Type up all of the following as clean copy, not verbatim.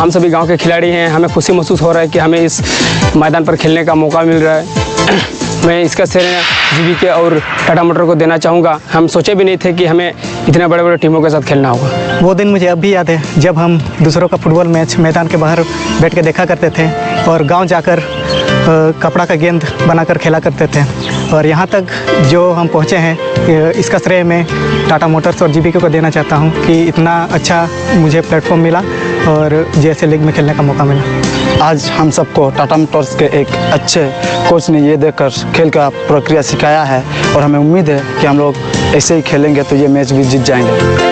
हम सभी गांव के खिलाड़ी हैं, हमें खुशी महसूस हो रहा है कि हमें इस मैदान पर खेलने का मौका मिल रहा है। मैं इसका श्रेय जीबीके और टाटा मोटर को देना चाहूँगा। हम सोचे भी नहीं थे कि हमें इतने बड़े बड़े टीमों के साथ खेलना होगा। वो दिन मुझे अब भी याद है जब हम दूसरों का फुटबॉल मैच मैदान के बाहर बैठ के देखा करते थे और गांव जाकर कपड़ा का गेंद बनाकर खेला करते थे। और यहाँ तक जो हम पहुँचे हैं इसका श्रेय मैं टाटा मोटर्स और जीबीके को देना चाहता हूँ कि इतना अच्छा मुझे प्लेटफॉर्म मिला और जीएसए लीग में खेलने का मौका मिला। आज हम सबको टाटा मोटर्स के एक अच्छे कोच ने ये देखकर खेल का प्रक्रिया सिखाया है और हमें उम्मीद है कि हम लोग ऐसे ही खेलेंगे तो ये मैच भी जीत जाएंगे।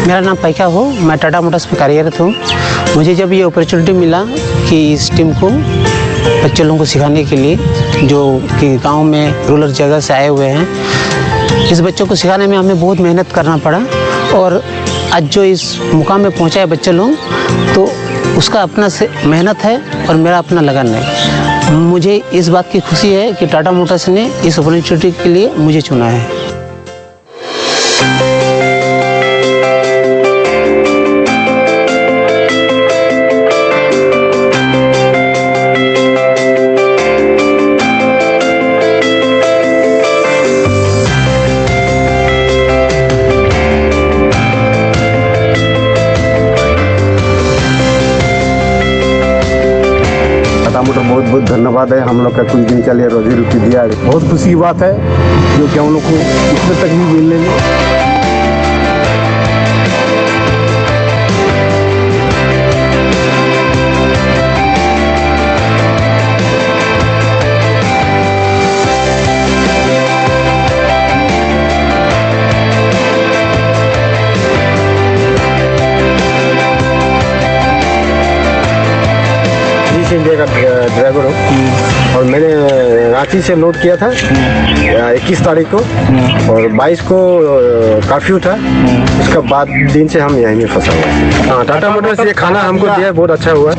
मेरा नाम पैका हो, मैं टाटा मोटर्स में कार्यरत हूँ। मुझे जब ये अपॉर्चुनिटी मिला कि इस टीम को बच्चे लोगों को सिखाने के लिए जो कि गांव में रूरल जगह से आए हुए हैं, इस बच्चों को सिखाने में हमें बहुत मेहनत करना पड़ा और आज जो इस मुकाम में पहुंचा है बच्चे लोग, तो उसका अपना से मेहनत है और मेरा अपना लगन है। मुझे इस बात की खुशी है कि टाटा मोटर्स ने इस अपॉर्चुनिटी के लिए मुझे चुना है। बहुत बहुत धन्यवाद है। हम लोग का कुछ दिन के लिए रोजी रोटी दिया है। बहुत खुशी की बात है जो कि हम लोग को इसमें तक भी मिलने में। इंडिया का ड्राइवर हूँ और मैंने रांची से लोड किया था 21 तारीख को और 22 को कर्फ्यू था। उसका बाद दिन से हम यहीं में फंसा हुआ। हाँ, टाटा मोटर्स ये खाना हमको दिया, बहुत अच्छा हुआ।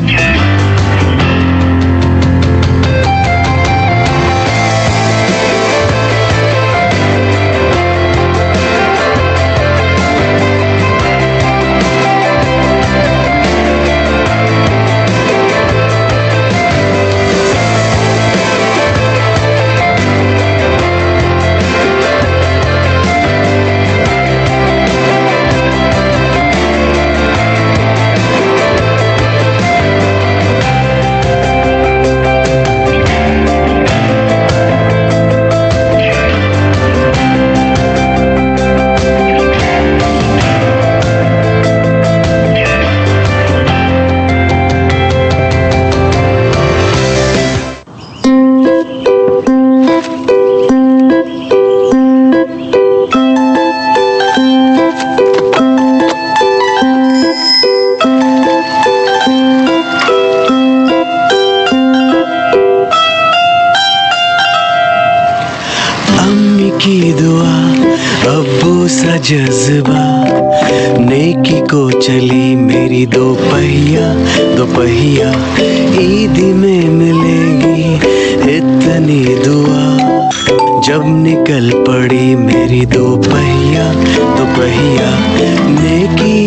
की दुआ अब्बू सा जज्बा नेकी को चली मेरी दो पहिया ईद में मिलेगी इतनी दुआ जब निकल पड़ी मेरी दो पहिया नेकी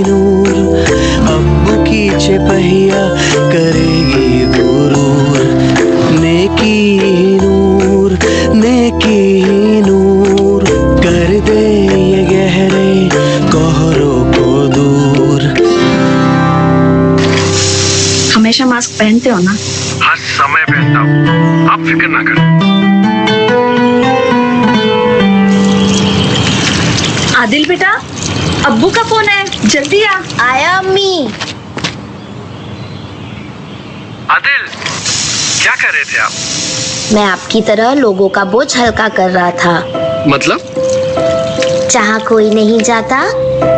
नूर अब्बू की छपहिया करेगी गुरूर नेकी नूर कर दे ये गहरे कोहरों को दूर। हमेशा मास्क पहनते हो ना? हर समय पहनता हूँ, आप फिक्र ना करें। आदिल बेटा, अब्बू का फोन है, जल्दी आ। आया अम्मी। आदिल, क्या कर रहे थे आप? मैं आपकी तरह लोगों का बोझ हल्का कर रहा था। मतलब? जहाँ कोई नहीं जाता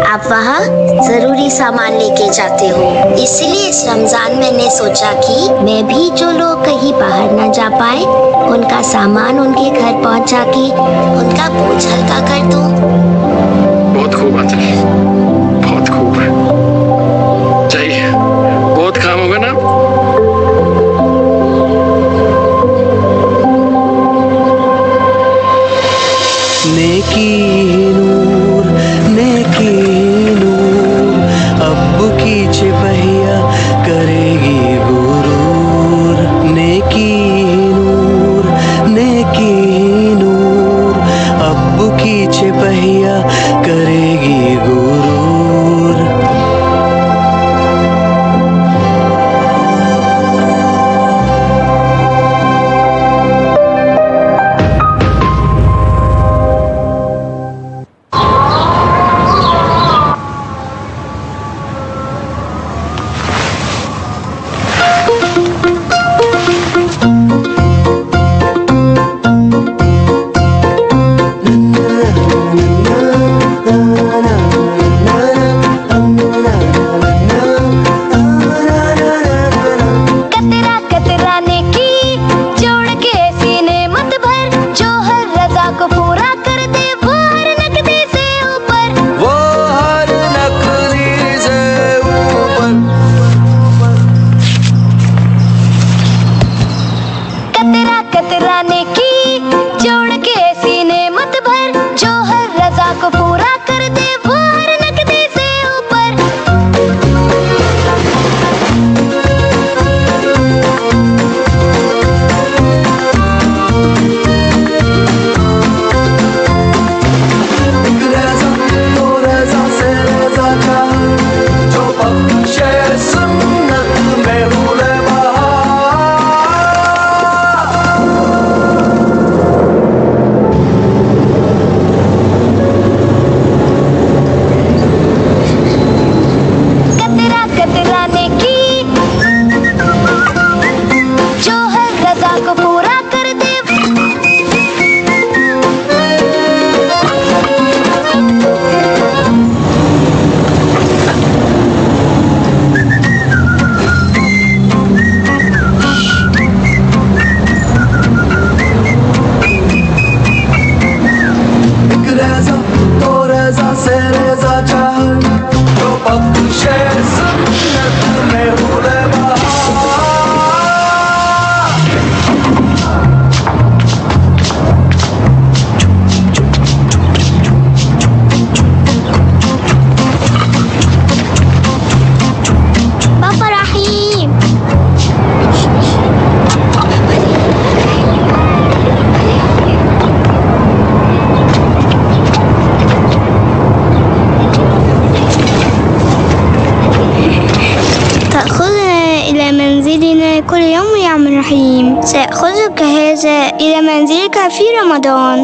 आप वहाँ जरूरी सामान लेके जाते हो। इसलिए इस रमजान मैंने सोचा कि मैं भी जो लोग कहीं बाहर न जा पाए उनका सामान उनके घर पहुँचा के उनका बोझ हल्का कर दूं। बहुत खूब आदिल, बहुत खूब। चाहिए, बहुत काम होगा ना? الرحيم. سأخذك هذا إلى منزلك في رمضان.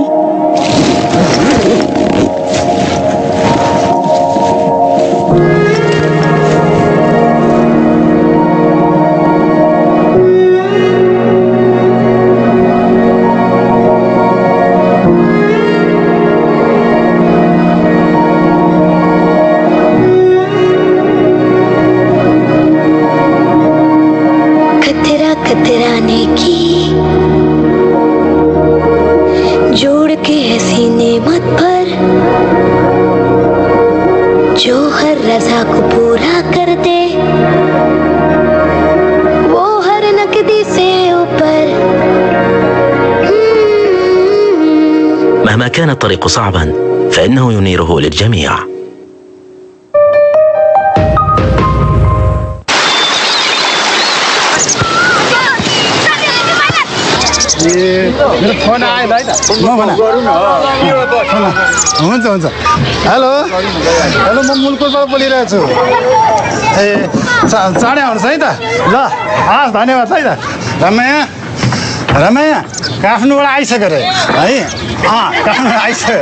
कतराने की जोड़ के ऐसी नेमत पर जो हर रज़ा को पूरा कर दे, वो हर नकदी से ऊपर. مهما كان الطريق صعبا فإنه ينيره للجميع. मेरो फोन आयो है त म भन हुन्छ हुन्छ हेलो हेलो म मुलकोटबाट बोलिरहेको छु ए चाँडै आउनुहोस् है त ल हस् धन्यवाद है त रमाया रमाया काठमाडौँबाट आइसक्यो रे है काठमाडौँ आइसक्यो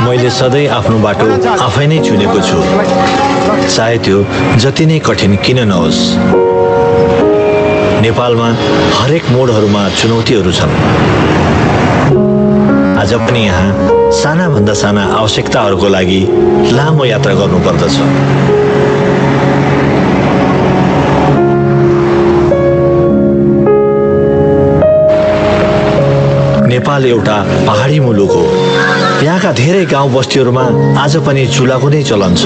मैले सधैँ आफ्नो बाटो आफै नै चुनेको छु, चाहे त्यो जति नै कठिन किन नहोस्। नेपालमा हरेक मोडहरूमा चुनौतीहरू छन्। आज पनि यहाँ सानाभन्दा साना आवश्यकताहरूको लागि लामो यात्रा गर्नुपर्दछ। नेपाल एउटा पहाडी मुलुक हो। यहाँका धेरै गाउँ बस्तीहरूमा आज पनि चुलाको नै चलन छ।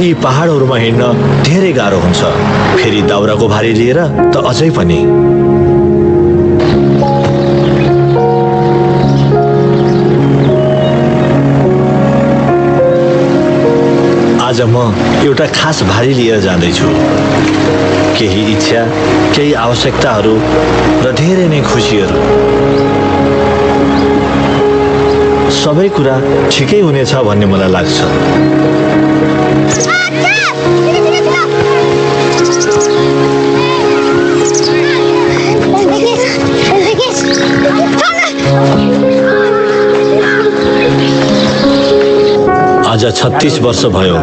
यी पहाडहरूमा हिँड्न धेरै गाह्रो हुन्छ, फेरि दाउराको भारी लिएर त अझै पनि। आज म एउटा खास भारी लिएर जाँदैछु। केही इच्छा, केही आवश्यकताहरू र धेरै नै खुसीहरू। सबै कुरा ठिकै हुनेछ भन्ने मलाई लाग्छ। आज 36 वर्ष भयो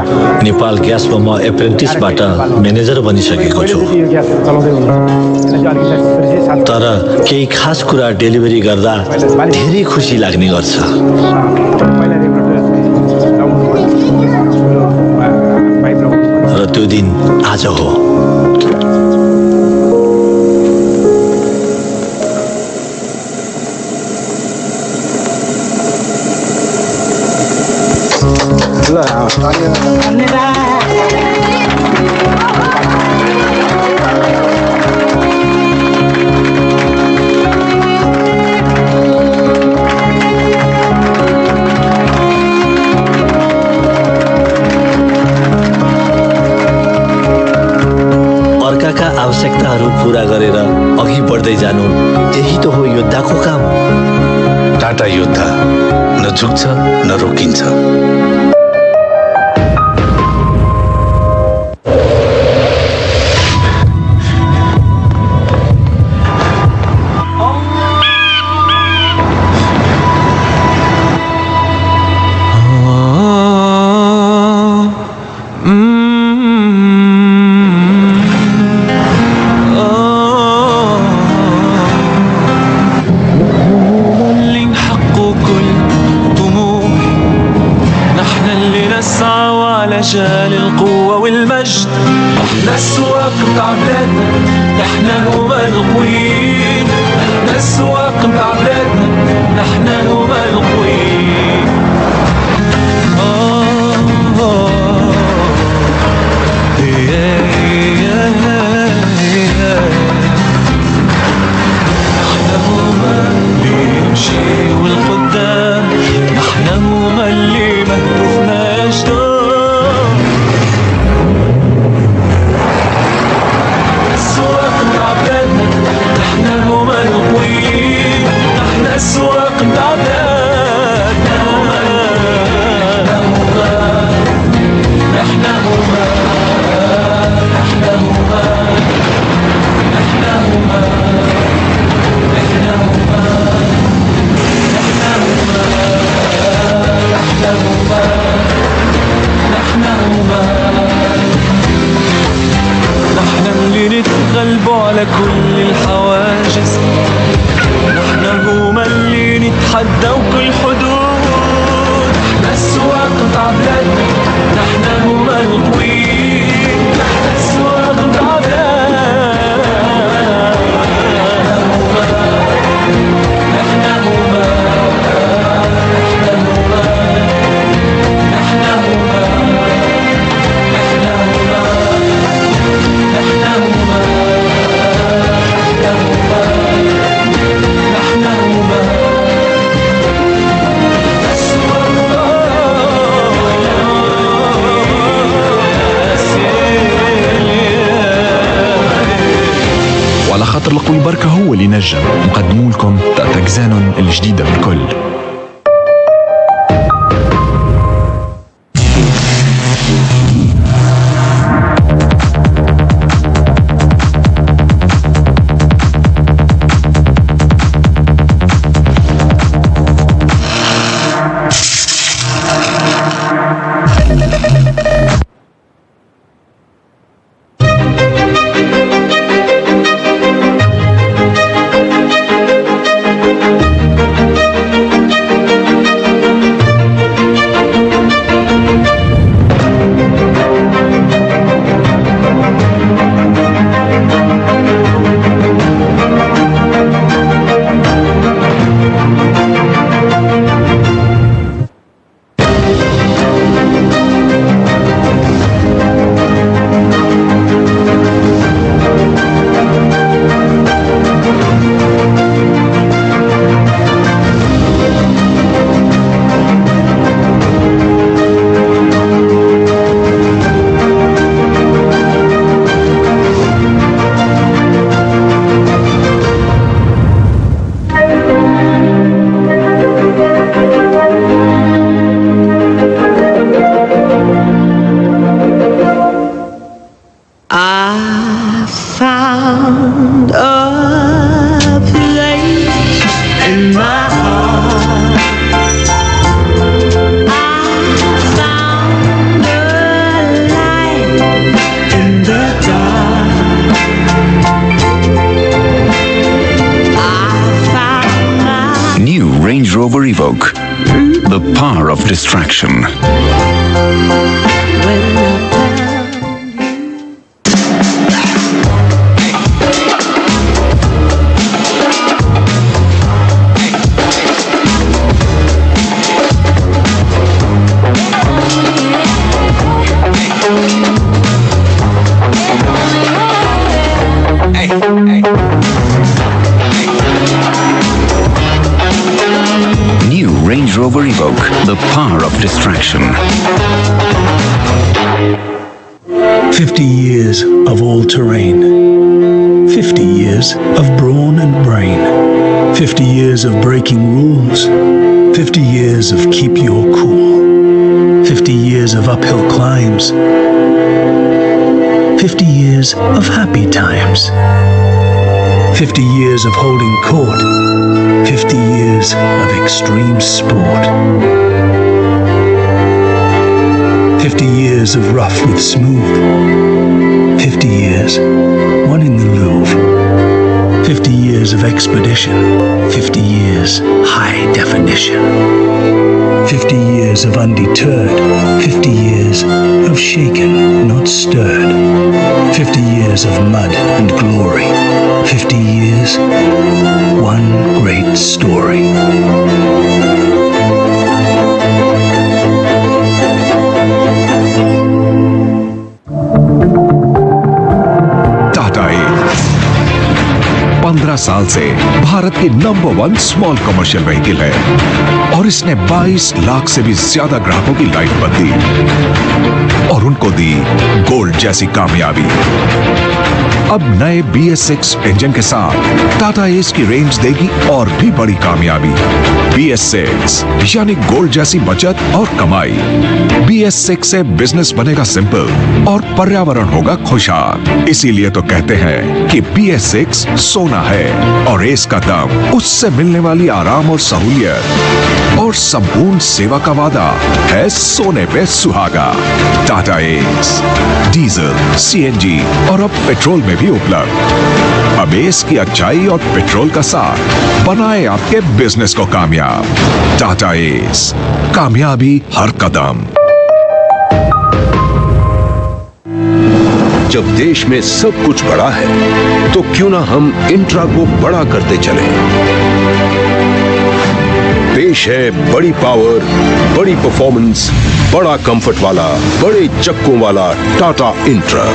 नेपाल ग्यासमा म एप्रेन्टिसबाट म्यानेजर बनिसकेको छु। तर केही खास कुरा डेलिभरी गर्दा धेरै खुसी लाग्ने गर्छ। र त्यो दिन आज हो। अर्काका आवश्यकताहरू पूरा गरेर अघि बढ्दै जानु, यही त हो योद्धाको काम। टाटा योद्धा न झुक्छ न रोकिन्छ। رجال القوة والمجد، احنا السواق متاع بلادنا، نحنا هما القويين، احنا السواق متاع بلادنا، نحنا هما القويين. نحنا هما اللي نمشي والقدام، نحنا هما اللي مهدوفناش دور. السواق متاع بلادنا، على كل الحواجز. نحن هم اللي نتحدوا كل حدود. نحن السواق قطع بلاد، نحن هم القويين. نحن السواق قطع بلاد، وعلى خاطر القوي بركة هو اللي نجم. نقدموا لكم تاتا كزانون الجديدة بالكل. The power of distraction. Range Rover Evoque, the power of distraction. 50 years of all-terrain. 50 years of brawn and brain. 50 years of breaking rules. 50 years of keep your cool. 50 years of uphill climbs. 50 years of happy times. 50 years of holding court. 50 years of extreme sport. 50 years of rough with smooth. 50 years, one in the Louvre. 50 years of expedition. 50 years high definition. 50 years of undeterred. 50 years of shaken, not stirred. 50 years of mud and glory. 50 years, one great story. Tata 15 साल से भारत की number 1 small commercial vehicle है और इसने 22 लाख से भी ज्यादा ग्राहकों की लाइफ बदली और उनको दी गोल्ड जैसी कामयाबी। अब नए BS6 इंजन के साथ टाटा एस की रेंज देगी और भी बड़ी कामयाबी। BS6 यानी गोल्ड जैसी बचत और कमाई। BS6 से बिजनेस बनेगा सिंपल और पर्यावरण होगा खुशहाल। इसीलिए तो कहते हैं कि BS6 सोना है और एस का दाम उससे मिलने वाली आराम और सहूलियत और संपूर्ण सेवा का वादा है सोने पे सुहागा। टाटा एस डीजल, CNG और अब पेट्रोल में भी उपलब्ध। अब एस की अच्छाई और पेट्रोल का साथ बनाए आपके बिजनेस को कामयाब। टाटा एस, कामयाबी हर कदम। जब देश में सब कुछ बड़ा है तो क्यों ना हम इंट्रा को बड़ा करते चलें। पेश है बड़ी पावर, बड़ी परफॉर्मेंस, बड़ा कंफर्ट वाला, बड़े चक्कों वाला टाटा इंट्रा,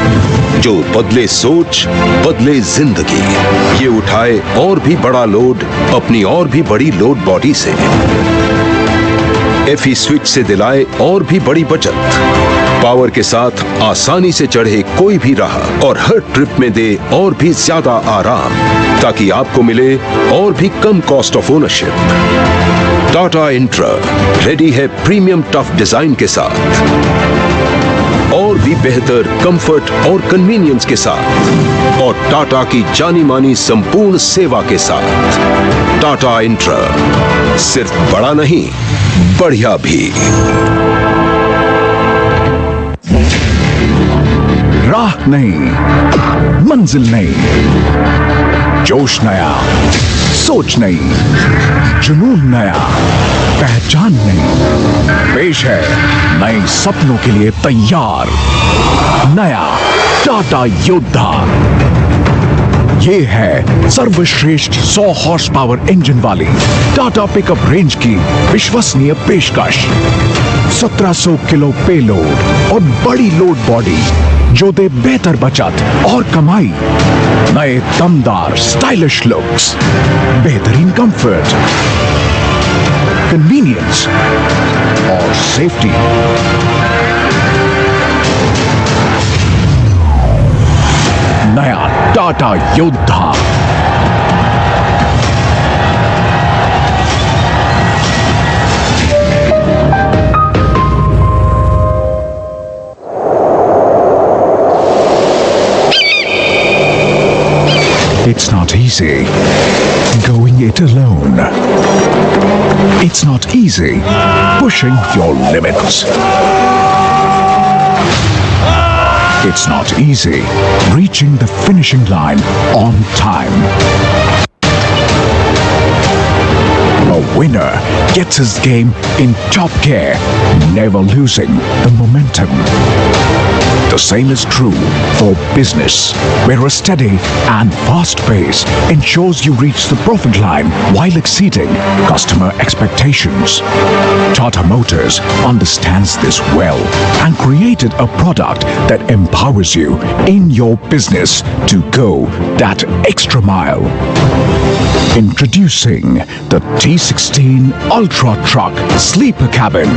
जो बदले सोच, बदले जिंदगी। ये उठाए और भी बड़ा लोड अपनी और भी बड़ी लोड बॉडी से। FE स्विच से दिलाए और भी बड़ी बचत। पावर के साथ आसानी से चढ़े कोई भी राह और हर ट्रिप में दे और भी ज्यादा आराम, ताकि आपको मिले और भी कम cost of ownership. Tata Intra ready है प्रीमियम टफ डिजाइन के साथ और भी बेहतर कंफर्ट और कन्वीनियंस के साथ और टाटा की जानी मानी संपूर्ण सेवा के साथ। टाटा इंट्रा सिर्फ बड़ा नहीं, बढ़िया भी। राह नहीं, मंजिल नहीं, जोश नया, सोच नहीं, जुनून नया, पहचान नहीं। पेश है नए सपनों के लिए तैयार नया टाटा योद्धा। ये है सर्वश्रेष्ठ 100 हॉर्स पावर इंजन वाली टाटा पिकअप रेंज की विश्वसनीय पेशकश। 1700 किलो पेलोड और बड़ी लोड बॉडी जो दे बेहतर बचत और कमाई। नए दमदार स्टाइलिश लुक्स, बेहतरीन कंफर्ट, कन्वीनियंस और सेफ्टी। नया टाटा योद्धा। It's not easy going it alone. It's not easy pushing your limits. It's not easy reaching the finishing line on time. A winner gets his game in top gear, never losing the momentum. The same is true for business, where a steady and fast pace ensures you reach the profit line while exceeding customer expectations. Tata Motors understands this well and created a product that empowers you in your business to go that extra mile. Introducing the T16 Ultra Truck Sleeper Cabin.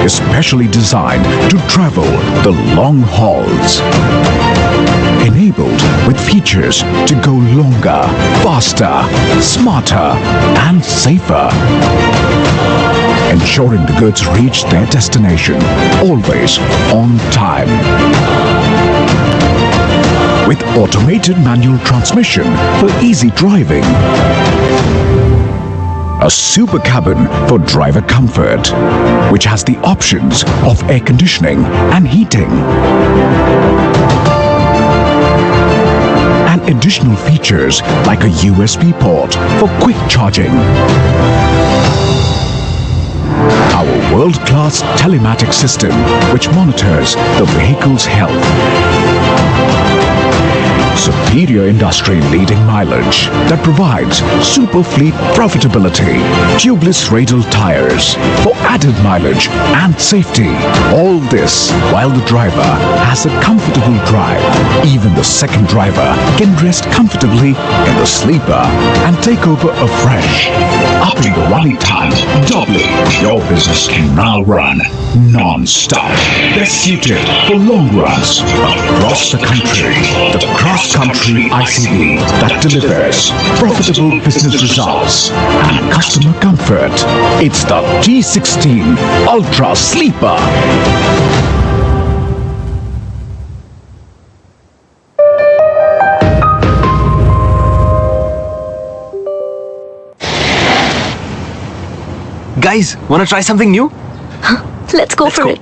Especially designed to travel the long hauls. Enabled with features to go longer, faster, smarter, and safer. Ensuring the goods reach their destination always on time. With automated manual transmission for easy driving. A super cabin for driver comfort, which has the options of air conditioning and heating. And additional features like a USB port for quick charging. Our world-class telematics system, which monitors the vehicle's health. Superior industry-leading mileage that provides super fleet profitability. Tubeless radial tires for added mileage and safety. All this while the driver has a comfortable drive. Even the second driver can rest comfortably in the sleeper and take over afresh. Up to the running time doubly. Your business can now run non-stop. Best suited for long runs across the country, the cross country ICV that delivers profitable business results and customer comfort. It's the T16 Ultra Sleeper. Guys, wanna try something new? Let's go for it.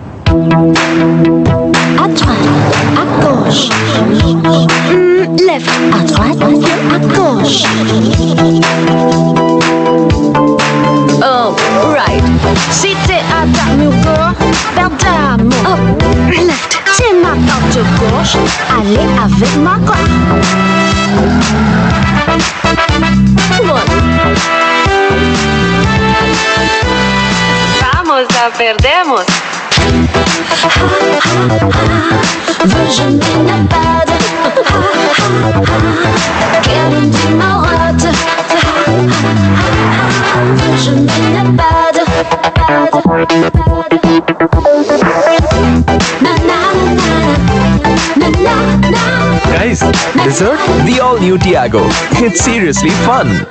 À droite, à gauche. Left. À droite, à gauche. Right. Si t'es à ta mur, vers ta main. Left. C'est ma porte gauche, allez avec ma droite. Vamos, la perdemos. Veux je n'ai pas de quelle une marotte. Veux je n'ai pas de na na na na na na. Guys, dessert? The all-new Tiago. It's seriously fun.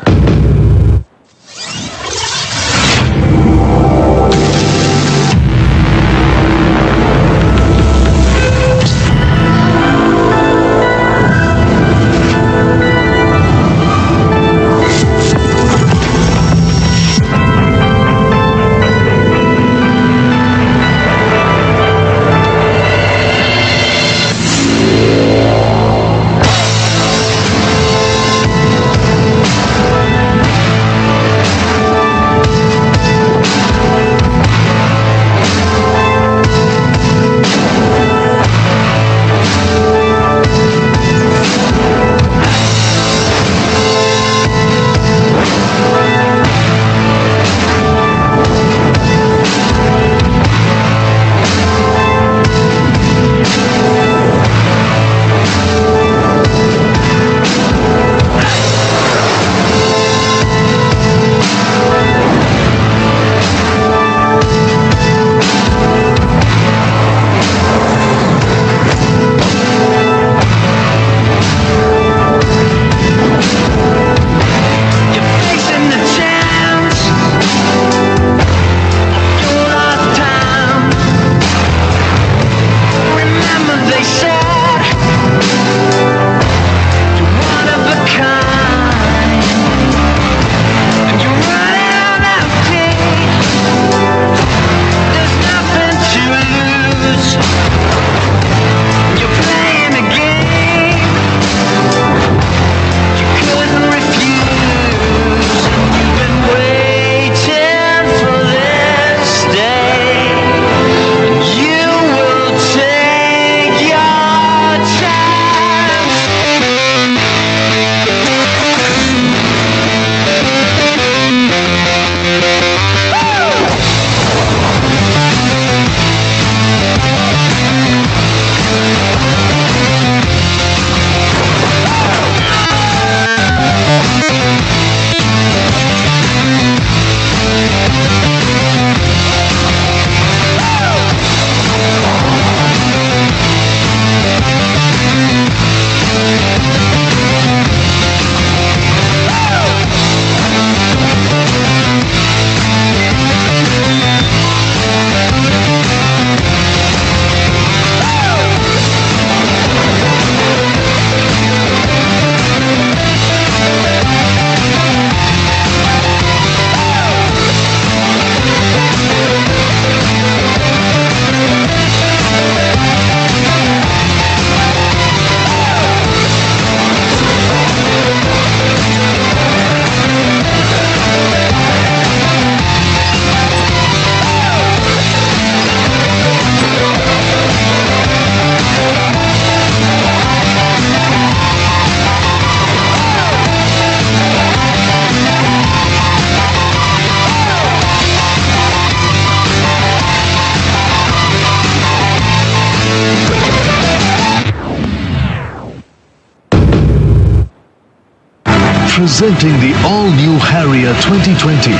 Presenting the all-new Harrier 2020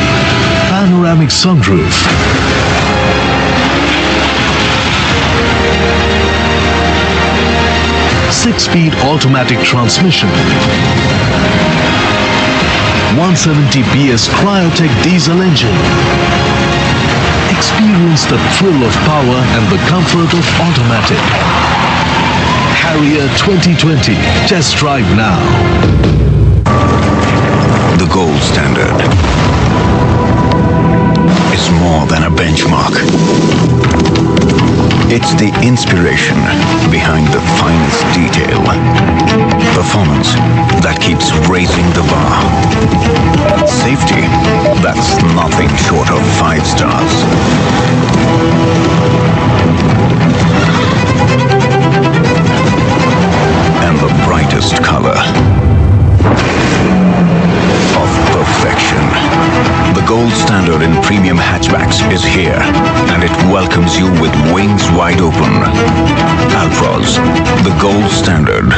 panoramic sunroof. 6-speed automatic transmission, 170 PS Cryotech diesel engine. Experience the thrill of power and the comfort of automatic. Harrier 2020. Test drive now. The gold standard is more than a benchmark. It's the inspiration behind the finest detail. Performance that keeps raising the bar. Safety that's nothing short of 5 stars. And the brightest color of perfection. The gold standard in premium hatchbacks is here, and it welcomes you with wings wide open. Altroz, the gold standard.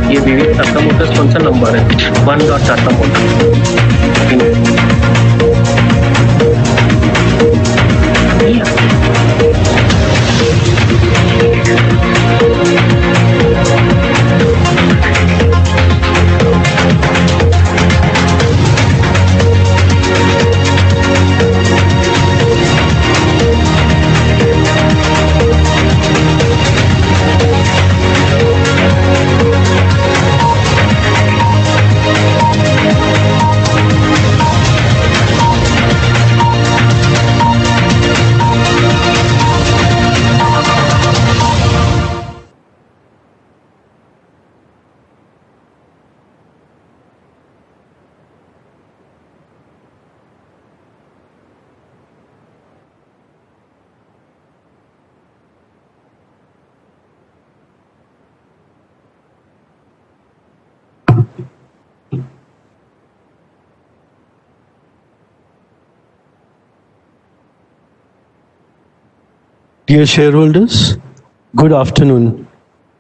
ये विविध Tata Motors कौन सा number है 1 Tata Dear shareholders, good afternoon.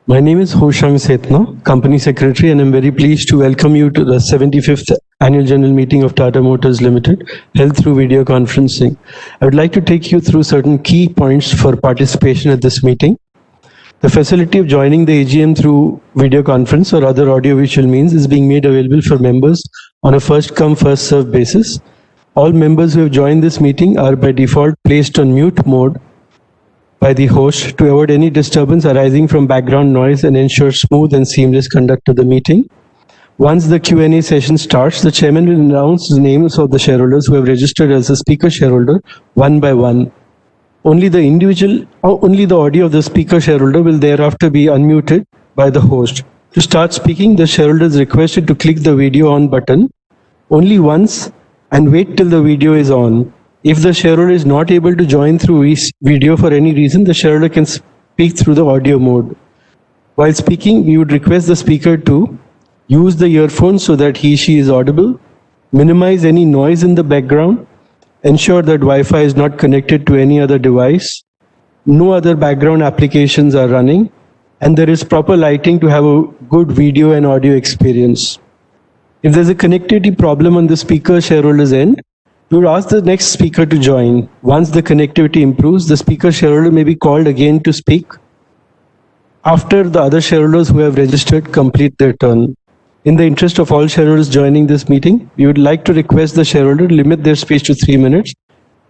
My name is Hoshang Setna, Company Secretary, and I'm very pleased to welcome you to the 75th Annual General Meeting of Tata Motors Limited, held through video conferencing. I would like to take you through certain key points for participation at this meeting. The facility of joining the AGM through video conference or other audiovisual means is being made available for members on a first-come, first-served basis. All members who have joined this meeting are by default placed on mute mode by the host to avoid any disturbance arising from background noise and ensure smooth and seamless conduct of the meeting. Once the Q&A session starts, the chairman will announce the names of the shareholders who have registered as a speaker shareholder one by one. Only the audio of the speaker shareholder will thereafter be unmuted by the host. To start speaking, the shareholder is requested to click the video on button only once and wait till the video is on. If the shareholder is not able to join through video for any reason, the shareholder can speak through the audio mode. While speaking, we would request the speaker to use the earphones so that she is audible, minimize any noise in the background, ensure that Wi-Fi is not connected to any other device, no other background applications are running, and there is proper lighting to have a good video and audio experience. If there's a connectivity problem on the speaker shareholder's end, we would ask the next speaker to join. Once the connectivity improves, the speaker shareholder may be called again to speak after the other shareholders who have registered complete their turn. In the interest of all shareholders joining this meeting, we would like to request the shareholder to limit their speech to 3 minutes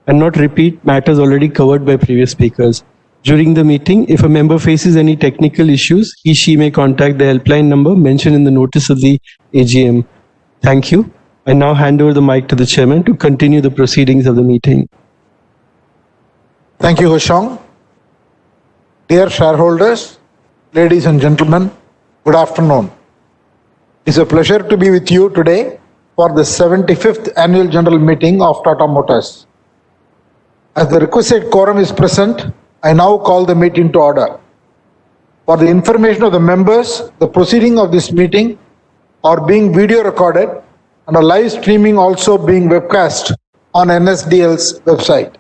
and not repeat matters already covered by previous speakers. During the meeting, if a member faces any technical issues, she may contact the helpline number mentioned in the notice of the AGM. Thank you. I now hand over the mic to the chairman to continue the proceedings of the meeting. Thank you, Hoshang. Dear shareholders, ladies and gentlemen, good afternoon. It's a pleasure to be with you today for the 75th Annual General Meeting of Tata Motors. As the requisite quorum is present, I now call the meeting to order. For the information of the members, the proceedings of this meeting are being video recorded and a live streaming also being webcast on NSDL's website.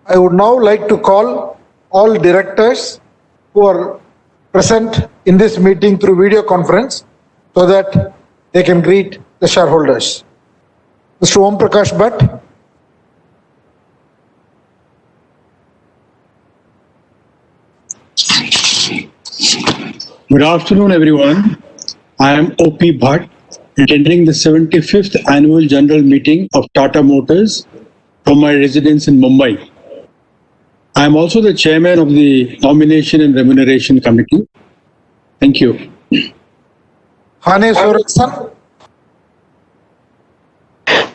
I would now like to call all directors who are present in this meeting through video conference so that they can greet the shareholders. Mr. Om Prakash Bhatt. Good afternoon, everyone. I am O.P. Bhatt, attending the 75th Annual General Meeting of Tata Motors from my residence in Mumbai. I am also the Chairman of the Nomination and Remuneration Committee. Thank you. Hane Sorensen.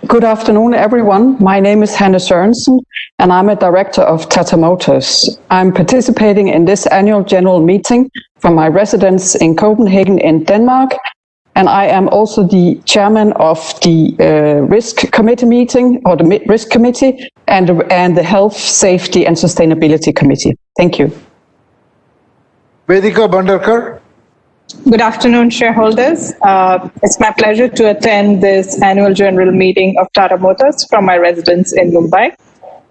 Good afternoon, everyone. My name is Hanne Sørensen, and I'm a director of Tata Motors. I'm participating in this annual general meeting from my residence in Copenhagen in Denmark, and I am also the chairman of the risk committee meeting, or the risk committee, and the health, safety, and sustainability committee. Thank you. Vedika Bandarkar. Good afternoon, shareholders. It's my pleasure to attend this annual general meeting of Tata Motors from my residence in Mumbai.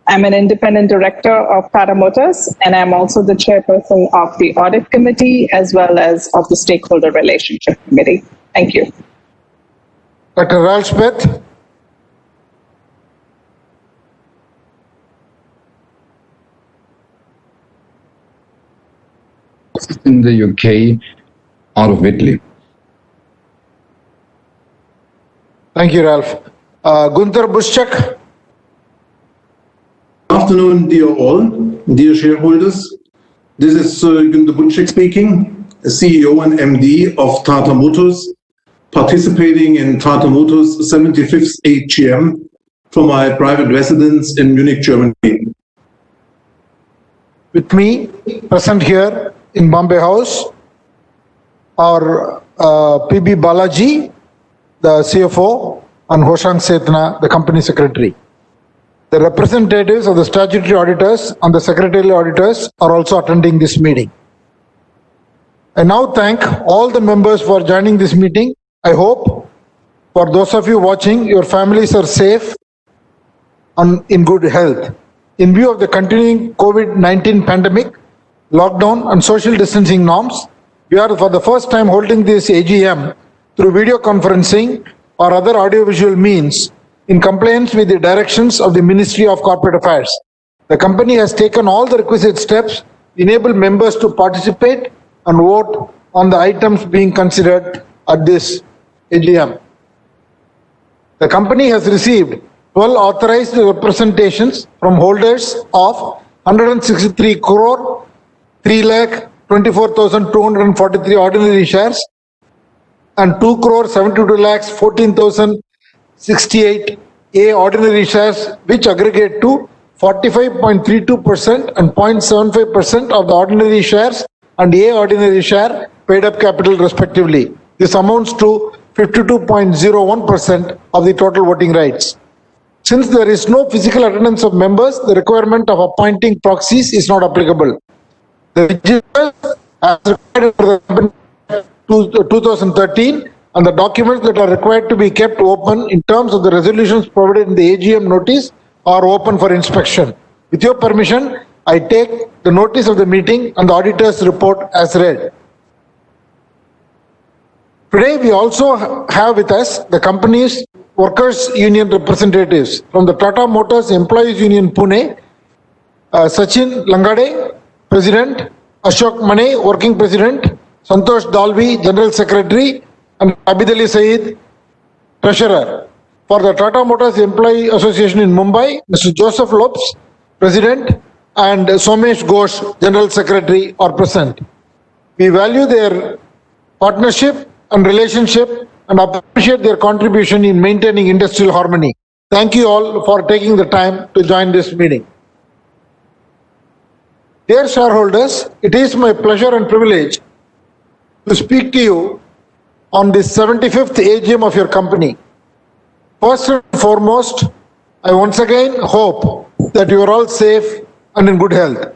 I'm an independent director of Tata Motors, and I'm also the chairperson of the audit committee as well as of the stakeholder relationship committee. Thank you. Dr. Ralph Smith. In the UK, out of Italy. Thank you, Ralph. Gunther Buschek. Good afternoon, dear all, dear shareholders. This is Gunther Buschek speaking, CEO and MD of Tata Motors, participating in Tata Motors 75th AGM from my private residence in Munich, Germany. With me, present here in Bombay House, our PB Balaji, the CFO, and Hoshang Setna, the company secretary. The representatives of the statutory auditors and the secretarial auditors are also attending this meeting. I now thank all the members for joining this meeting. I hope for those of you watching, your families are safe and in good health. In view of the continuing COVID-19 pandemic, lockdown and social distancing norms, we are for the first time holding this AGM through video conferencing or other audiovisual means in compliance with the directions of the Ministry of Corporate Affairs. The company has taken all the requisite steps to enable members to participate and vote on the items being considered at this AGM. The company has received 12 authorized representations from holders of 163 crore 3,24,243 ordinary shares and 2 crore 72 lakhs 14,068 A ordinary shares, which aggregate to 45.32% and 0.75% of the ordinary shares and A ordinary share paid up capital respectively. This amounts to 52.01% of the total voting rights. Since there is no physical attendance of members, the requirement of appointing proxies is not applicable. The register as required for the company 2013 and the documents that are required to be kept open in terms of the resolutions provided in the AGM notice are open for inspection. With your permission, I take the notice of the meeting and the auditor's report as read. Today we also have with us the company's workers' union representatives from the Tata Motors Employees Union Pune, Sachin Langade, President, Ashok Mane, Working President, Santosh Dalvi, General Secretary, and Abid Ali Saeed, Treasurer. For the Tata Motors Employee Association in Mumbai, Mr. Joseph Lopes, President, and Somesh Ghosh, General Secretary, are present. We value their partnership and relationship and appreciate their contribution in maintaining industrial harmony. Thank you all for taking the time to join this meeting. Dear shareholders, it is my pleasure and privilege to speak to you on this 75th AGM of your company. First and foremost, I once again hope that you are all safe and in good health.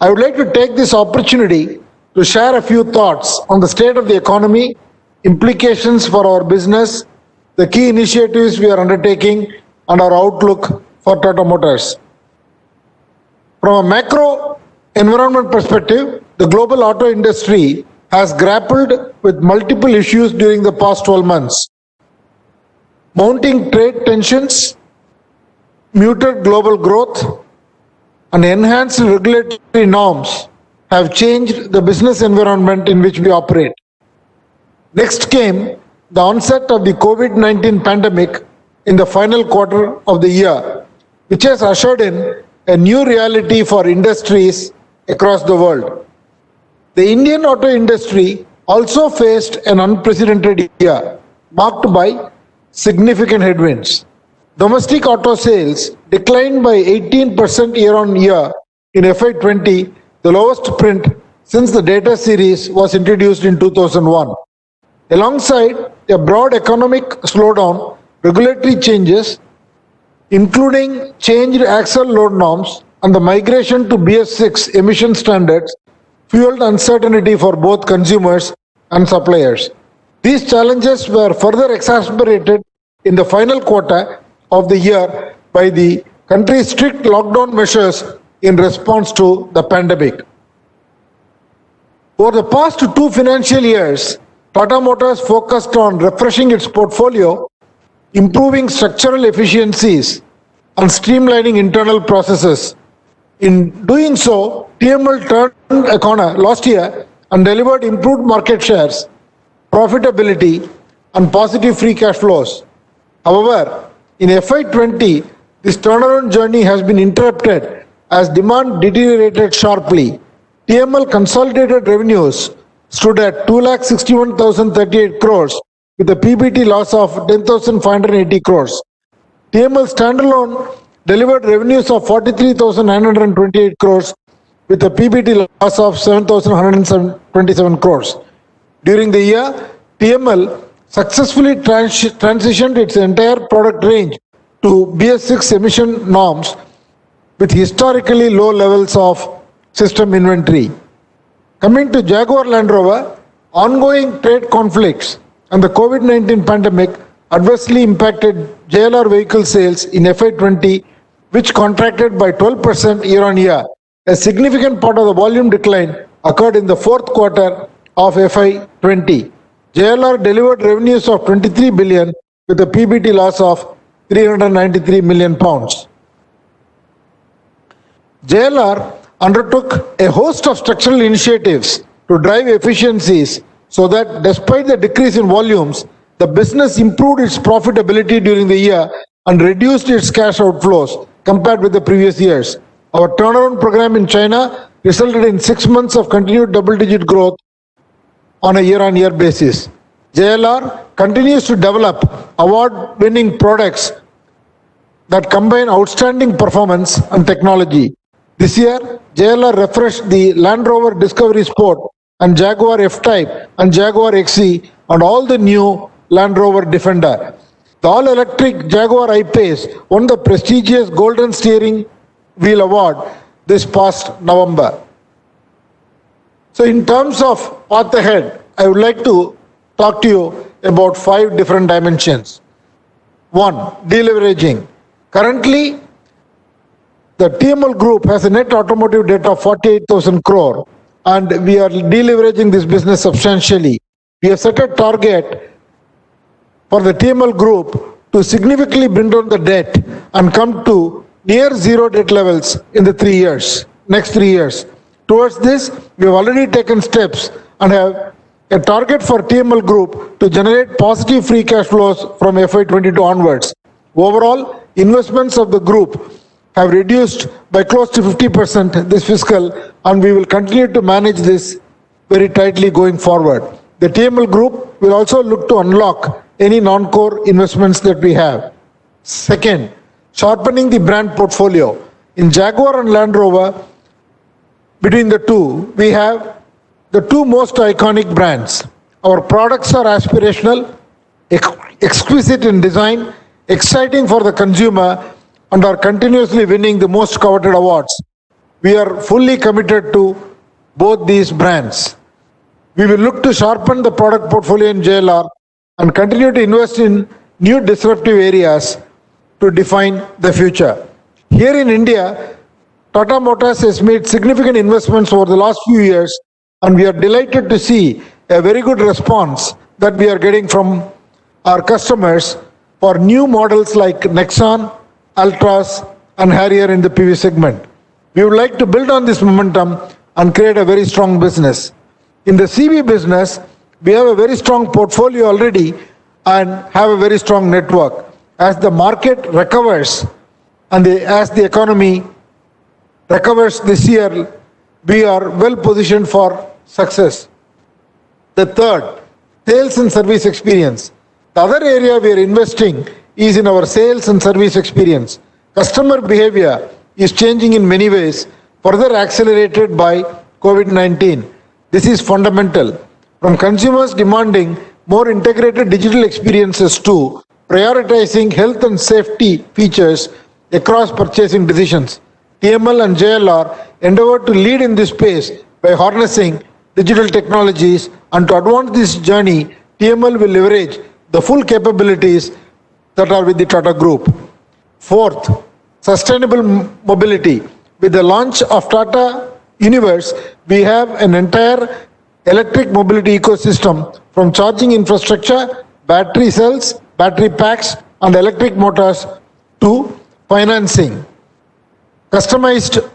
I would like to take this opportunity to share a few thoughts on the state of the economy, implications for our business, the key initiatives we are undertaking, and our outlook for Tata Motors. From a macro environment perspective, the global auto industry has grappled with multiple issues during the past 12 months. Mounting trade tensions, muted global growth, and enhanced regulatory norms have changed the business environment in which we operate. Next came the onset of the COVID-19 pandemic in the final quarter of the year, which has ushered in a new reality for industries across the world. The Indian auto industry also faced an unprecedented year, marked by significant headwinds. Domestic auto sales declined by 18% year-on-year in FY20, the lowest print since the data series was introduced in 2001. Alongside a broad economic slowdown, regulatory changes, including changed axle load norms and the migration to BS6 emission standards, fueled uncertainty for both consumers and suppliers. These challenges were further exacerbated in the final quarter of the year by the country's strict lockdown measures in response to the pandemic. Over the past 2 financial years, Tata Motors focused on refreshing its portfolio, improving structural efficiencies, and streamlining internal processes. In doing so, TML turned a corner last year and delivered improved market shares, profitability, and positive free cash flows. However, in FY20, this turnaround journey has been interrupted as demand deteriorated sharply. TML consolidated revenues stood at 2,61,038 crores with a PBT loss of 10,580 crores. TML standalone delivered revenues of 43,928 crores with a PBT loss of 7,127 crores. During the year, TML successfully transitioned its entire product range to BS6 emission norms with historically low levels of system inventory. Coming to Jaguar Land Rover, ongoing trade conflicts and the COVID-19 pandemic adversely impacted JLR vehicle sales in FY20, which contracted by 12% year-on-year. A significant part of the volume decline occurred in the fourth quarter of FY20. JLR delivered revenues of 23 billion with a PBT loss of 393 million pounds. JLR undertook a host of structural initiatives to drive efficiencies so that despite the decrease in volumes, the business improved its profitability during the year and reduced its cash outflows compared with the previous years. Our turnaround program in China resulted in 6 months of continued double-digit growth on a year-on-year basis. JLR continues to develop award-winning products that combine outstanding performance and technology. This year, JLR refreshed the Land Rover Discovery Sport and Jaguar F-Type and Jaguar XE and all the new Land Rover Defender. The all-electric Jaguar I-Pace won the prestigious Golden Steering Wheel Award this past November. So in terms of path ahead, I would like to talk to you about 5 different dimensions. 1. Deleveraging. Currently, the TML group has a net automotive debt of 48,000 crore and we are deleveraging this business substantially. We have set a target for the TML group to significantly bring down the debt and come to near zero debt levels in the next 3 years. Towards this, we have already taken steps and have a target for TML group to generate positive free cash flows from FY22 onwards. Overall, investments of the group have reduced by close to 50% this fiscal and we will continue to manage this very tightly going forward. The TML group will also look to unlock any non-core investments that we have. Second, sharpening the brand portfolio. In Jaguar and Land Rover, between the two, we have the 2 most iconic brands. Our products are aspirational, exquisite in design, exciting for the consumer, and are continuously winning the most coveted awards. We are fully committed to both these brands. We will look to sharpen the product portfolio in JLR and continue to invest in new disruptive areas to define the future. Here in India, Tata Motors has made significant investments over the last few years, and we are delighted to see a very good response that we are getting from our customers for new models like Nexon, Ultras, and Harrier in the PV segment. We would like to build on this momentum and create a very strong business. In the CV business, we have a very strong portfolio already and have a very strong network. As the market recovers and as the economy recovers this year, we are well positioned for success. The third, sales and service experience. The other area we are investing is in our sales and service experience. Customer behavior is changing in many ways, further accelerated by COVID-19. This is fundamental. From consumers demanding more integrated digital experiences to prioritizing health and safety features across purchasing decisions. TML and JLR endeavor to lead in this space by harnessing digital technologies, and to advance this journey, TML will leverage the full capabilities that are with the Tata Group. Fourth, sustainable mobility. With the launch of Tata Universe, we have an entire electric mobility ecosystem from charging infrastructure, battery cells, battery packs, and electric motors to financing, customized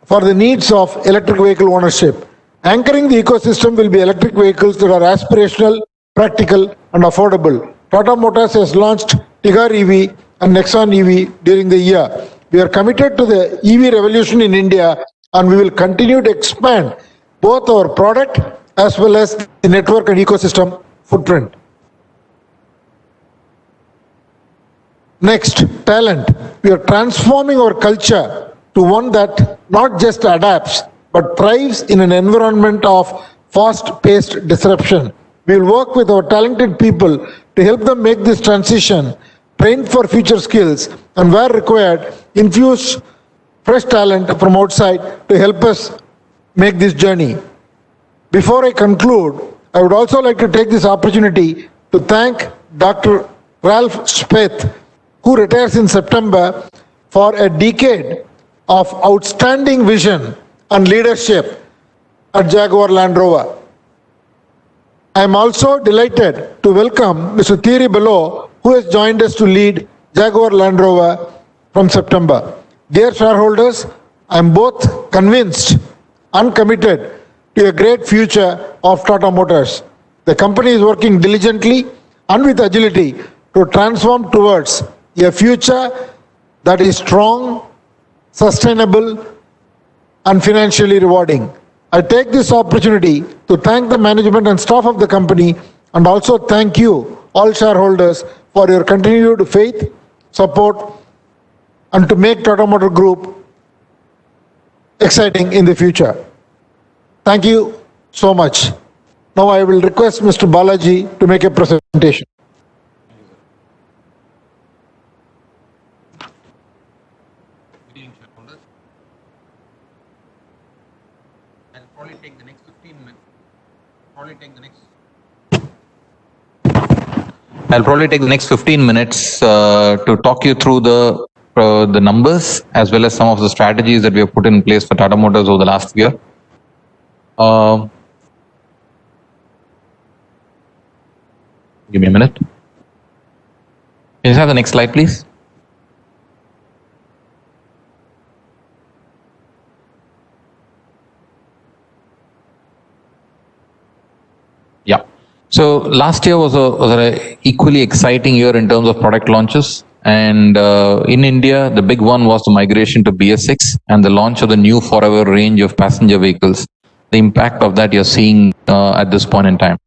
for the needs of electric vehicle ownership. Anchoring the ecosystem will be electric vehicles that are aspirational, practical, and affordable. Tata Motors has launched Tigor EV and Nexon EV during the year. We are committed to the EV revolution in India, and we will continue to expand both our product as well as the network and ecosystem footprint. Next, talent. We are transforming our culture to one that not just adapts but thrives in an environment of fast-paced disruption. We will work with our talented people to help them make this transition, train for future skills, and where required, infuse fresh talent from outside to help us make this journey. Before I conclude, I would also like to take this opportunity to thank Dr. Ralph Speth, who retires in September, for a decade of outstanding vision and leadership at Jaguar Land Rover. I am also delighted to welcome Mr. Thierry Belleau, who has joined us to lead Jaguar Land Rover from September. Dear shareholders, I am both convinced and committed to a great future of Tata Motors. The company is working diligently and with agility to transform towards a future that is strong, sustainable, and financially rewarding. I take this opportunity to thank the management and staff of the company, and also thank you, all shareholders, for your continued faith, support, and to make Tata Motor Group exciting in the future. Thank you so much. Now I will request Mr. Balaji to make a presentation. I'll probably take the next 15 minutes to talk you through the numbers as well as some of the strategies that we have put in place for Tata Motors over the last year. Give me a minute. Can you have the next slide, please? Yeah. So last year was an equally exciting year in terms of product launches. And in India, the big one was the migration to BS6 and the launch of the new Forever range of passenger vehicles. The impact of that you're seeing at this point in time.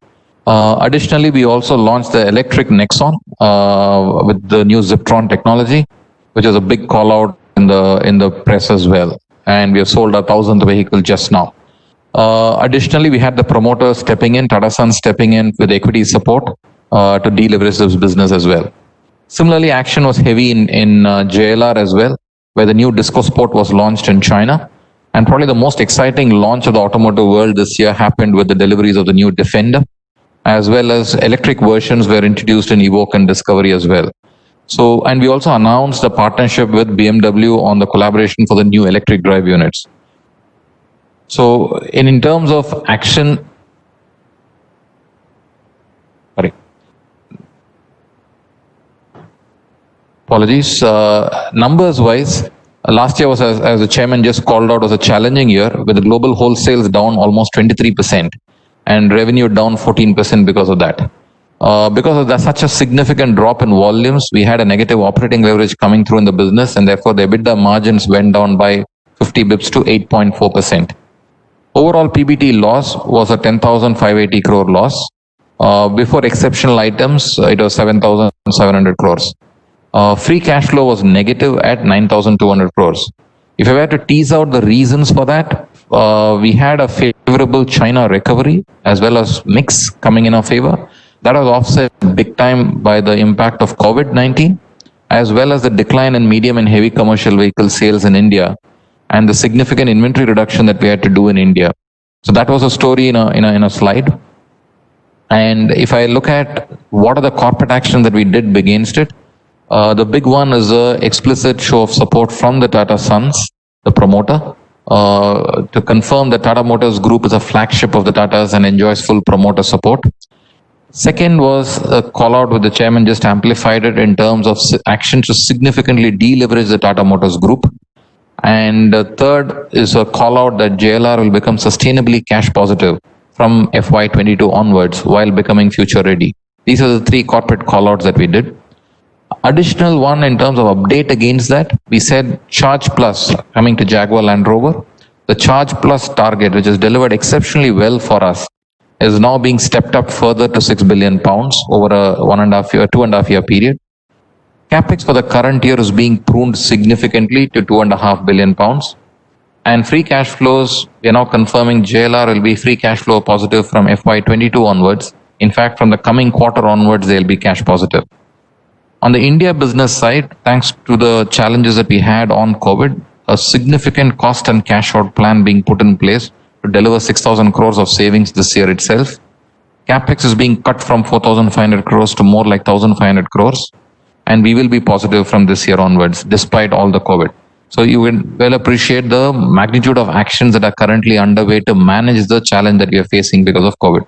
Additionally, we also launched the electric Nexon with the new Ziptron technology, which is a big call out in the press as well. And we have sold 1,000th vehicle just now. Additionally, we had the promoter stepping in, Tata Sons stepping in with equity support to deleverage this business as well. Similarly, action was heavy in JLR as well, where the new Disco Sport was launched in China. And probably the most exciting launch of the automotive world this year happened with the deliveries of the new Defender, as well as electric versions were introduced in Evoque and Discovery as well. So, and we also announced a partnership with BMW on the collaboration for the new electric drive units. So, in terms of action, sorry, apologies. Numbers wise, last year was, as the chairman just called out, was a challenging year with the global wholesales down almost 23% and revenue down 14% because of that. Because of that, such a significant drop in volumes, we had a negative operating leverage coming through in the business, and therefore the EBITDA margins went down by 50 bips to 8.4%. Overall PBT loss was a 10,580 crore loss. Before exceptional items, it was 7,700 crores. Free cash flow was negative at 9,200 crores. If I were to tease out the reasons for that, we had a favorable China recovery as well as mix coming in our favor. That was offset big time by the impact of COVID-19, as well as the decline in medium and heavy commercial vehicle sales in India, and the significant inventory reduction that we had to do in India. So that was a story in a slide. And if I look at what are the corporate actions that we did against it, the big one is an explicit show of support from the Tata Sons, the promoter, to confirm that Tata Motors Group is a flagship of the Tatas and enjoys full promoter support. Second was a call out with the chairman just amplified it in terms of action to significantly deleverage the Tata Motors Group. And third is a call out that JLR will become sustainably cash positive from FY22 onwards while becoming future ready. These are the three corporate call outs that we did. Additional one in terms of update against that, we said Charge Plus coming to Jaguar Land Rover. The Charge Plus target, which has delivered exceptionally well for us, is now being stepped up further to £6 billion over a 2.5 year period. Capex for the current year is being pruned significantly to £2.5 billion. And free cash flows, we are now confirming JLR will be free cash flow positive from FY22 onwards. In fact, from the coming quarter onwards, they'll be cash positive. On the India business side, thanks to the challenges that we had on COVID, a significant cost and cash out plan being put in place to deliver 6,000 crores of savings this year itself. Capex is being cut from 4,500 crores to more like 1,500 crores. And we will be positive from this year onwards, despite all the COVID. So you will well appreciate the magnitude of actions that are currently underway to manage the challenge that we are facing because of COVID.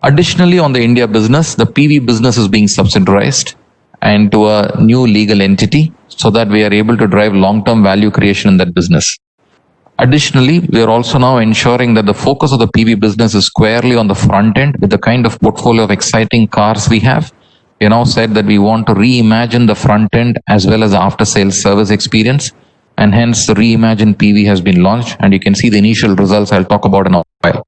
Additionally, on the India business, the PV business is being subsidiarized into a new legal entity so that we are able to drive long-term value creation in that business. Additionally, we are also now ensuring that the focus of the PV business is squarely on the front end with the kind of portfolio of exciting cars we have. We now said that we want to reimagine the front end as well as the after-sales service experience, and hence the Reimagined PV has been launched, and you can see the initial results I'll talk about in a while.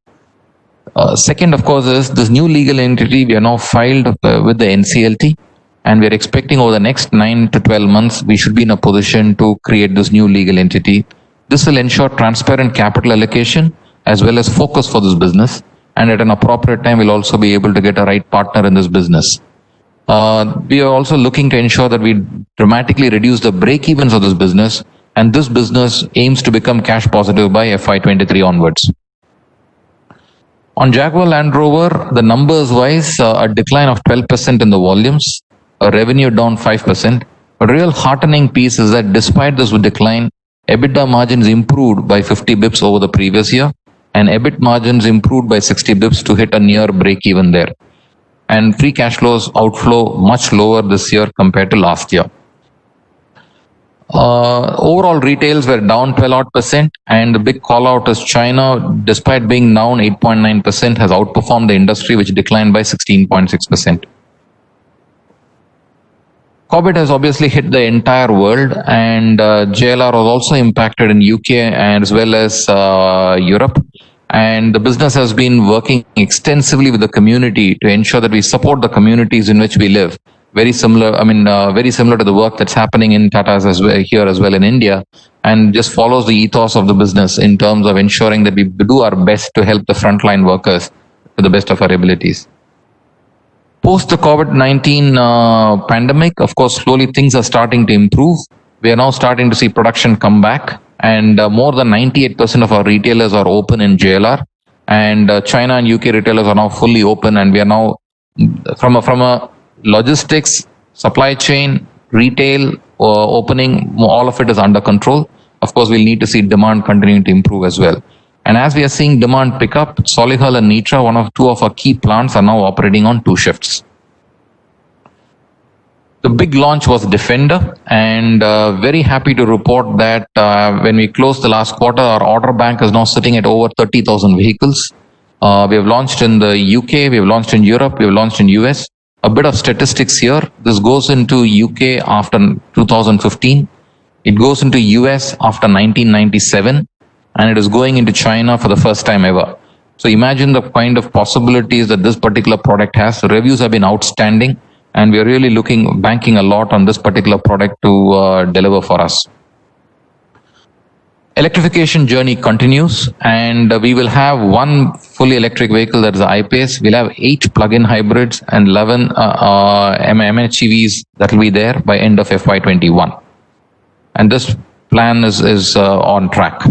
Second, of course, is this new legal entity. We are now filed with the NCLT, and we are expecting over the next 9 to 12 months, we should be in a position to create this new legal entity. This will ensure transparent capital allocation as well as focus for this business, and at an appropriate time, we'll also be able to get a right partner in this business. We are also looking to ensure that we dramatically reduce the break-evens of this business, and this business aims to become cash positive by FY23 onwards. On Jaguar Land Rover, the numbers wise, a decline of 12% in the volumes, a revenue down 5%. A real heartening piece is that despite this decline, EBITDA margins improved by 50 bips over the previous year, and EBIT margins improved by 60 bips to hit a near break-even there. And free cash flows outflow much lower this year compared to last year. Overall retails were down 12%, and the big call out is China, despite being down 8.9%, has outperformed the industry, which declined by 16.6%. COVID has obviously hit the entire world, and JLR was also impacted in UK and as well as Europe. And the business has been working extensively with the community to ensure that we support the communities in which we live. Very similar to the work that's happening in Tata's as well, here as well in India, and just follows the ethos of the business in terms of ensuring that we do our best to help the frontline workers to the best of our abilities. Post the COVID-19 pandemic, of course, slowly things are starting to improve. We are now starting to see production come back, and more than 98% of our retailers are open in JLR, and China and UK retailers are now fully open, and we are now from a logistics supply chain, retail, opening, all of it is under control. Of course, we'll need to see demand continuing to improve as well. And as we are seeing demand pick up, Solihull and Nitra, two of our key plants, are now operating on 2 shifts. The big launch was Defender, and very happy to report that when we closed the last quarter, our order bank is now sitting at over 30,000 vehicles. We have launched in the UK, we have launched in Europe, we have launched in US. A bit of statistics here. This goes into UK after 2015. It goes into US after 1997, and it is going into China for the first time ever. So imagine the kind of possibilities that this particular product has. The reviews have been outstanding, and we are really banking a lot on this particular product to deliver for us. Electrification journey continues, and we will have 1 fully electric vehicle, that is the I-Pace. We'll have 8 plug-in hybrids and 11 MHEVs that will be there by end of FY21. And this plan is on track.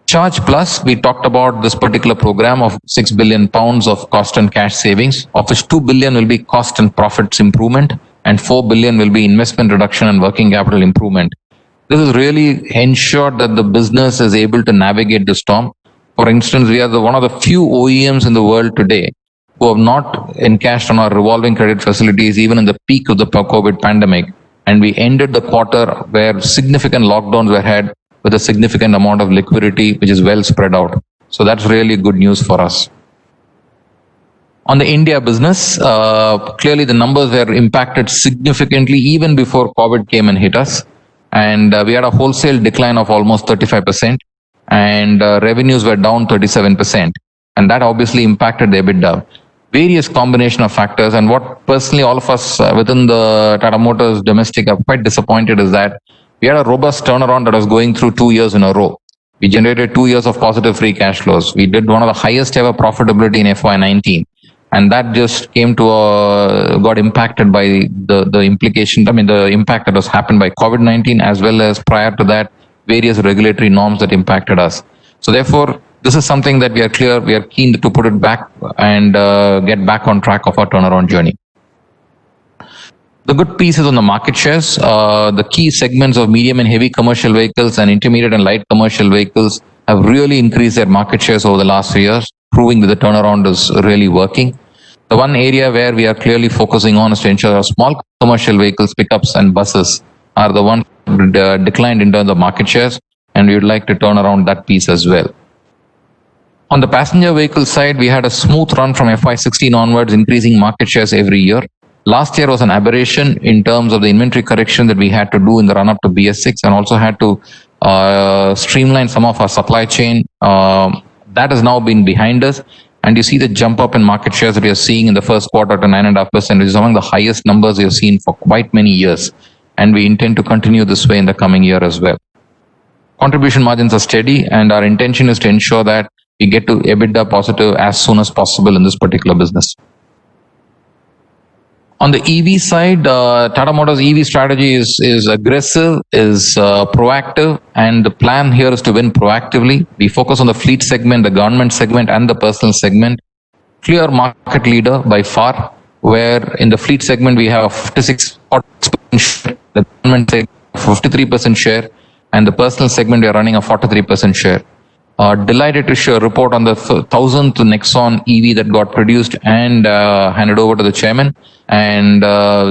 Charge Plus, we talked about this particular program of £6 billion of cost and cash savings, of which £2 billion will be cost and profits improvement, and £4 billion will be investment reduction and working capital improvement. This is really ensured that the business is able to navigate the storm. For instance, we are one of the few OEMs in the world today who have not encashed on our revolving credit facilities even in the peak of the COVID pandemic. And we ended the quarter where significant lockdowns were had with a significant amount of liquidity, which is well spread out. So that's really good news for us. On the India business, clearly the numbers were impacted significantly even before COVID came and hit us. And we had a wholesale decline of almost 35%, and revenues were down 37%. And that obviously impacted the EBITDA. Various combination of factors, and what personally all of us within the Tata Motors domestic are quite disappointed is that we had a robust turnaround that was going through 2 years in a row. We generated 2 years of positive free cash flows. We did one of the highest ever profitability in FY19. And that just came to got impacted by the implication, the impact that was happened by COVID-19, as well as prior to that, various regulatory norms that impacted us. So therefore, this is something that we are keen to put it back and get back on track of our turnaround journey. The good piece is on the market shares. The key segments of medium and heavy commercial vehicles and intermediate and light commercial vehicles have really increased their market shares over the last few years, proving that the turnaround is really working. The one area where we are clearly focusing on is to ensure our small commercial vehicles, pickups and buses are the ones that declined in terms of market shares, and we would like to turn around that piece as well. On the passenger vehicle side, we had a smooth run from FY16 onwards, increasing market shares every year. Last year was an aberration in terms of the inventory correction that we had to do in the run-up to BS6, and also had to streamline some of our supply chain. That has now been behind us. And you see the jump up in market shares that we are seeing in the first quarter to 9.5%, which is among the highest numbers we have seen for quite many years. And we intend to continue this way in the coming year as well. Contribution margins are steady, and our intention is to ensure that we get to EBITDA positive as soon as possible in this particular business. On the EV side, Tata Motors EV strategy is aggressive, is proactive, and the plan here is to win proactively. We focus on the fleet segment, the government segment, and the personal segment. Clear market leader by far, where in the fleet segment we have a 56% share, the government segment 53% share, and the personal segment we are running a 43% share. Delighted to report on the 1000th Nexon EV that got produced and handed over to the chairman. And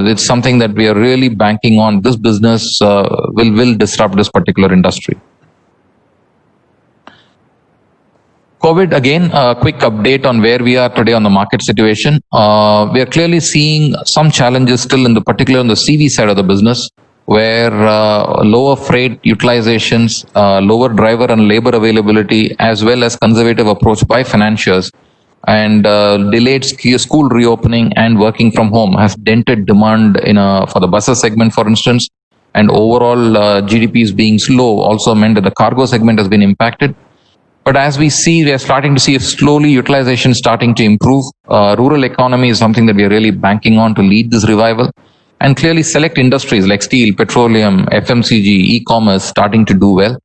it's something that we are really banking on. This business will disrupt this particular industry. COVID, again, a quick update on where we are today on the market situation. We are clearly seeing some challenges still particularly on the CV side of the business, where lower freight utilizations, lower driver and labor availability, as well as conservative approach by financiers, and delayed school reopening and working from home has dented demand for the buses segment, for instance, and overall GDPs being slow also meant that the cargo segment has been impacted. But as we are starting to see slowly utilization starting to improve. Rural economy is something that we are really banking on to lead this revival. And clearly select industries like steel, petroleum, FMCG, e-commerce starting to do well.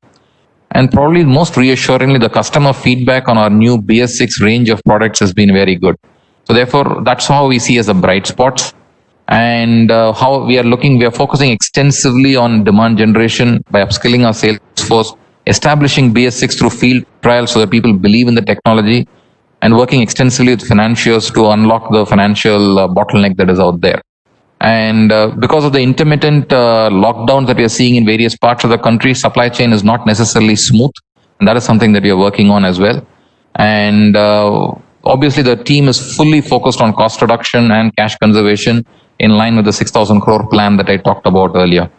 And probably most reassuringly, the customer feedback on our new BS6 range of products has been very good. So therefore, that's how we see as the bright spots. And how we are focusing extensively on demand generation by upskilling our sales force, establishing BS6 through field trials so that people believe in the technology, and working extensively with financiers to unlock the financial bottleneck that is out there. And because of the intermittent lockdowns that we are seeing in various parts of the country, supply chain is not necessarily smooth. And that is something that we are working on as well. And obviously, the team is fully focused on cost reduction and cash conservation in line with the 6,000 crore plan that I talked about earlier.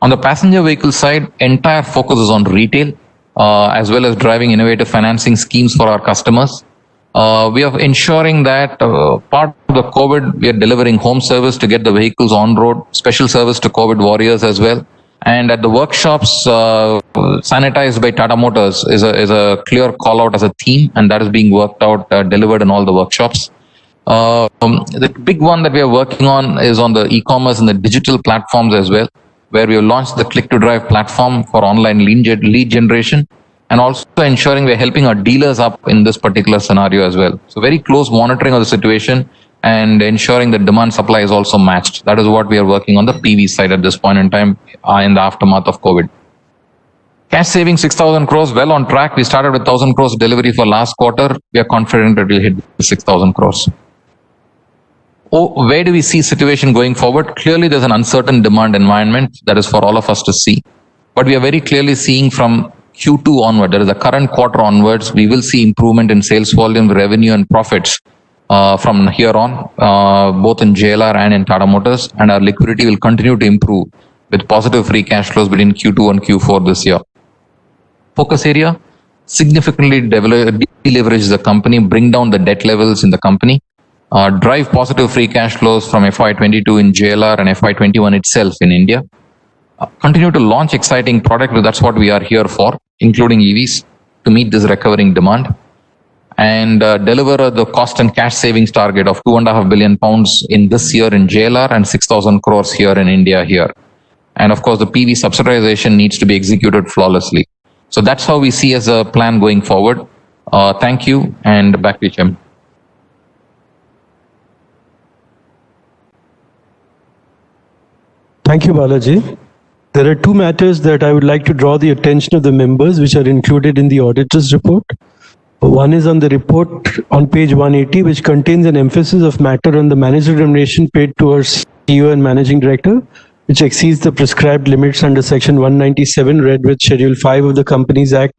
On the passenger vehicle side, entire focus is on retail, as well as driving innovative financing schemes for our customers. We are ensuring that part of the COVID, we are delivering home service to get the vehicles on road, special service to COVID warriors as well. And at the workshops, sanitized by Tata Motors is a clear call out as a theme, and that is being worked out, delivered in all the workshops. The big one that we are working on is on the e-commerce and the digital platforms as well, where we have launched the Click to Drive platform for online lead generation, and also ensuring we're helping our dealers up in this particular scenario as well. So very close monitoring of the situation and ensuring that demand supply is also matched. That is what we are working on the PV side at this point in time in the aftermath of COVID. Cash saving 6,000 crores, well on track. We started with 1,000 crores delivery for last quarter. We are confident that we'll hit 6,000 crores. Where do we see situation going forward? Clearly, there's an uncertain demand environment that is for all of us to see. But we are very clearly seeing from Q2 onward, that is the current quarter onwards, we will see improvement in sales volume, revenue and profits from here on, both in JLR and in Tata Motors. And our liquidity will continue to improve with positive free cash flows between Q2 and Q4 this year. Focus area, significantly deleverage the company, bring down the debt levels in the company. Drive positive free cash flows from FY22 in JLR and FY21 itself in India. Continue to launch exciting product, because that's what we are here for, including EVs, to meet this recovering demand. And deliver the cost and cash savings target of £2.5 billion in this year in JLR and 6,000 crores here in India here. And of course, the PV subsidization needs to be executed flawlessly. So that's how we see as a plan going forward. Thank you, and back to you, Chairman. Thank you, Balaji. There are two matters that I would like to draw the attention of the members, which are included in the auditor's report. One is on the report on page 180, which contains an emphasis of matter on the manager remuneration paid to our CEO and managing director, which exceeds the prescribed limits under section 197, read with schedule 5 of the Companies Act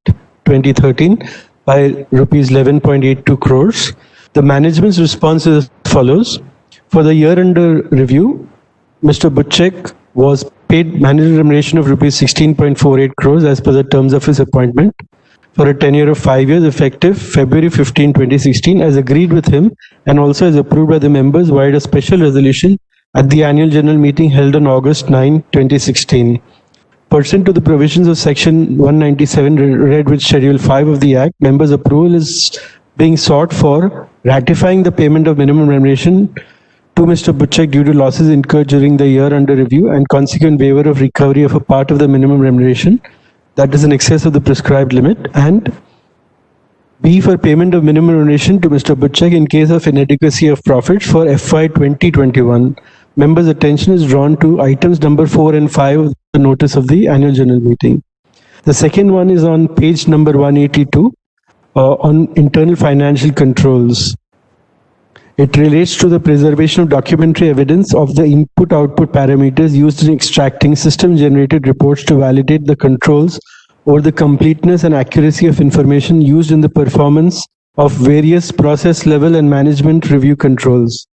2013 by rupees 11.82 crores. The management's response is as follows. For the year under review, Mr. Butchek was paid manager remuneration of rupees 16.48 crores as per the terms of his appointment for a tenure of 5 years effective February 15, 2016, as agreed with him and also as approved by the members via a special resolution at the annual general meeting held on August 9, 2016. Pursuant to the provisions of section 197 read with schedule 5 of the Act, members' approval is being sought for ratifying the payment of minimum remuneration to Mr. Butchek due to losses incurred during the year under review and consequent waiver of recovery of a part of the minimum remuneration that is in excess of the prescribed limit, and B, for payment of minimum remuneration to Mr. Butchek in case of inadequacy of profits for FY 2021. Members' attention is drawn to items number 4 and 5 of the notice of the annual general meeting. The second one is on page number 182 on internal financial controls. It relates to the preservation of documentary evidence of the input-output parameters used in extracting system-generated reports to validate the controls over the completeness and accuracy of information used in the performance of various process level and management review controls.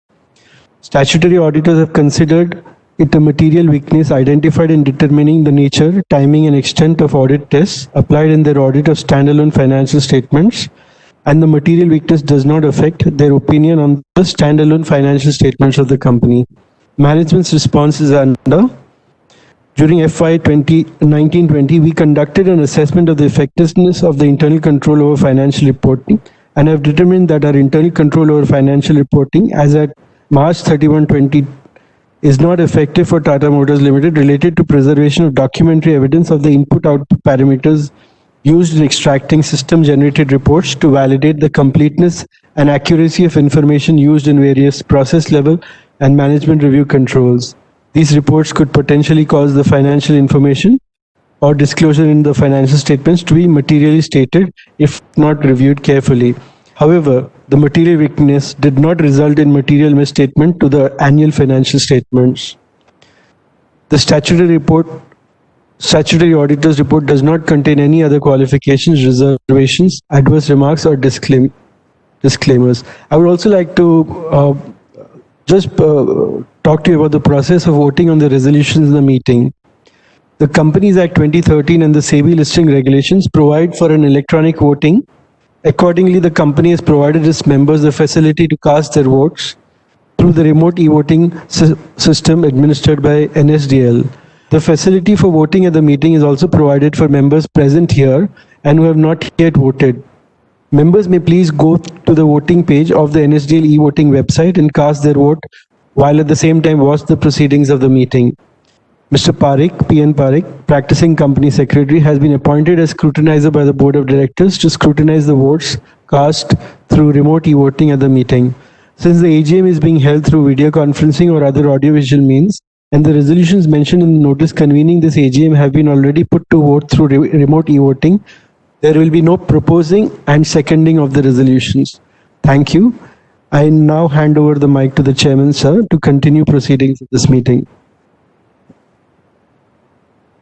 Statutory auditors have considered it a material weakness identified in determining the nature, timing, and extent of audit tests applied in their audit of standalone financial statements, and the material weakness does not affect their opinion on the standalone financial statements of the company. Management's response is under. During FY 2019-20, we conducted an assessment of the effectiveness of the internal control over financial reporting and have determined that our internal control over financial reporting as at March 31, 20 is not effective for Tata Motors Limited related to preservation of documentary evidence of the input-output parameters used in extracting system-generated reports to validate the completeness and accuracy of information used in various process level and management review controls. These reports could potentially cause the financial information or disclosure in the financial statements to be materially stated if not reviewed carefully. However, the material weakness did not result in material misstatement to the annual financial statements. The statutory auditor's report does not contain any other qualifications, reservations, adverse remarks, or disclaimers. I would also like to talk to you about the process of voting on the resolutions in the meeting. The Companies Act 2013 and the SEBI listing regulations provide for an electronic voting. Accordingly, the company has provided its members the facility to cast their votes through the remote e-voting system administered by NSDL. The facility for voting at the meeting is also provided for members present here and who have not yet voted. Members may please go to the voting page of the NSDL e-voting website and cast their vote while at the same time watch the proceedings of the meeting. Mr. Parekh, P.N. Parekh, practicing company secretary, has been appointed as scrutinizer by the board of directors to scrutinize the votes cast through remote e-voting at the meeting. Since the AGM is being held through video conferencing or other audiovisual means, and the resolutions mentioned in the notice convening this AGM have been already put to vote through remote e-voting, there will be no proposing and seconding of the resolutions. Thank you. I now hand over the mic to the chairman, sir, to continue proceedings of this meeting.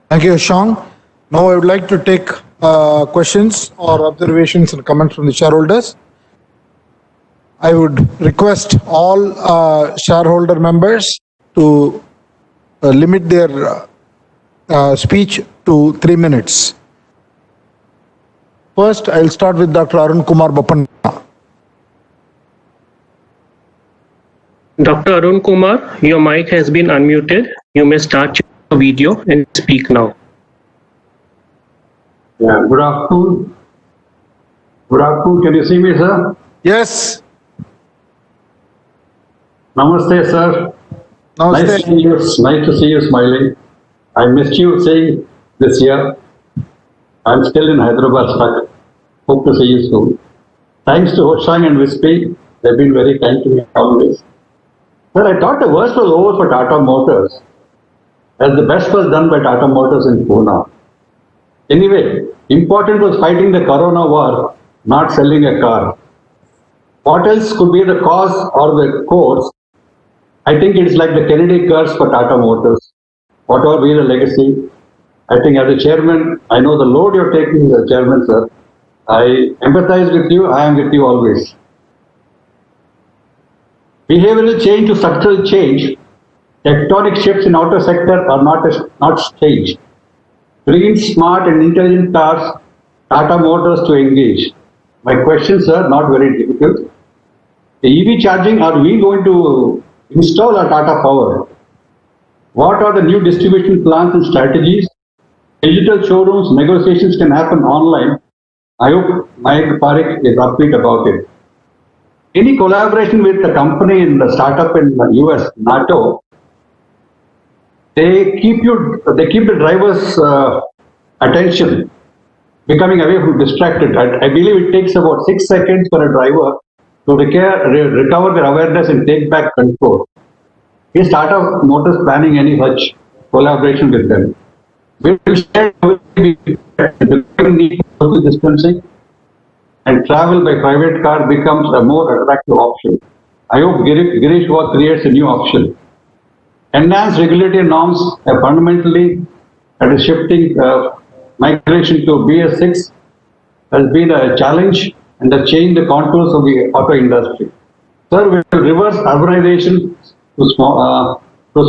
Thank you, Sean. Now I would like to take questions or observations and comments from the shareholders. I would request all shareholder members to limit their speech to 3 minutes. First, I'll start with Dr. Arun Kumar Bopanna. Dr. Arun Kumar, your mic has been unmuted. You may start your video and speak now. Yeah, good afternoon. Good afternoon. Can you see me, sir? Yes. Namaste, sir. Namaste. Nice to see you smiling. I missed you saying this year. I'm still in Hyderabad stuck. Hope to see you soon. Thanks to Hoshang and Wispy. They've been very kind to me always. Sir, I thought the worst was over for Tata Motors, as the best was done by Tata Motors in Pune. Anyway, important was fighting the Corona war, not selling a car. What else could be the cause or the cause? I think it's like the Kennedy curse for Tata Motors. Whatever be the legacy, I think as a chairman, I know the load you're taking as a chairman, sir. I empathize with you. I am with you always. Behavioral change to structural change. Tectonic shifts in auto sector are not staged. Green, smart and intelligent cars, Tata Motors to engage. My questions are not very difficult. The EV charging, are we going to install a Tata Power? What are the new distribution plans and strategies? Digital showrooms, negotiations can happen online. I hope Mike Parekh is upbeat about it. Any collaboration with the company in the startup in the US, NATO, they keep the driver's attention becoming away from distracted. I believe it takes about 6 seconds for a driver to recover their awareness and take back control. Is Tata Motors planning any such collaboration with them? We will share need social distancing and travel by private car becomes a more attractive option. I hope Girish Work creates a new option. Enhanced regulatory norms are fundamentally that is shifting migration to BS6 has been a challenge and has changed the contours of the auto industry. Sir, we will reverse urbanization to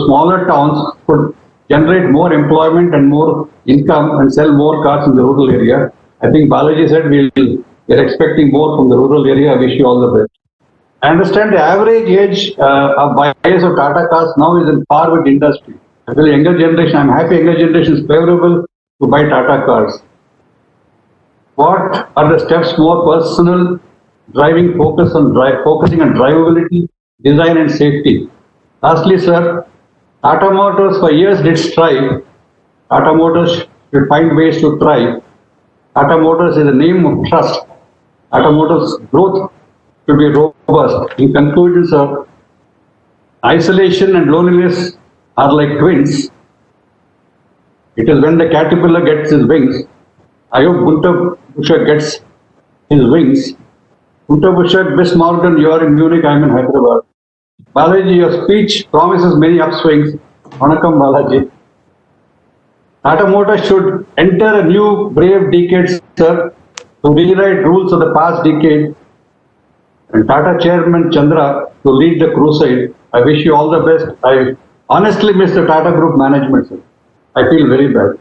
smaller towns could generate more employment and more income and sell more cars in the rural area. I think Balaji said we're expecting more from the rural area. I wish you all the best. I understand the average age of buyers of Tata cars now is in par with industry. I feel younger generation, I'm happy younger generation is favorable to buy Tata cars. What are the steps more personal driving focusing on drivability, design and safety? Lastly, sir, Tata Motors for years did strive. Tata Motors should find ways to thrive. Tata Motors is a name of trust. Tata Motors growth should be robust. In conclusion, sir, Isolation and loneliness are like twins. It is when the caterpillar gets his wings. I hope Gunter Bushak gets his wings. Gunter Bushak, Miss Morgan, you are in Munich, I am in Hyderabad. Balaji, your speech promises many upswings. Vanakkam, Balaji. Tata Motors should enter a new brave decade, sir, to rewrite rules of the past decade. And Tata Chairman Chandra to lead the crusade. I wish you all the best. I honestly miss the Tata Group management, sir. I feel very bad.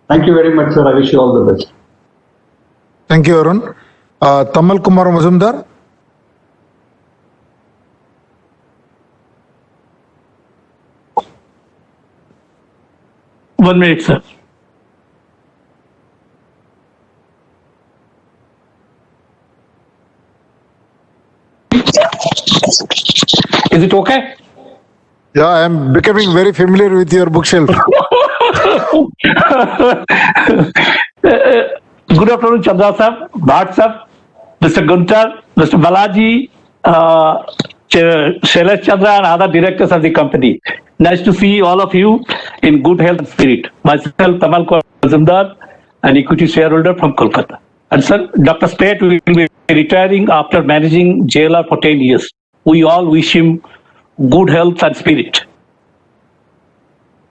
Thank you very much, sir. I wish you all the best. Thank you, Arun. Tamal Kumar Mazumdar. One minute, sir. Is it okay? Yeah, I am becoming very familiar with your bookshelf. Good afternoon, Chandra sir, Bhatt sir, Mr. Gunter, Mr. Balaji, Shailesh Chandra and other directors of the company. Nice to see all of you in good health and spirit. Myself, Tamal Kumar Mazumdar, an equity shareholder from Kolkata. And sir, Dr. Spate will be retiring after managing JLR for 10 years. We all wish him good health and spirit.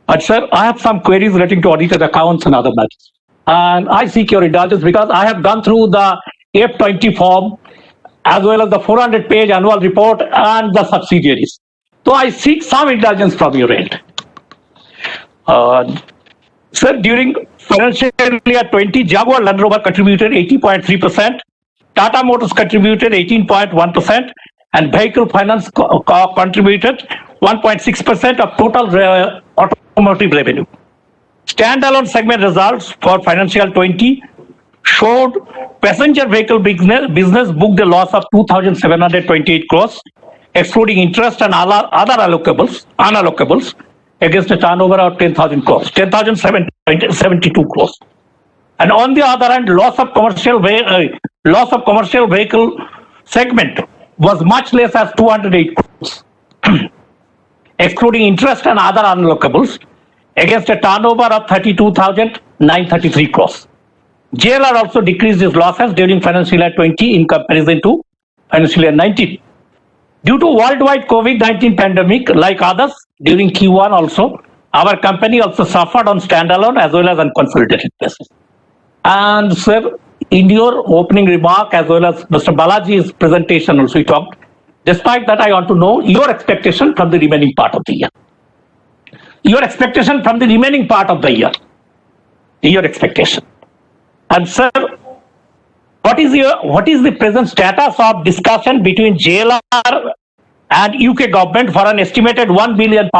And sir, I have some queries relating to audited accounts and other matters. And I seek your indulgence because I have gone through the F20 form as well as the 400-page annual report and the subsidiaries. So I seek some indulgence from your end. Sir, during financial year 20, Jaguar Land Rover contributed 80.3%, Tata Motors contributed 18.1%, and Vehicle Finance contributed 1.6% of total automotive revenue. Standalone segment results for financial 20 showed passenger vehicle business booked a loss of 2,728 crores, excluding interest and other unallocables, against a turnover of 10,000 crores, 10,772 crores. And on the other hand, loss of commercial vehicle segment was much less as 208 crores, excluding interest and other unallocables, against a turnover of 32,933 crores. JLR also decreased its losses during financial year 20 in comparison to financial year 19. Due to worldwide COVID-19 pandemic, like others, during Q1 also, our company also suffered on standalone as well as on consolidated basis. And sir, in your opening remark as well as Mr. Balaji's presentation also we talked, despite that I want to know your expectation from the remaining part of the year. Your expectation from the remaining part of the year. Your expectation. And sir, what is the present status of discussion between JLR and UK government for an estimated £1 billion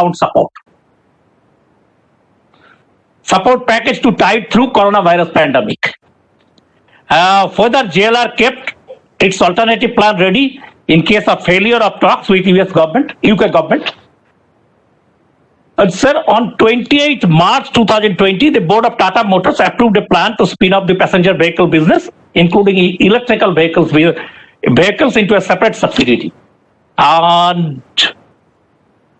support package to tide through coronavirus pandemic? Further, JLR kept its alternative plan ready in case of failure of talks with UK government. And sir, on 28 March 2020, the board of Tata Motors approved a plan to spin off the passenger vehicle business, including electrical vehicles into a separate subsidiary. And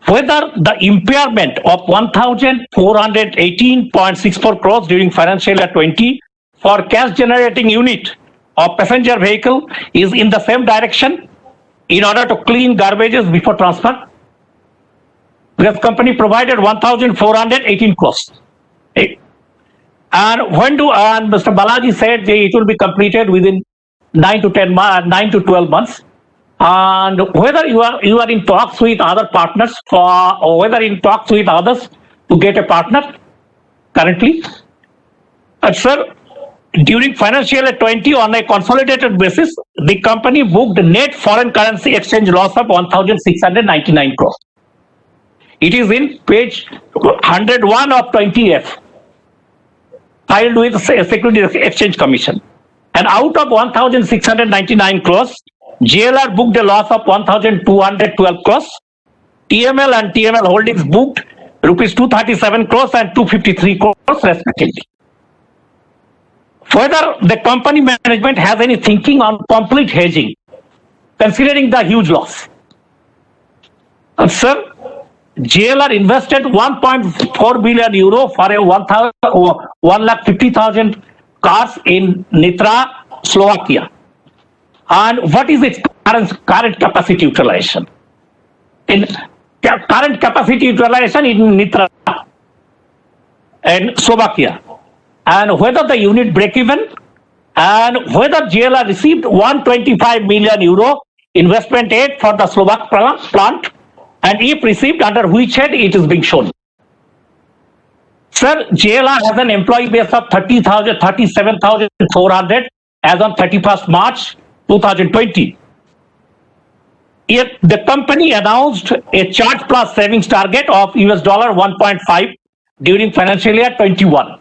whether the impairment of 1,418.64 crores during financial year 20 for cash generating unit of passenger vehicle is in the same direction in order to clean garbages before transfer. Because company provided 1,418 crores. And Mr. Balaji said it will be completed within 9 to 12 months. And whether you are in talks with other partners or whether in talks with others to get a partner currently. And sir, during financial year 20 on a consolidated basis, the company booked net foreign currency exchange loss of 1,699 crores. It is in page 101 of 20F, filed with the Securities Exchange Commission. And out of 1,699 crores, JLR booked a loss of 1,212 crores. TML and TML Holdings booked rupees 237 crores and 253 crores respectively. Whether the company management has any thinking on complete hedging, considering the huge loss. Sir, JLR invested 1.4 billion euro for a 1,50,000 cars in Nitra, Slovakia. And what is its current capacity utilization? In current capacity utilization in Nitra and Slovakia, and whether the unit break even, and whether JLR received 125 million euro investment aid for the Slovak plant, and if received, under which head it is being shown. Sir, JLR has an employee base of 37,400 as on 31st March 2020. Yet the company announced a charge plus savings target of $1.5 during financial year 21.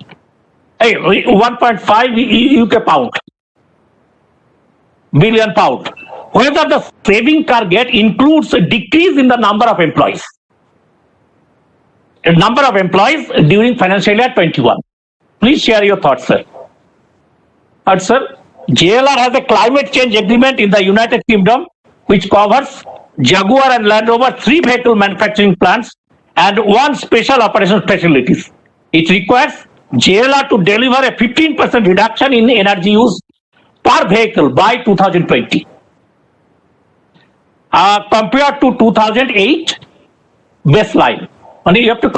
1.5 UK pound, billion pound. Whether the saving target includes a decrease in the number of employees. During financial year 21. Please share your thoughts, sir. And sir, JLR has a climate change agreement in the United Kingdom which covers Jaguar and Land Rover 3 vehicle manufacturing plants and 1 special operations facilities. It requires JLR to deliver a 15% reduction in energy use per vehicle by 2020. Compared to 2008 baseline. And you have to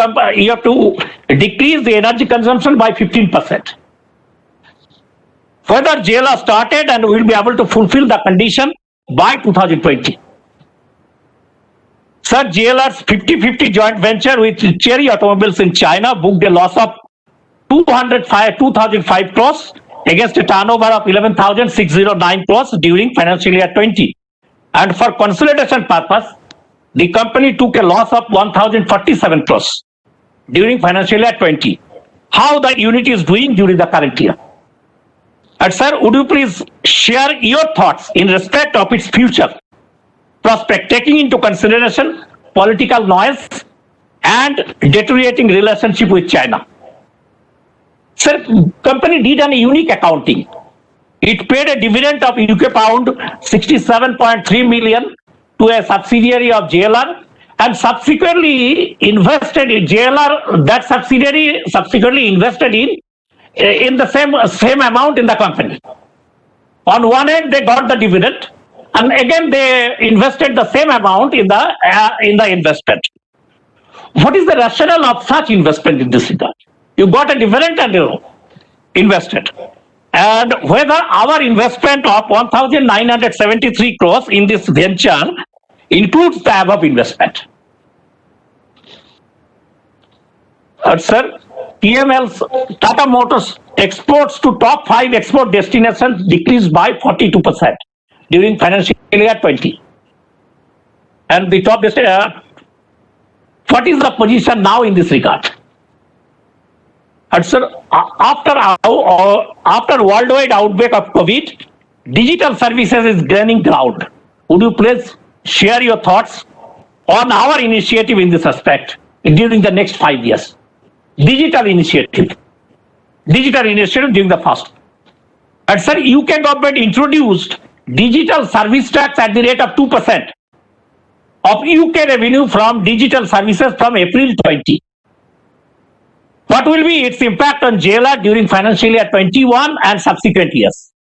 decrease the energy consumption by 15%. Further, JLR started and will be able to fulfill the condition by 2020. Sir, JLR's 50-50 joint venture with Chery Automobiles in China booked a loss of 2,005 crores against a turnover of 11,609 crores during financial year 20. And for consolidation purpose, the company took a loss of 1,047 crores during financial year 20. How the unit is doing during the current year? And sir, would you please share your thoughts in respect of its future prospect, taking into consideration political noise and deteriorating relationship with China? Sir, company did a unique accounting. It paid a dividend of UK pound 67.3 million to a subsidiary of JLR, and subsequently invested in JLR. That subsidiary subsequently invested in the same amount in the company. On one end, they got the dividend, and again they invested the same amount in the investment. What is the rationale of such investment in this regard? You got a dividend and you invested. And whether our investment of 1,973 crores in this venture includes the above investment. Sir, TML's Tata Motors exports to top 5 export destinations decreased by 42% during financial year 20. And the top what is the position now in this regard? And sir, after worldwide outbreak of COVID, digital services is gaining ground. Would you please share your thoughts on our initiative in this aspect during the next 5 years? Digital initiative during the past. And sir, UK government introduced digital service tax at the rate of 2% of UK revenue from digital services from April 20. What will be its impact on JLR during financial year 21 and subsequent years?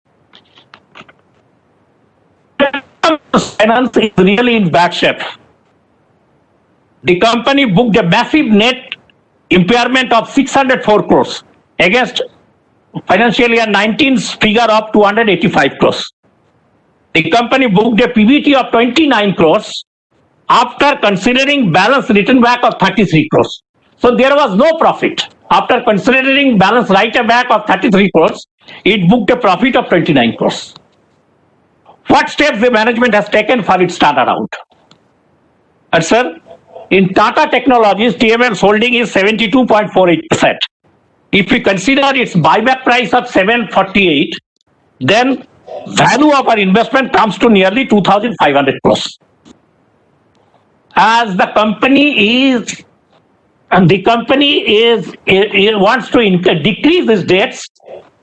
Finance is really in bad shape. The company booked a massive net impairment of 604 crores against financial year 19's figure of 285 crores. The company booked a PBT of 29 crores after considering balance written back of 33 crores. So there was no profit. After considering balance write back of 33 crores, it booked a profit of 29 crores. What steps the management has taken for its turnaround? And sir, in Tata Technologies, TML's holding is 72.48%. If we consider its buyback price of 748, then value of our investment comes to nearly 2,500 crores. As the company is, and the company wants to decrease its debts,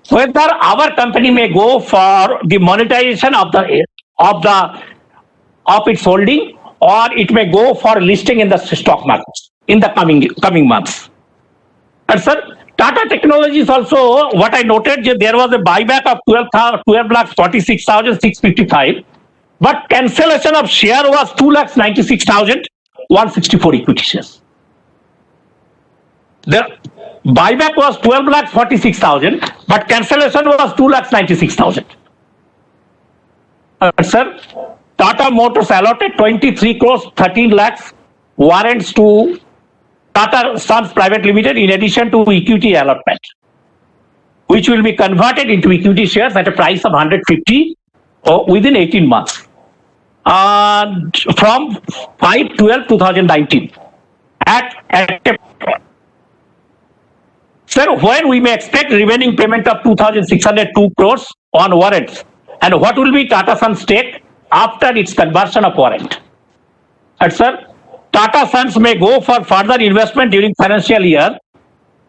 whether our company may go for the monetization of its holding, or it may go for listing in the stock markets in the coming months. And sir, Tata Technologies also, what I noted, there was a buyback of 12,46,655, but cancellation of share was 2,96,164 equity shares. The buyback was 12,46,000, but cancellation was 2,96,000. Sir, Tata Motors allotted 23 crores 13 lakhs warrants to Tata Sons Private Limited in addition to equity allotment, which will be converted into equity shares at a price of 150 within 18 months from 5/12/2019. Sir, when we may expect remaining payment of 2,602 crores on warrants, and what will be Tata Sons stake after its conversion of warrant? And sir, Tata Sons may go for further investment during financial year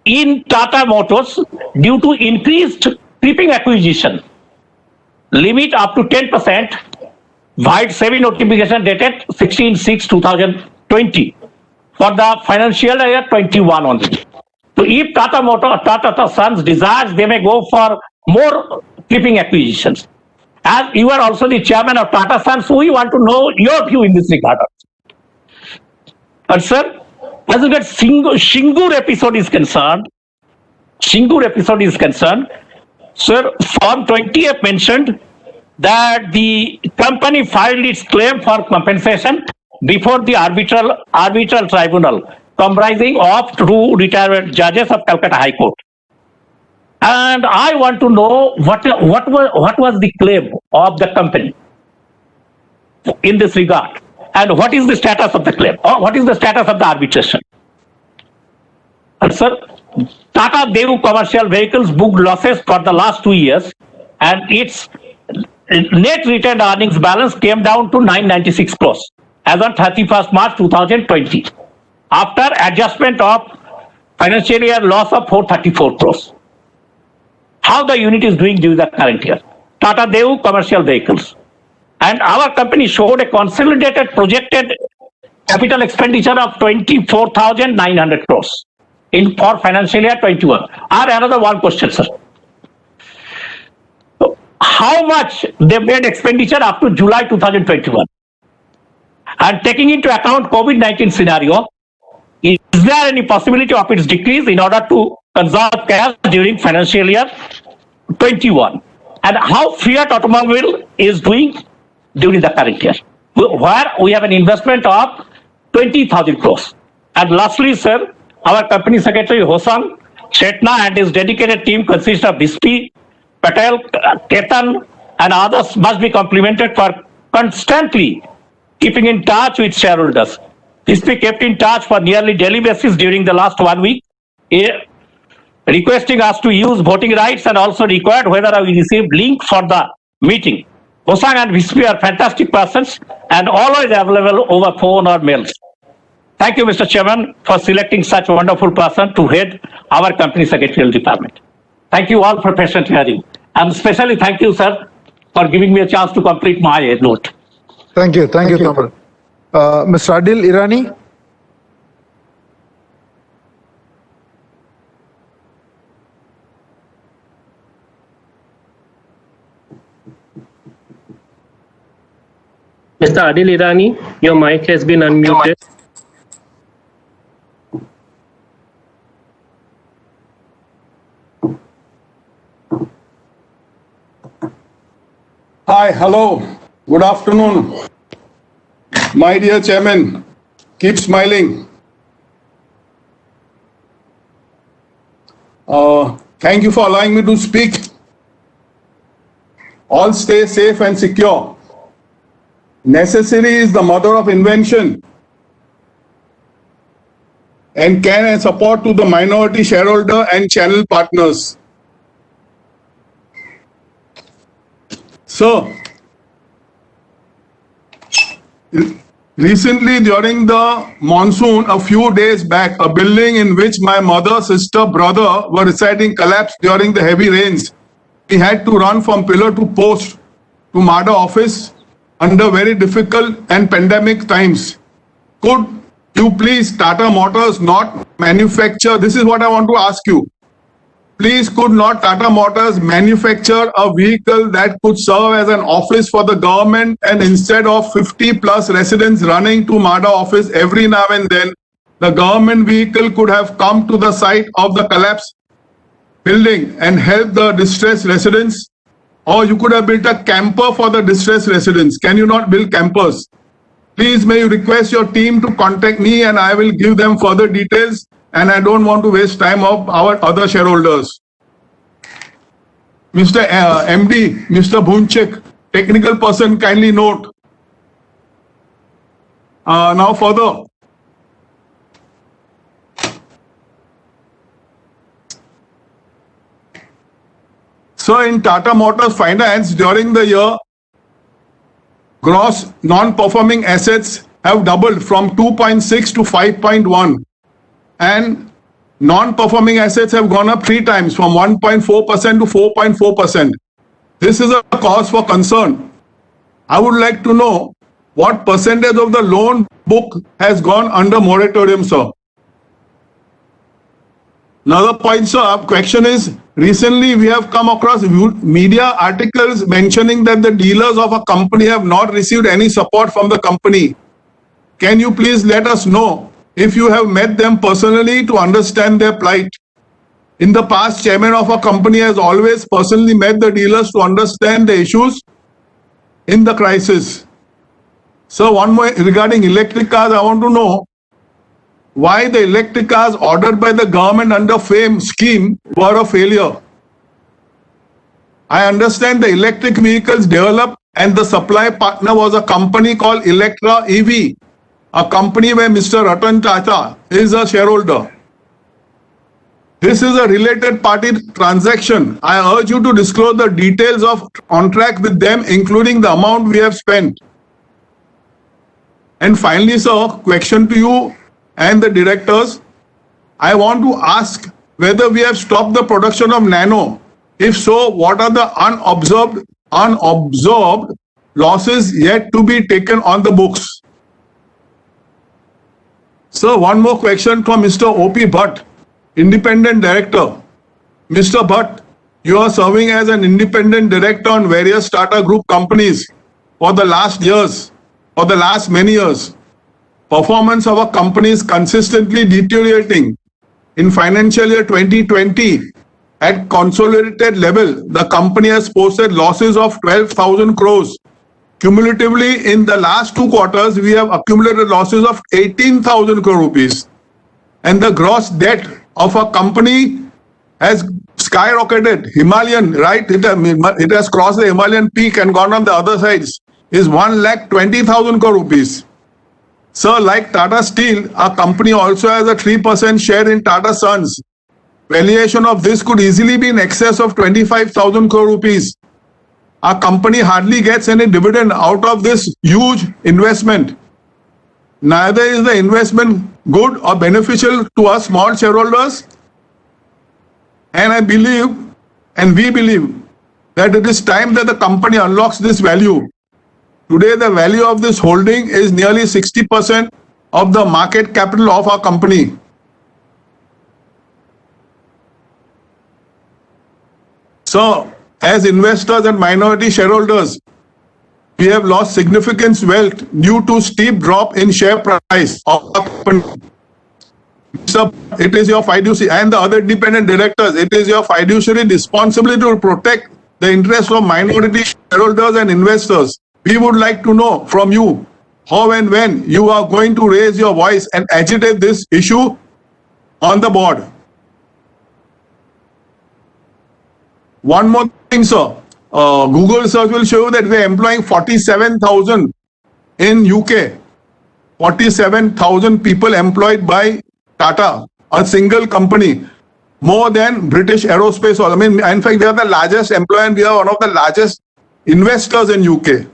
in Tata Motors due to increased creeping acquisition limit up to 10% via SEBI notification dated 16/6/2020 for the financial year 21 only. So if Tata Sons desires, they may go for more creeping acquisitions. As you are also the chairman of Tata Sons, we want to know your view in this regard. And sir, as regards Singur episode is concerned, sir, Form 20F mentioned that the company filed its claim for compensation before the arbitral tribunal comprising of 2 retired judges of Calcutta High Court. And I want to know what was the claim of the company in this regard, and what is the status of the claim, or what is the status of the arbitration? And sir, Tata Devu Commercial Vehicles booked losses for the last 2 years, and its net retained earnings balance came down to 996 crores as on 31st March 2020, after adjustment of financial year loss of 434 crores. How the unit is doing during the current year? Tata Devu Commercial Vehicles. And our company showed a consolidated projected capital expenditure of 24,900 crores for financial year 21. Another one question, sir. How much they made expenditure up to July 2021? And taking into account COVID-19 scenario, is there any possibility of its decrease in order to conserve cash during financial year 21? And how Fiat Automobile is doing during the current year, where we have an investment of 20,000 crores. And lastly, sir, our company secretary Hosang Shetna and his dedicated team consists of Bispi, Patel, Ketan, and others must be complimented for constantly keeping in touch with shareholders. Bispi kept in touch for nearly daily basis during the last 1 week, requesting us to use voting rights and also required whether we received link for the meeting. Hosang and Bispi are fantastic persons and always available over phone or mails. Thank you, Mr. Chairman, for selecting such a wonderful person to head our company secretarial department. Thank you all for patient hearing. And especially thank you, sir, for giving me a chance to complete my note. Thank you, Tamal. Mr. Adil Irani. Mr. Adil Irani, your mic has been unmuted. Hi, hello, good afternoon. My dear Chairman, keep smiling. Thank you for allowing me to speak. All stay safe and secure. Necessity is the mother of invention. And care and support to the minority shareholder and channel partners. So, recently during the monsoon, a few days back, a building in which my mother, sister, brother were residing collapsed during the heavy rains. We had to run from pillar to post to Mada office under very difficult and pandemic times. Could you please, Tata Motors, not manufacture, this is what I want to ask you. Please, could not Tata Motors manufacture a vehicle that could serve as an office for the government, and instead of 50 plus residents running to MADA office every now and then, the government vehicle could have come to the site of the collapsed building and help the distressed residents? Or you could have built a camper for the distressed residents. Can you not build campers? Please, may you request your team to contact me and I will give them further details, and I don't want to waste time of our other shareholders. Mr. MD, Mr. Bhunchek, technical person, kindly note. Now further. So in Tata Motors Finance during the year, gross non-performing assets have doubled from 2.6 to 5.1, and non-performing assets have gone up 3 times from 1.4% to 4.4%. This is a cause for concern. I would like to know what percentage of the loan book has gone under moratorium, sir. Another point, sir, question is, recently we have come across media articles mentioning that the dealers of a company have not received any support from the company. Can you please let us know if you have met them personally to understand their plight? In the past, chairman of a company has always personally met the dealers to understand the issues in the crisis. So one more regarding electric cars, I want to know why the electric cars ordered by the government under FAME scheme were a failure. I understand the electric vehicles developed and the supply partner was a company called Electra EV, a company where Mr. Ratan Tata is a shareholder. This is a related party transaction. I urge you to disclose the details of contract with them, including the amount we have spent. And finally, sir, question to you and the directors. I want to ask whether we have stopped the production of Nano. If so, what are the unabsorbed losses yet to be taken on the books? Sir, one more question from Mr. O.P. Bhatt, independent director. Mr. Bhatt, you are serving as an independent director on various Tata Group companies for the last many years. Performance of a company is consistently deteriorating. In financial year 2020, at consolidated level, the company has posted losses of 12,000 crores. Cumulatively, in the last 2 quarters, we have accumulated losses of 18,000 crore rupees. And the gross debt of a company has skyrocketed. Himalayan, right? It has crossed the Himalayan peak and gone on the other sides. Is 1,20,000 crore rupees. Sir, like Tata Steel, our company also has a 3% share in Tata Sons. Valuation of this could easily be in excess of 25,000 crore rupees. Our company hardly gets any dividend out of this huge investment. Neither is the investment good or beneficial to us small shareholders. And I believe, and we believe, that it is time that the company unlocks this value. Today, the value of this holding is nearly 60% of the market capital of our company. So, as investors and minority shareholders, we have lost significant wealth due to steep drop in share price of our company. So, it is your fiduciary and the other independent directors, it is your fiduciary responsibility to protect the interests of minority shareholders and investors. We would like to know from you how and when you are going to raise your voice and agitate this issue on the board. One more thing, sir. Google search will show you that we are employing 47,000 in UK. 47,000 people employed by Tata, a single company, more than British Aerospace. I mean, in fact, we are the largest employer and we are one of the largest investors in UK.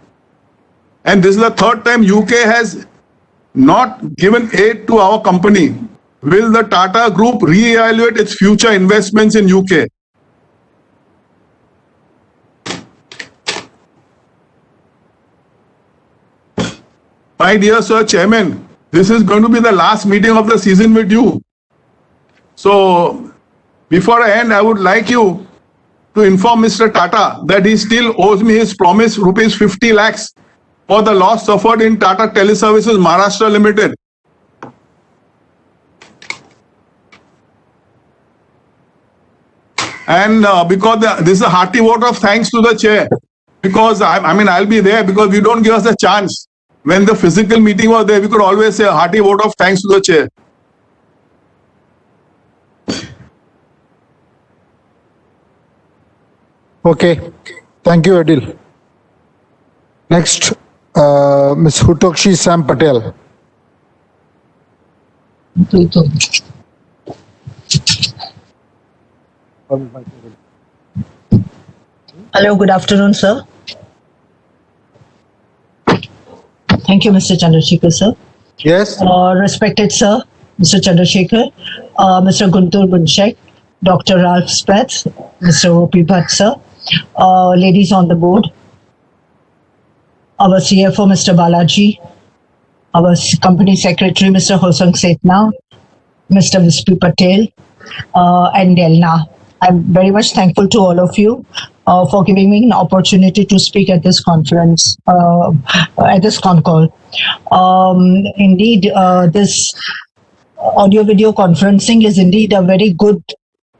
And this is the 3rd time UK has not given aid to our company. Will the Tata Group reevaluate its future investments in UK? My dear Sir Chairman, this is going to be the last meeting of the season with you. So, before I end, I would like you to inform Mr. Tata that he still owes me his promised rupees 50 lakhs for the loss suffered in Tata Teleservices Maharashtra Limited. And because this is a hearty vote of thanks to the chair, because I'll be there because we don't give us a chance. When the physical meeting was there, we could always say a hearty vote of thanks to the chair. Okay. Thank you, Adil. Next, Ms. Hutokshi Sam Patel. Hello, good afternoon, sir. Thank you, Mr. Chandrasekhar, sir. Yes. Respected sir, Mr. Chandrasekhar, Mr. Guntur Bunchek, Dr. Ralph Speth, Mr. O.P. Bhatt, sir, ladies on the board, our CFO, Mr. Balaji, our company secretary, Mr. Hosang Setna, Mr. Vispi Patel, and Delna. I'm very much thankful to all of you for giving me an opportunity to speak at this conference, at this con call. Indeed, this audio-video conferencing is indeed a very good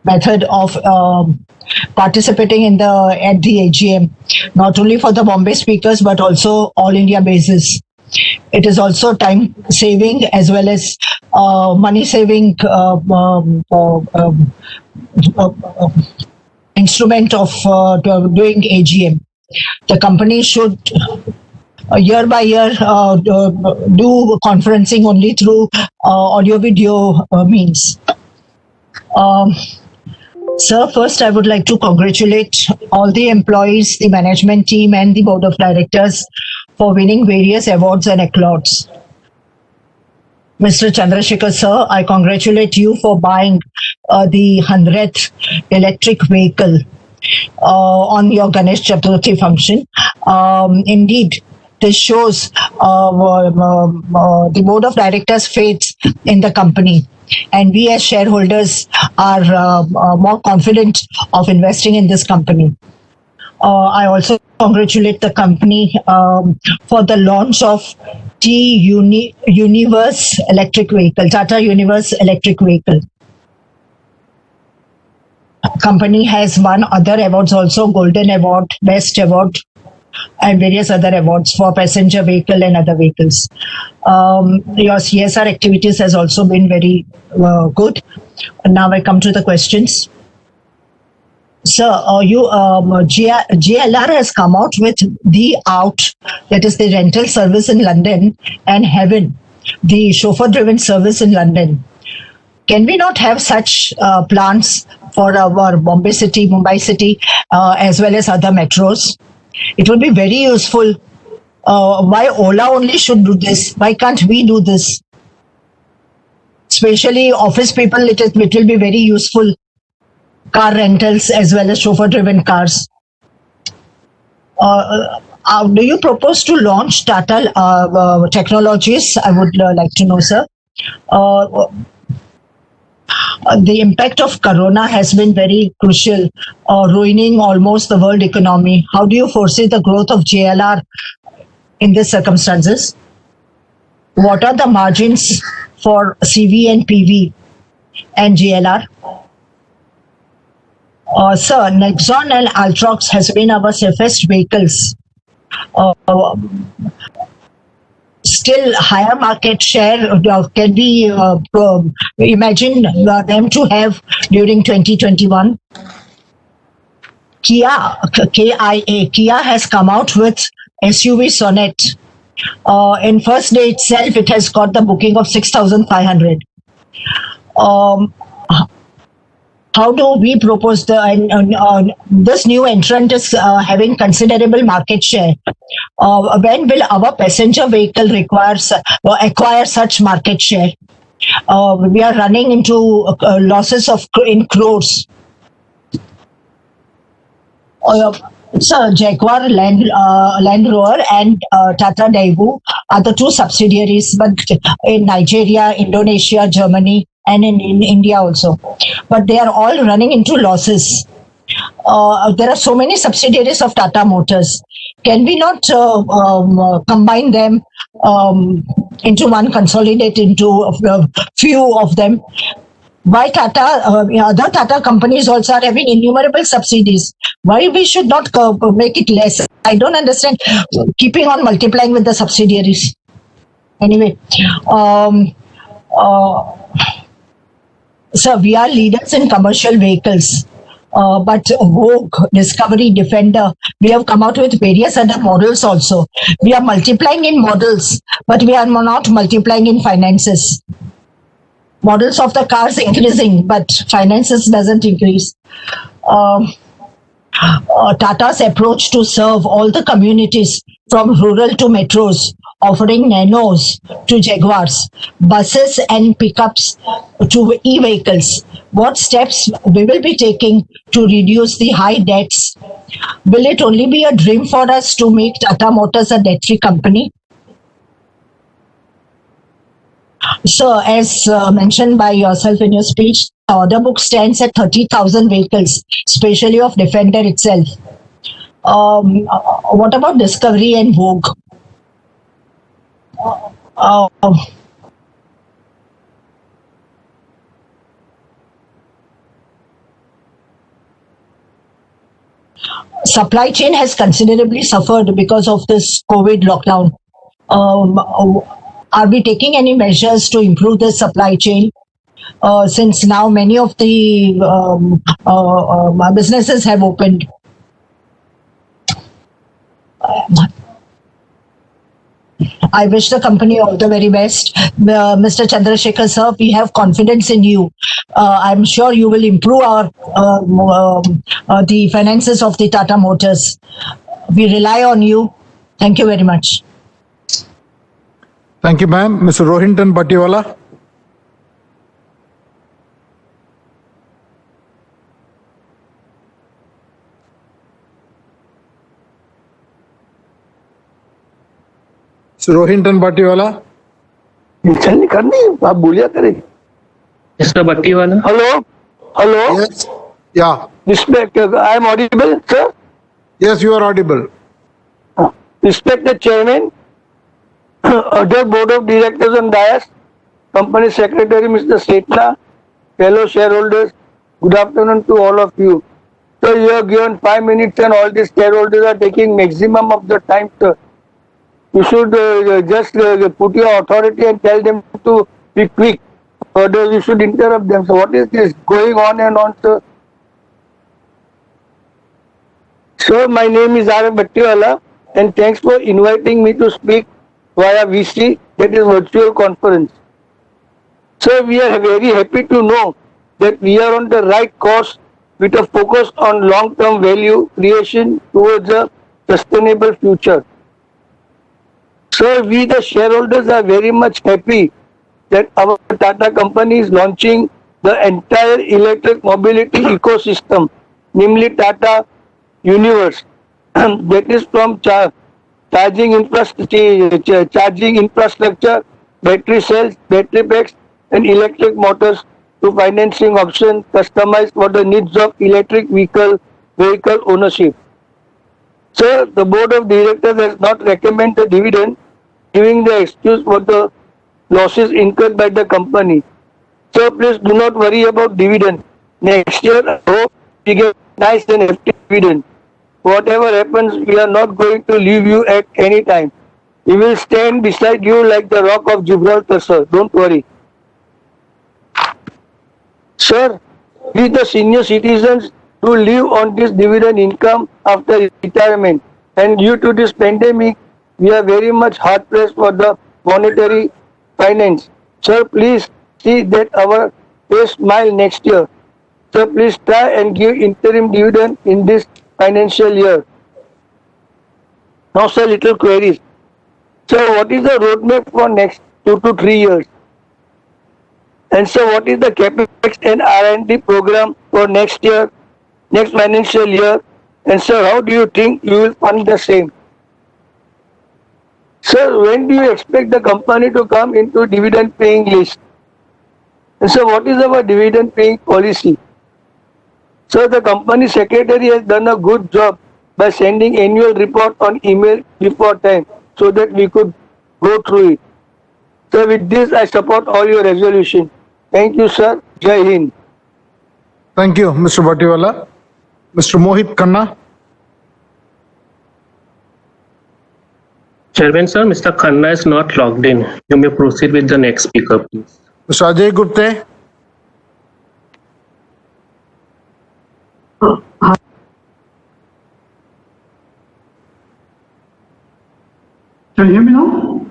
method of participating in at the AGM, not only for the Bombay speakers but also all India basis. It is also time saving as well as money saving instrument of doing AGM. The company should year by year do conferencing only through audio video means. Sir, first I would like to congratulate all the employees, the management team and the board of directors for winning various awards and accolades. Mr. Chandrasekhar, sir, I congratulate you for buying the 100th electric vehicle on your Ganesh Chaturthi function. Indeed, this shows the board of directors' faith in the company. And we as shareholders are more confident of investing in this company. I also congratulate the company for the launch of Universe electric vehicle, Tata Universe electric vehicle. Company has won other awards also, Golden Award, Best Award, and various other awards for passenger vehicle and other vehicles. Your CSR activities has also been very good. Now I come to the questions. Sir, JLR has come out with the Out, that is the rental service in London, and Heaven, the chauffeur-driven service in London. Can we not have such plans for our Bombay City, Mumbai City, as well as other metros? It will be very useful. Why Ola only should do this? Why can't we do this? Especially office people, it will be very useful. Car rentals as well as chauffeur-driven cars. Do you propose to launch Tata Technologies? I would like to know, sir. The impact of Corona has been very crucial, ruining almost the world economy. How do you foresee the growth of JLR in these circumstances? What are the margins for CV and PV and JLR? Sir, Nexon and Altrox has been our safest vehicles. Still, higher market share can be imagine them to have during 2021. Kia has come out with SUV Sonet. In first day itself, it has got the booking of 6,500. How do we propose this new entrant is having considerable market share? When will our passenger vehicle acquire such market share? We are running into losses in crores. So Jaguar Land Rover and Tata Daewoo are the two subsidiaries, but in Nigeria, Indonesia, Germany, and in India also. But they are all running into losses. There are so many subsidiaries of Tata Motors. Can we not combine them into one, consolidate into a few of them? Why Tata, other Tata companies also are having innumerable subsidies. Why we should not make it less? I don't understand keeping on multiplying with the subsidiaries. Anyway, so we are leaders in commercial vehicles. But Vogue, Discovery, Defender, we have come out with various other models also. We are multiplying in models, but we are not multiplying in finances. Models of the cars increasing, but finances doesn't increase. Tata's approach to serve all the communities from rural to metros, offering nanos to Jaguars, buses and pickups to e-vehicles. What steps we will be taking to reduce the high debts? Will it only be a dream for us to make Tata Motors a debt-free company? So, as mentioned by yourself in your speech, the order book stands at 30,000 vehicles, especially of Defender itself. What about Discovery and Vogue? Supply chain has considerably suffered because of this COVID lockdown. Are we taking any measures to improve the supply chain? Since now many of the businesses have opened. I wish the company all the very best. Mr. Chandrasekhar sir, we have confidence in you. I'm sure you will improve the finances of the Tata Motors. We rely on you. Thank you very much. Thank you, ma'am. Mr. Rohinton Batiwala. Mr. Rohinton Batiwala. नहीं करनी आप बोलिया करें Mr. Battiwala. Hello. Yes. Yeah. Respect. I am audible, sir. Yes, you are audible. Respected chairman, other board of directors and dais, company secretary Mr. Setna, fellow shareholders, good afternoon to all of you. So you have given 5 minutes and all these shareholders are taking maximum of the time, sir. You should just put your authority and tell them to be quick. Further, you should interrupt them. So what is this going on and on, sir? Sir, my name is R. Battiwala and thanks for inviting me to speak via VC, that is virtual conference. Sir, we are very happy to know that we are on the right course with a focus on long-term value creation towards a sustainable future. Sir, we the shareholders are very much happy that our Tata company is launching the entire electric mobility ecosystem, namely Tata Universe. That is from charging infrastructure, battery cells, battery packs, and electric motors to financing options customized for the needs of electric vehicle ownership. Sir, the board of directors has not recommended dividend, giving the excuse for the losses incurred by the company. So please do not worry about dividend. Next year, I hope we get nice and hefty dividend. Whatever happens, we are not going to leave you at any time. We will stand beside you like the rock of Gibraltar, sir. Don't worry. Sir, we the senior citizens who live on this dividend income after retirement, and due to this pandemic, we are very much hard pressed for the monetary finance. Sir, please see that our face smile next year. Sir, please try and give interim dividend in this financial year. Now, sir, little queries. Sir, what is the roadmap for next 2 to 3 years? And so, what is the capex and R&D program for next year, next financial year? And sir, how do you think you will fund the same? Sir, when do you expect the company to come into dividend paying list? And sir, what is our dividend paying policy? Sir, the company secretary has done a good job by sending annual report on email before time so that we could go through it. Sir, with this, I support all your resolution. Thank you, sir. Jai Hind. Thank you, Mr. Bhattiwala. Mr. Mohit Khanna. Chairman, sir, Mr. Khanna is not logged in. You may proceed with the next speaker, please. Mr. Ajay Gupte. Can you hear me now?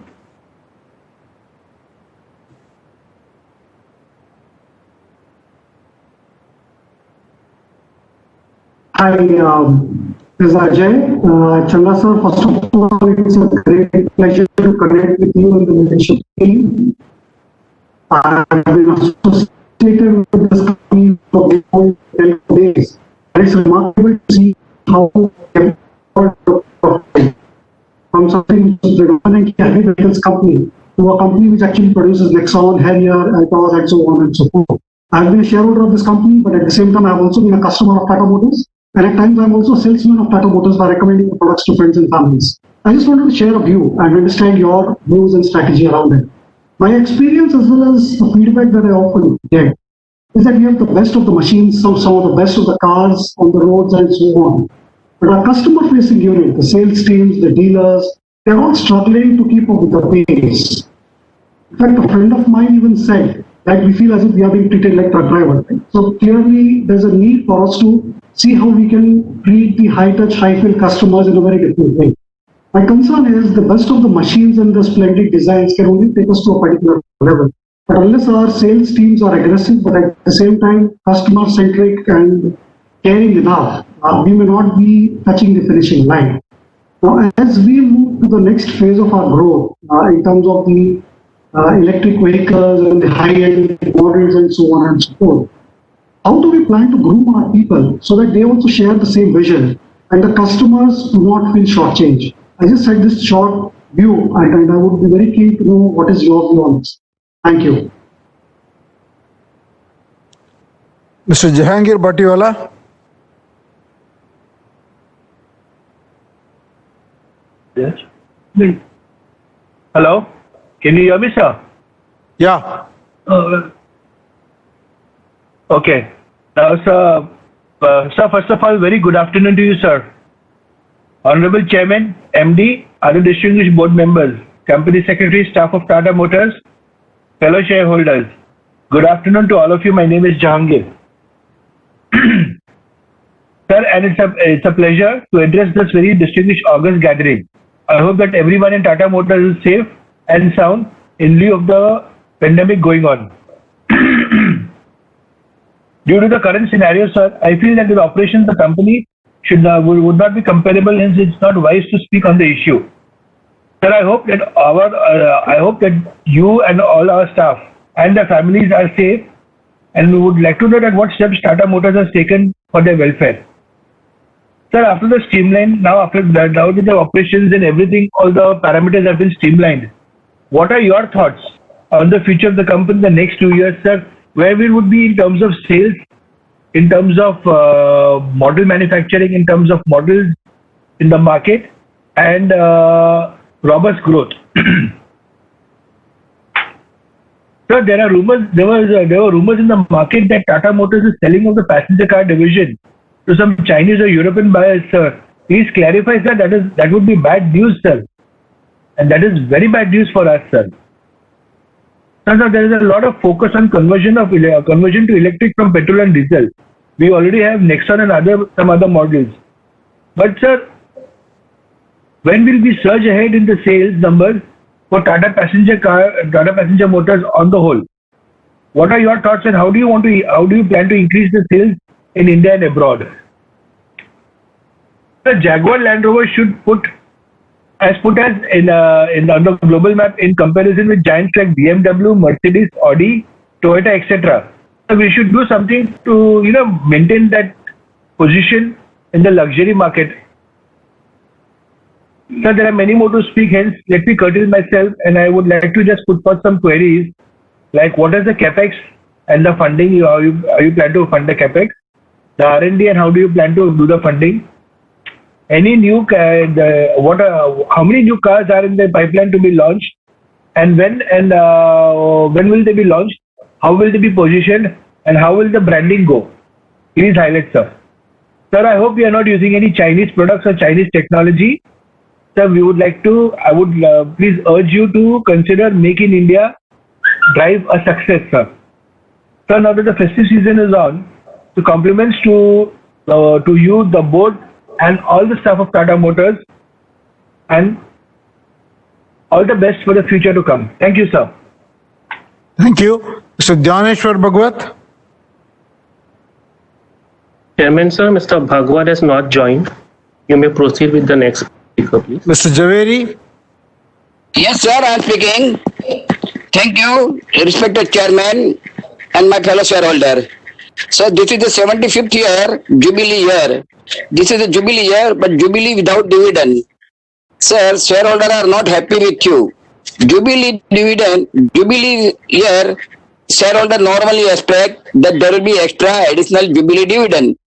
Hi, this is Ajay. Chanda sir, first of all, it's a great pleasure to connect with you and the leadership team. I've been associated with this company for 10 days. It's remarkable to see how from something which is predominantly a heavy vehicles company to a company which actually produces Nexon, Harrier, Altos, and so on and so forth. I've been a shareholder of this company, but at the same time, I've also been a customer of Tata Motors. And at times, I'm also a salesman of Tata Motors by recommending the products to friends and families. I just wanted to share a view and understand your views and strategy around it. My experience, as well as the feedback that I often get, is that we have the best of the machines, some of the best of the cars on the roads and so on. But our customer-facing unit, the sales teams, the dealers, they're all struggling to keep up with the pace. In fact, a friend of mine even said that we feel as if we are being treated like truck drivers. Right? So clearly, there's a need for us to see how we can treat the high-touch, high-fill customers in a very different way. My concern is the best of the machines and the splendid designs can only take us to a particular level. But unless our sales teams are aggressive, but at the same time customer-centric and caring enough, we may not be touching the finishing line. Now, as we move to the next phase of our growth, in terms of the electric vehicles and the high-end models and so on and so forth, how do we plan to groom our people so that they also share the same vision and the customers do not feel shortchanged? I just had this short view and I would be very keen to know what is your view on this. Thank you. Mr. Jahangir Bhattiwala. Yes. Hello. Can you hear me, sir? Yeah. Okay. Now, sir, first of all, very good afternoon to you, sir. Honorable Chairman, MD, other distinguished board members, Company Secretary, staff of Tata Motors, fellow shareholders. Good afternoon to all of you. My name is Jahangir. Sir, and it's a pleasure to address this very distinguished August gathering. I hope that everyone in Tata Motors is safe and sound in lieu of the pandemic going on. Due to the current scenario, sir, I feel that the operations of the company would not be comparable, hence it's not wise to speak on the issue. Sir, I hope that you and all our staff and their families are safe, and we would like to know that what steps Tata Motors has taken for their welfare. Sir, after the streamline, now that the operations and everything, all the parameters have been streamlined, what are your thoughts on the future of the company in the next 2 years, sir? Where we would be in terms of sales, in terms of model manufacturing, in terms of models in the market, and robust growth. Sir, there are rumors. There were rumors in the market that Tata Motors is selling of the passenger car division to some Chinese or European buyers, sir. Please clarify, sir. That would be bad news, sir, and that is very bad news for us, sir. Sir, there is a lot of focus on conversion to electric from petrol and diesel. We already have Nexon and some other models. But sir, when will we surge ahead in the sales numbers for Tata Passenger Motors on the whole? What are your thoughts, and how do you plan to increase the sales in India and abroad? The Jaguar Land Rover should put as in on the global map in comparison with giants like BMW, Mercedes, Audi, Toyota, etc. So we should do something to maintain that position in the luxury market. Sir, there are many more to speak, hence let me curtail myself, and I would like to just put forth some queries, like what is the capex and the funding? How you plan to fund the capex, the R&D, and how do you plan to do the funding? Any new how many new cars are in the pipeline to be launched, and when will they be launched? How will they be positioned, and how will the branding go? Please highlight, sir. Sir, I hope we are not using any Chinese products or Chinese technology. Sir, I would please urge you to consider Make in India drive a success, sir. Sir, now that the festive season is on, so compliments to you, the board, and all the staff of Tata Motors, and all the best for the future to come. Thank you, sir. Thank you. Mr. Dhyaneshwar Bhagwat. Chairman, sir, Mr. Bhagwat has not joined. You may proceed with the next speaker, please. Mr. Javeri. Yes, sir, I am speaking. Thank you, respected chairman and my fellow shareholder. Sir, this is the 75th year, Jubilee year. This is a Jubilee year, but Jubilee without dividend. Sir, shareholders are not happy with you. Jubilee dividend, Jubilee year, shareholder normally expect that there will be extra additional Jubilee dividend.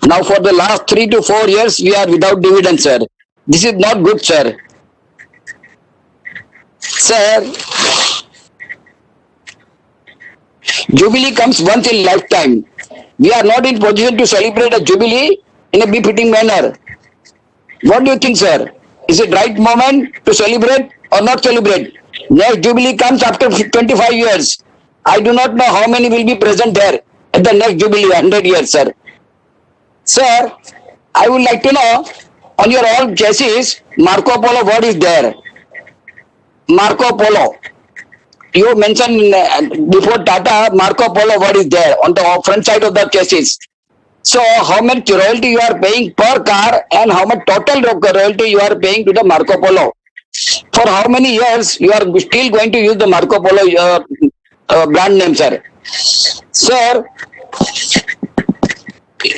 Now for the last 3 to 4 years, we are without dividend, sir. This is not good, sir. Sir, Jubilee comes once in lifetime. We are not in position to celebrate a Jubilee in a befitting manner. What do you think, sir? Is it right moment to celebrate or not celebrate? Next Jubilee comes after 25 years. I do not know how many will be present there at the next Jubilee, 100 years, sir. Sir, I would like to know, on your all chassis, Marco Polo, what is there? Marco Polo. You mentioned before Tata, Marco Polo, what is there on the front side of the chassis? So how much royalty you are paying per car, and how much total royalty you are paying to the Marco Polo? For how many years you are still going to use the Marco Polo brand name, sir? Sir,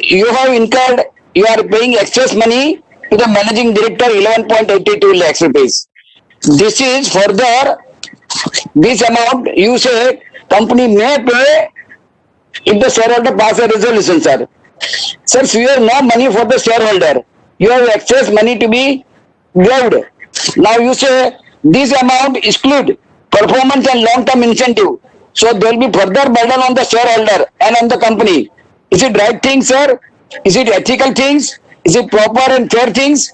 you have incurred, you are paying excess money to the managing director, 11.82 lakhs rupees. This is further, this amount you say company may pay if the shareholder pass a resolution, sir. Sir, you have no money for the shareholder. You have excess money to be given. Now you say this amount exclude performance and long-term incentive. So there will be further burden on the shareholder and on the company. Is it right thing, sir? Is it ethical things? Is it proper and fair things?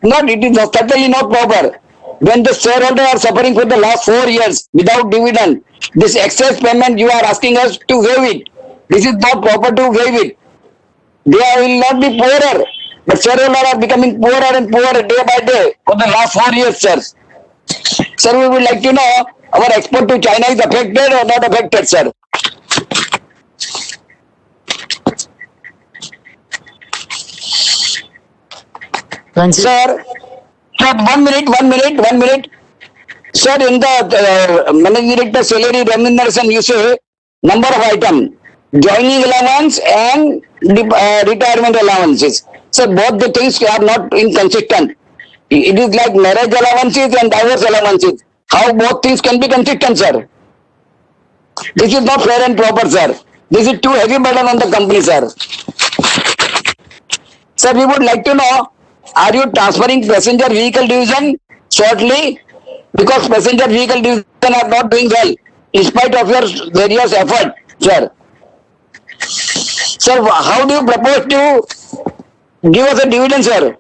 Not, it is certainly not proper. When the shareholders are suffering for the last 4 years without dividend, this excess payment you are asking us to waive it. This is not proper to waive it. They will not be poorer, but shareholders are becoming poorer and poorer day by day for the last 4 years, sir. Sir, we would like to know, our export to China is affected or not affected, sir? Thank you. Sir, 1 minute. Sir, in the managing director salary remuneration, you say number of item, joining allowance and retirement allowances. Sir, both the things are not inconsistent. It is like marriage allowances and divorce allowances. How both things can be consistent, sir? This is not fair and proper, sir. This is too heavy burden on the company, sir. Sir, we would like to know, are you transferring passenger vehicle division shortly? Because passenger vehicle division are not doing well in spite of your various efforts, sir. Sir, how do you propose to give us a dividend, sir?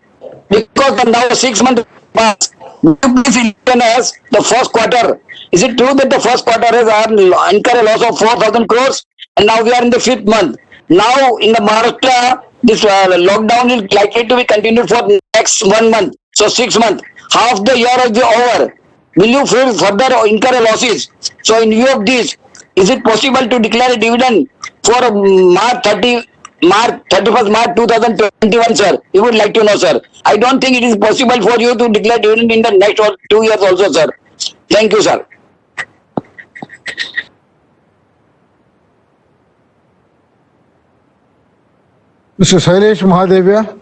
Because now 6 months passed. Please inform us the first quarter. Is it true that the first quarter has incurred a loss of 4,000 crores and now we are in the 5th month? Now in the Maharashtra, this lockdown is likely to be continued for next 1 month. So 6 months. Half the year is over. Will you further incur losses? So in view of this, is it possible to declare a dividend for March 31st March 2021, sir? We would like to know, sir. I don't think it is possible for you to declare dividend in the next 2 years also, sir. Thank you, sir. Mr. Shailesh Mahadevia.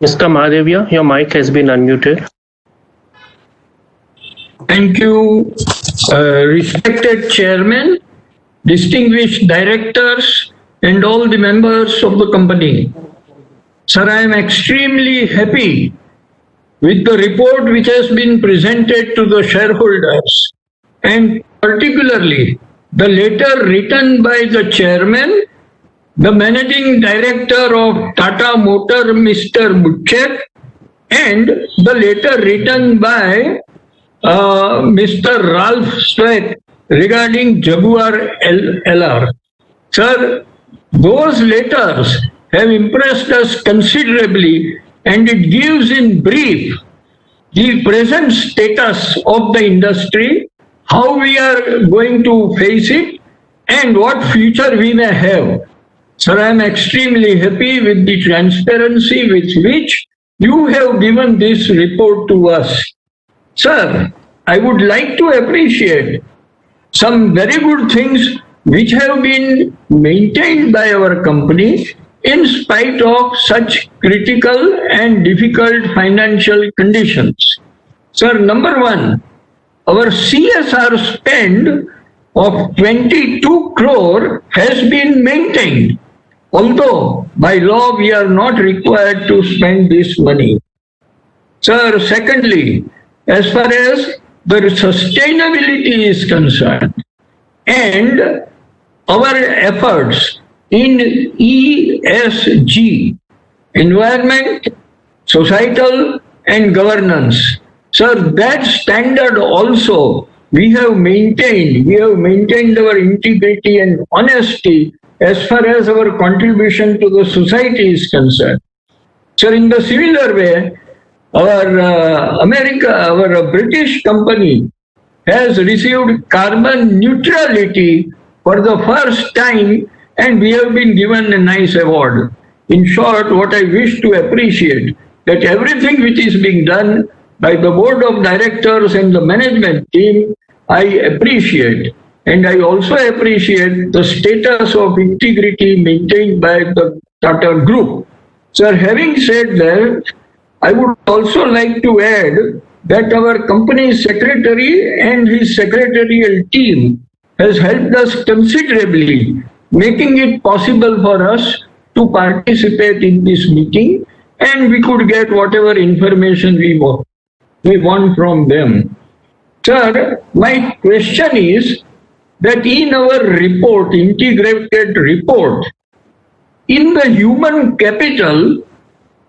Mr. Mahadevia, your mic has been unmuted. Thank you, respected chairman, distinguished directors, and all the members of the company. Sir, I am extremely happy with the report which has been presented to the shareholders, and particularly the letter written by the chairman, the managing director of Tata Motor, Mr. Butchek, and the letter written by Mr. Ralph Sweat regarding Jaguar LR. Sir, those letters have impressed us considerably, and it gives in brief the present status of the industry, how we are going to face it, and what future we may have. Sir, I am extremely happy with the transparency with which you have given this report to us. Sir, I would like to appreciate some very good things which have been maintained by our company in spite of such critical and difficult financial conditions. Sir, number one, our CSR spend of 22 crore has been maintained, although by law we are not required to spend this money. Sir, secondly, as far as the sustainability is concerned and our efforts in ESG, environment, societal and governance, sir, that standard also we have maintained. We have maintained our integrity and honesty as far as our contribution to the society is concerned. Sir, in the similar way, our British company has received carbon neutrality for the first time, and we have been given a nice award. In short, what I wish to appreciate, that everything which is being done by the board of directors and the management team, I appreciate. And I also appreciate the status of integrity maintained by the Tata Group. Sir, having said that, I would also like to add that our company secretary and his secretarial team has helped us considerably, making it possible for us to participate in this meeting, and we could get whatever information we want from them. Sir, my question is that in our report, integrated report, in the human capital,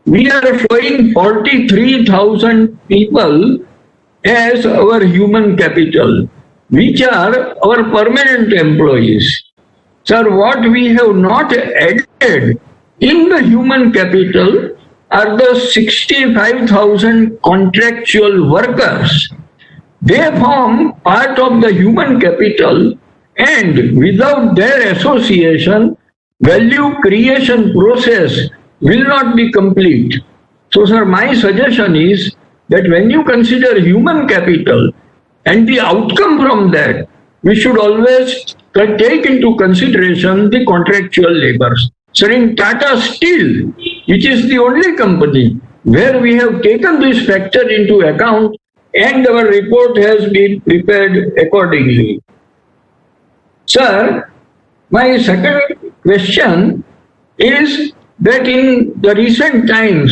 we are showing 43,000 people as our human capital, which are our permanent employees. Sir, what we have not added in the human capital are the 65,000 contractual workers. They form part of the human capital, and without their association, value creation process will not be complete. So, sir, my suggestion is that when you consider human capital and the outcome from that, we should always take into consideration the contractual laborers. Sir, in Tata Steel, which is the only company where we have taken this factor into account, and our report has been prepared accordingly. Sir, my second question is that in the recent times,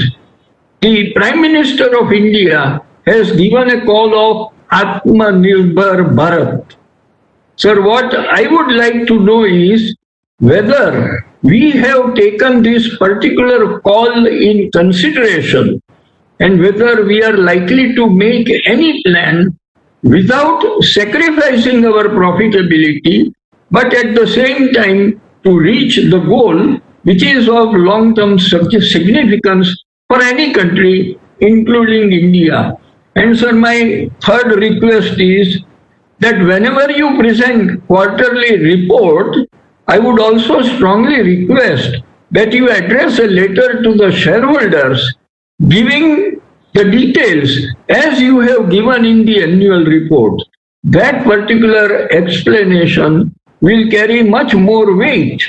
the Prime Minister of India has given a call of Atmanirbhar Bharat. Sir, what I would like to know is whether we have taken this particular call in consideration, and whether we are likely to make any plan without sacrificing our profitability, but at the same time to reach the goal which is of long-term significance for any country, including India. And sir, my third request is that whenever you present quarterly report, I would also strongly request that you address a letter to the shareholders giving the details as you have given in the annual report. That particular explanation will carry much more weight,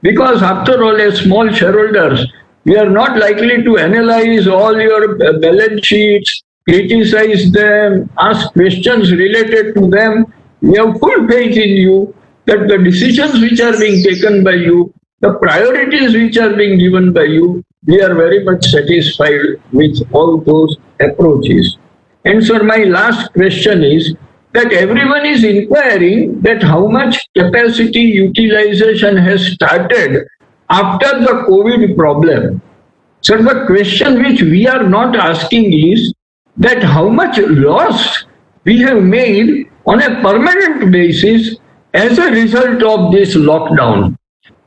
because after all, as small shareholders, We are not likely to analyze all your balance sheets, criticize them, ask questions related to them. We have full faith in you that the decisions which are being taken by you, the priorities which are being given by you, we are very much satisfied with all those approaches. And sir, my last question is that everyone is inquiring that how much capacity utilization has started after the COVID problem. So the question which we are not asking is that how much loss we have made on a permanent basis as a result of this lockdown.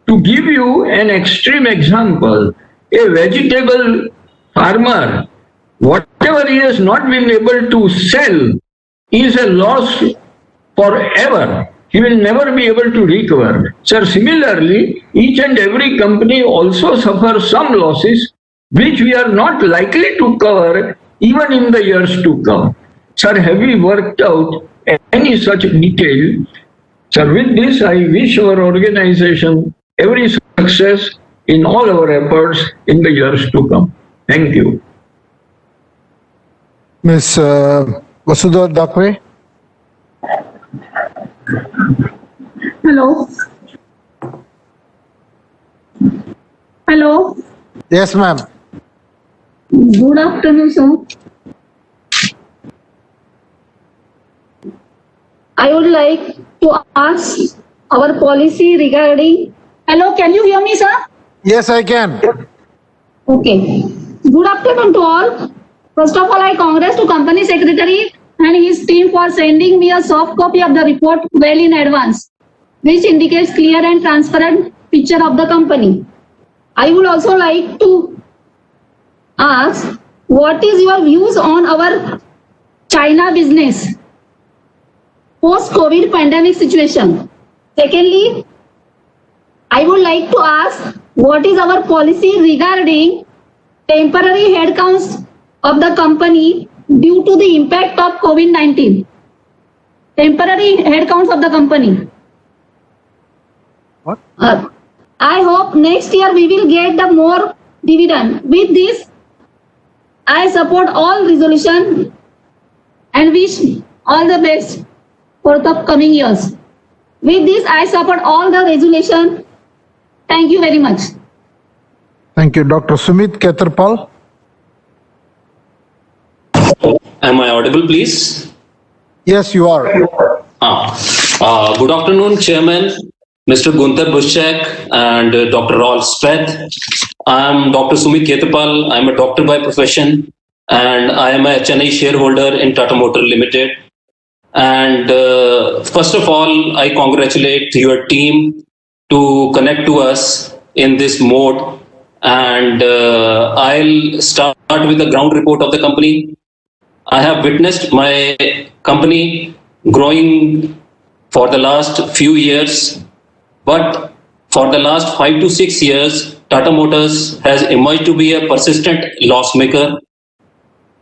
To give you an extreme example, a vegetable farmer, whatever he has not been able to sell is a loss forever. He will never be able to recover. Sir, similarly, each and every company also suffers some losses which we are not likely to cover even in the years to come. Sir, have we worked out any such detail? Sir, with this, I wish our organization every success in all our efforts in the years to come. Thank you. Ms. Vasudha Dakwe. Hello. Hello. Yes, ma'am. Good afternoon, sir. I would like to ask our policy regarding. Hello, can you hear me, sir? Yes, I can. Okay. Good afternoon to all. First of all, I congrats to company secretary and his team for sending me a soft copy of the report well in advance, which indicates clear and transparent picture of the company. I would also like to ask, what is your views on our China business post-COVID pandemic situation? Secondly, I would like to ask, what is our policy regarding temporary headcounts of the company due to the impact of COVID-19? Temporary headcounts of the company. What? I hope next year we will get the more dividend. With this, I support all resolution and wish all the best for the coming years. With this, I support all the resolution. Thank you very much. Thank you. Dr. Sumit Ketarpal. Am I audible, please? Yes, you are. Good afternoon, Chairman, Mr. Gunther Buschek and Dr. Rolf Speth. I am Dr. Sumit Ketarpal. I am a doctor by profession and I am a Chennai shareholder in Tata Motors Limited. And first of all, I congratulate your team to connect to us in this mode. And I'll start with the ground report of the company. I have witnessed my company growing for the last few years, but for the last 5 to 6 years, Tata Motors has emerged to be a persistent loss maker,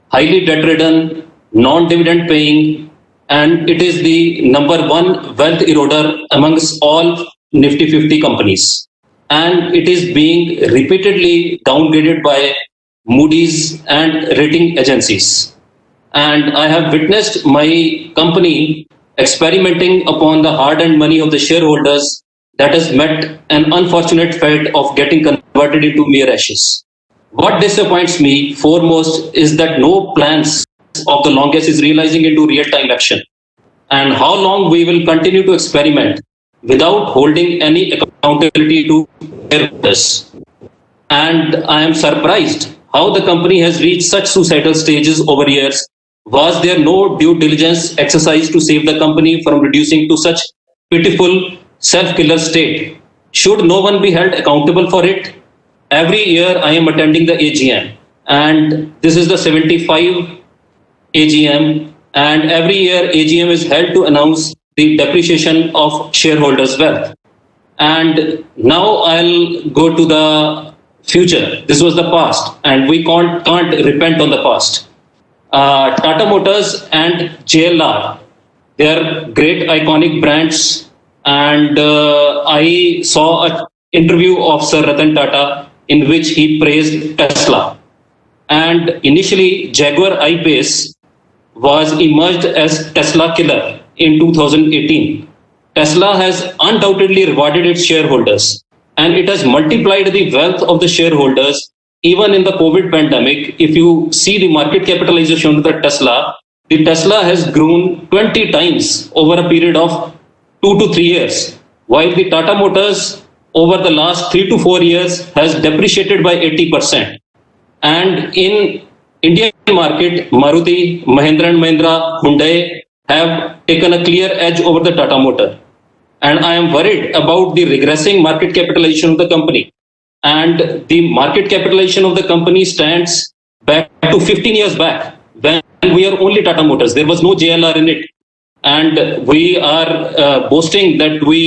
highly debt-ridden, non-dividend paying, and it is the number one wealth eroder amongst all Nifty 50 companies. And it is being repeatedly downgraded by Moody's and rating agencies. And I have witnessed my company experimenting upon the hard-earned money of the shareholders that has met an unfortunate fate of getting converted into mere ashes. What disappoints me foremost is that no plans of the longest is realizing into real-time action. And how long we will continue to experiment without holding any accountability to shareholders. And I am surprised how the company has reached such suicidal stages over years. Was there no due diligence exercise to save the company from reducing to such pitiful self-killer state? Should no one be held accountable for it? Every year I am attending the AGM and this is the 75 AGM and every year AGM is held to announce the depreciation of shareholders' wealth. And now I'll go to the future. This was the past and we can't repent on the past. Tata Motors and JLR, they are great iconic brands and I saw an interview of Sir Ratan Tata in which he praised Tesla. And initially, Jaguar I-Pace was emerged as Tesla killer in 2018. Tesla has undoubtedly rewarded its shareholders, and it has multiplied the wealth of the shareholders even in the COVID pandemic. If you see the market capitalization of the Tesla has grown 20 times over a period of 2 to 3 years, while the Tata Motors over the last 3 to 4 years has depreciated by 80%. And in Indian market, Maruti, Mahindra and Mahindra, Hyundai have taken a clear edge over the Tata Motor. And I am worried about the regressing market capitalization of the company. And the market capitalization of the company stands back to 15 years back, when we are only Tata Motors. There was no JLR in it. And we are boasting that we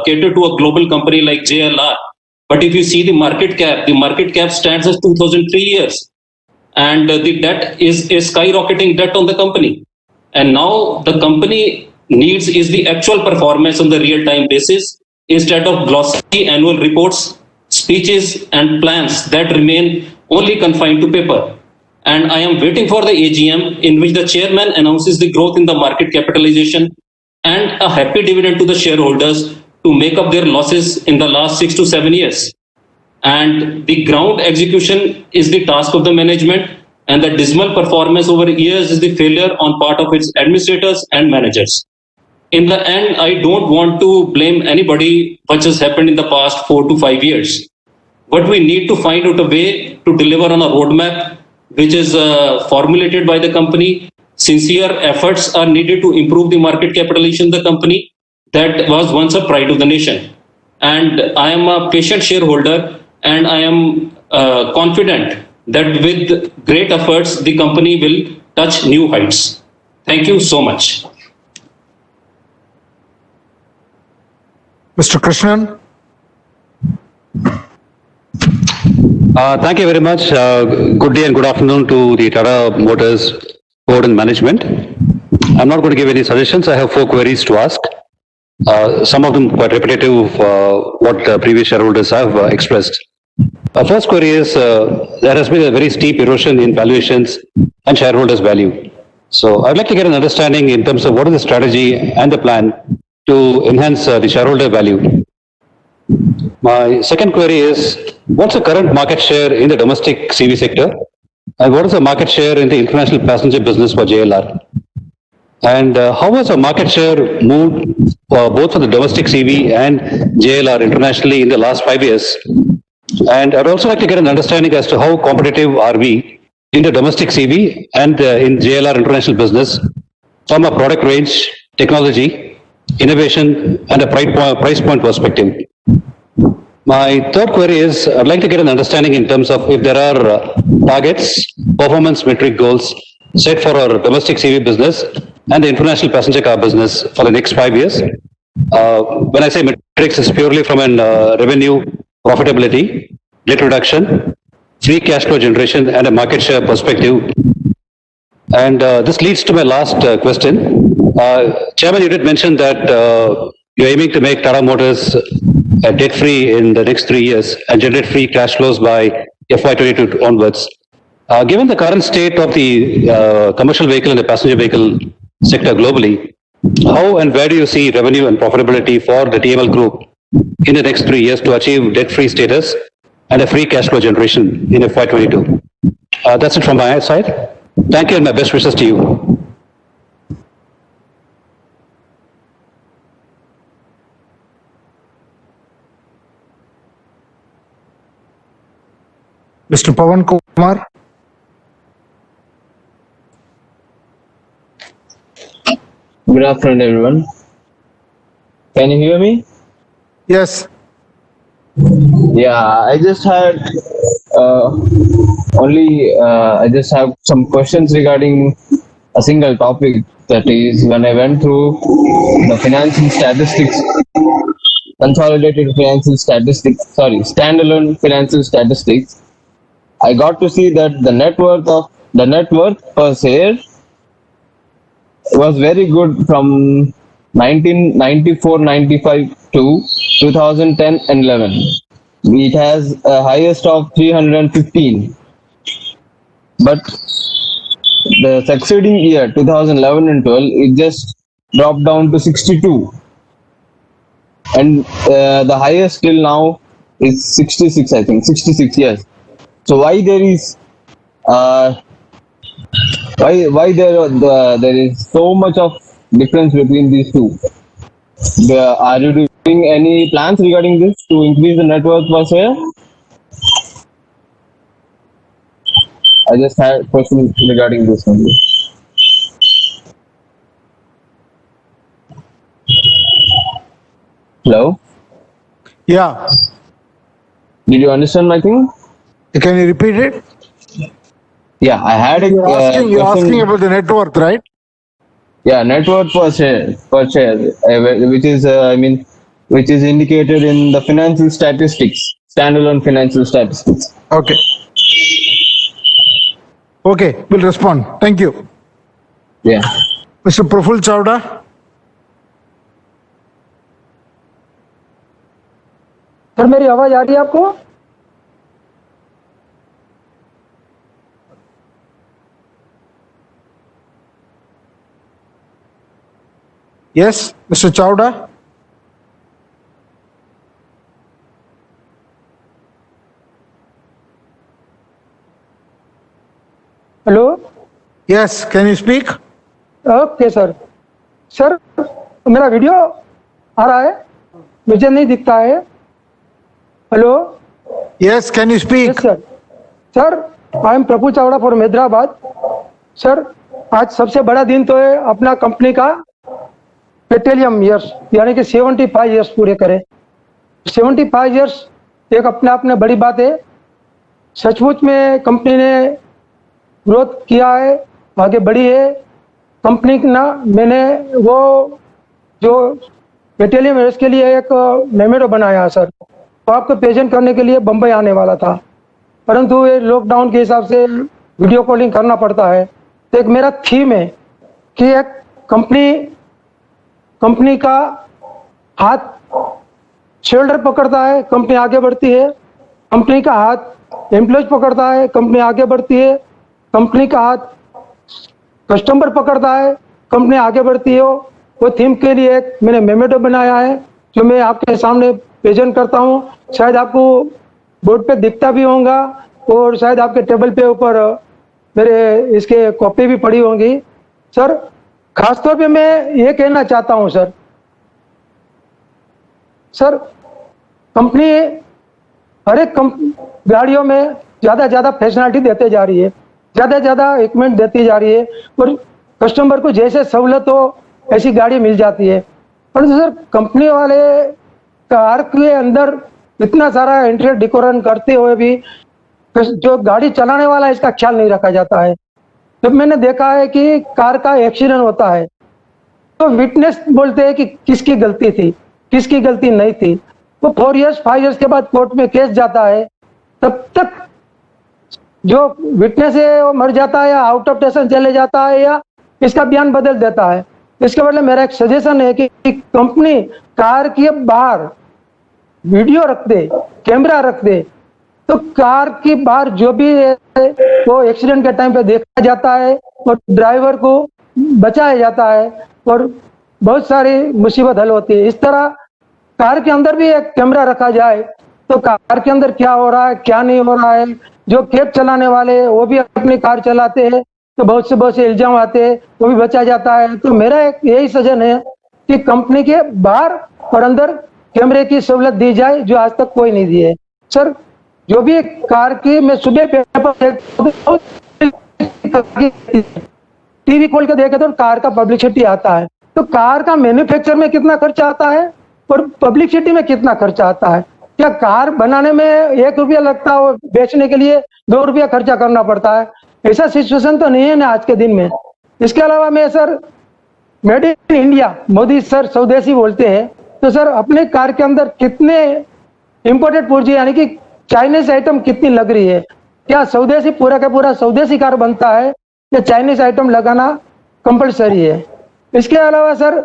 cater to a global company like JLR. But if you see the market cap stands as 2003 years. And the debt is a skyrocketing debt on the company. And now the company needs is the actual performance on the real-time basis instead of glossy annual reports, speeches and plans that remain only confined to paper. And I am waiting for the AGM in which the chairman announces the growth in the market capitalization and a happy dividend to the shareholders to make up their losses in the last 6 to 7 years. And the ground execution is the task of the management, and the dismal performance over years is the failure on part of its administrators and managers. In the end, I don't want to blame anybody what has happened in the past 4 to 5 years. But we need to find out a way to deliver on a roadmap which is formulated by the company. Sincere efforts are needed to improve the market capitalization of the company that was once a pride of the nation. And I am a patient shareholder, and I am confident that with great efforts, the company will touch new heights. Thank you so much. Mr. Krishnan. Thank you very much. Good day and good afternoon to the Tata Motors board and management. I'm not going to give any suggestions. I have 4 queries to ask. Some of them quite repetitive of what previous shareholders have expressed. First query is, there has been a very steep erosion in valuations and shareholders' value. So I'd like to get an understanding in terms of what is the strategy and the plan to enhance the shareholder value. My second query is, what's the current market share in the domestic CV sector? And what is the market share in the international passenger business for JLR? And how has the market share moved both for the domestic CV and JLR internationally in the last 5 years? And I'd also like to get an understanding as to how competitive are we in the domestic CV and in JLR international business from a product range, technology, innovation, and a price point perspective. My third query is, I'd like to get an understanding in terms of if there are targets, performance metric goals set for our domestic CV business and the international passenger car business for the next 5 years. When I say metrics, it's purely from an revenue, profitability, debt reduction, free cash flow generation, and a market share perspective. And this leads to my last question. Chairman, you did mention that you're aiming to make Tata Motors debt-free in the next 3 years and generate free cash flows by FY22 onwards. Given the current state of the commercial vehicle and the passenger vehicle sector globally, how and where do you see revenue and profitability for the TML group in the next 3 years to achieve debt-free status and a free cash flow generation in FY22? That's it from my side. Thank you and my best wishes to you. Mr. Pawan Kumar. Good afternoon, everyone. Can you hear me? Yes. Yeah, I just had I just have some questions regarding a single topic. That is, when I went through the financial statistics, standalone financial statistics, I got to see that the net worth per share was very good from 1994-95 to 2010 and 11. it has a highest of 315. But the succeeding year, 2011 and 12, it just dropped down to 62. And the highest till now is 66, I think, 66 years. So why there is there is so much of difference between these two? Are you doing any plans regarding this to increase the net worth per share? I just had a question regarding this only. Hello? Yeah. Did you understand my thing? Can you repeat it? Yeah, I had a You're question. asking about the net worth, right? Yeah, net worth per share, which is, which is indicated in the financial statistics, standalone financial statistics. Okay. Okay, we'll respond. Thank you. Yeah. Mr. Praful Chawda. Sir मेरी आवाज आ रही है आपको? Yes, Mr. Chawda. Hello? Yes, can you speak? Okay sir. Sir मेरा video आ रहा है? मुझे नहीं दिखता है. Hello? Yes, can you speak? Yes, sir. Sir I am Praful Chavda from Hyderabad. Sir आज सबसे बड़ा दिन तो है अपना कंपनी का पेट्रोलियम ईयर्स, यानी कि 75 ईयर्स पूरे करे. 75 ईयर्स एक अपने आप में बड़ी बात है. सचमुच में कंपनी ने ग्रोथ किया है, आगे बढ़ी है कंपनी ना. मैंने वो जो पेट्रोलियम ईयर्स के लिए एक मेमोरो बनाया सर, तो आपको प्रेजेंट करने के लिए बम्बई आने वाला था, परंतु ये लॉकडाउन के हिसाब से वीडियो कॉलिंग करना पड़ता है. तो एक मेरा थीम है कि एक कंपनी का हाथ शोल्डर पकड़ता है, कंपनी आगे बढ़ती है. कंपनी का हाथ एम्प्लॉयज पकड़ता है, कंपनी आगे बढ़ती है. कंपनी का हाथ कस्टमर पकड़ता है, कंपनी आगे बढ़ती है. वो थीम के लिए एक मैंने मेमोरो बनाया है जो मैं आपके सामने प्रेजेंट करता हूँ. शायद आपको बोर्ड पे दिखता भी होगा और शायद आपके टेबल पे ऊपर मेरे इसके कॉपी भी पड़ी होंगी. सर खासतौर पे मैं ये कहना चाहता हूँ सर कंपनी हर एक गाड़ियों में ज़्यादा फैसिलिटी देते जा रही है, ज़्यादा इक्विपमेंट देती जा रही है और कस्टमर को जैसे सहूलत हो ऐसी गाड़ी मिल जाती है. परंतु सर कंपनी वाले कार के अंदर इतना सारा इंटीरियर डेकोरेशन करते हुए भी जो गाड़ी चलाने वाला है इसका ख्याल नहीं रखा जाता है. जब मैंने देखा है कि कार का एक्सीडेंट होता है तो विटनेस बोलते हैं कि किसकी गलती थी, किसकी गलती नहीं थी. वो 4 इयर्स 5 इयर्स के बाद कोर्ट में केस जाता है, तब तक जो विटनेस है वो मर जाता है या आउट ऑफ स्टेशन चले जाता है या इसका बयान बदल देता है. इसके बदले मेरा एक सजेशन है कि कंपनी कार के बाहर वीडियो रख दे, कैमरा रख दे, तो कार के बाहर जो भी है वो एक्सीडेंट के टाइम पे देखा जाता है और ड्राइवर को बचाया जाता है और बहुत सारी मुसीबत हल होती है. इस तरह कार के अंदर भी एक कैमरा रखा जाए तो कार के अंदर क्या हो रहा है क्या नहीं हो रहा है. जो कैब चलाने वाले वो भी अपनी कार चलाते हैं तो बहुत से इल्जाम आते हैं, वो भी बचा जाता है. तो मेरा एक यही सजेशन है कि कंपनी के बाहर और अंदर कैमरे की सहूलत दी जाए जो आज तक कोई नहीं दी है. सर जो भी कार की मैं सुबह पेपर टीवी खोल के देखे तो कार का पब्लिसिटी आता है, तो कार का मैन्युफैक्चर में कितना खर्चा आता है और पब्लिसिटी में कितना खर्चा आता है. क्या कार बनाने में 1 रुपया लगता है और बेचने के लिए 2 रुपया खर्चा करना पड़ता है? ऐसा सिचुएशन तो नहीं है ना आज के दिन में. इसके अलावा मैं sir made in India, Modi sir स्वदेशी बोलते हैं, तो सर अपने कार के अंदर कितने इंपोर्टेड पुर्जे यानी कि चाइनीज आइटम कितनी लग रही है? क्या स्वदेशी पूरा का पूरा स्वदेशी कार बनता है या चाइनीज आइटम लगाना कंपलसरी है? इसके अलावा सर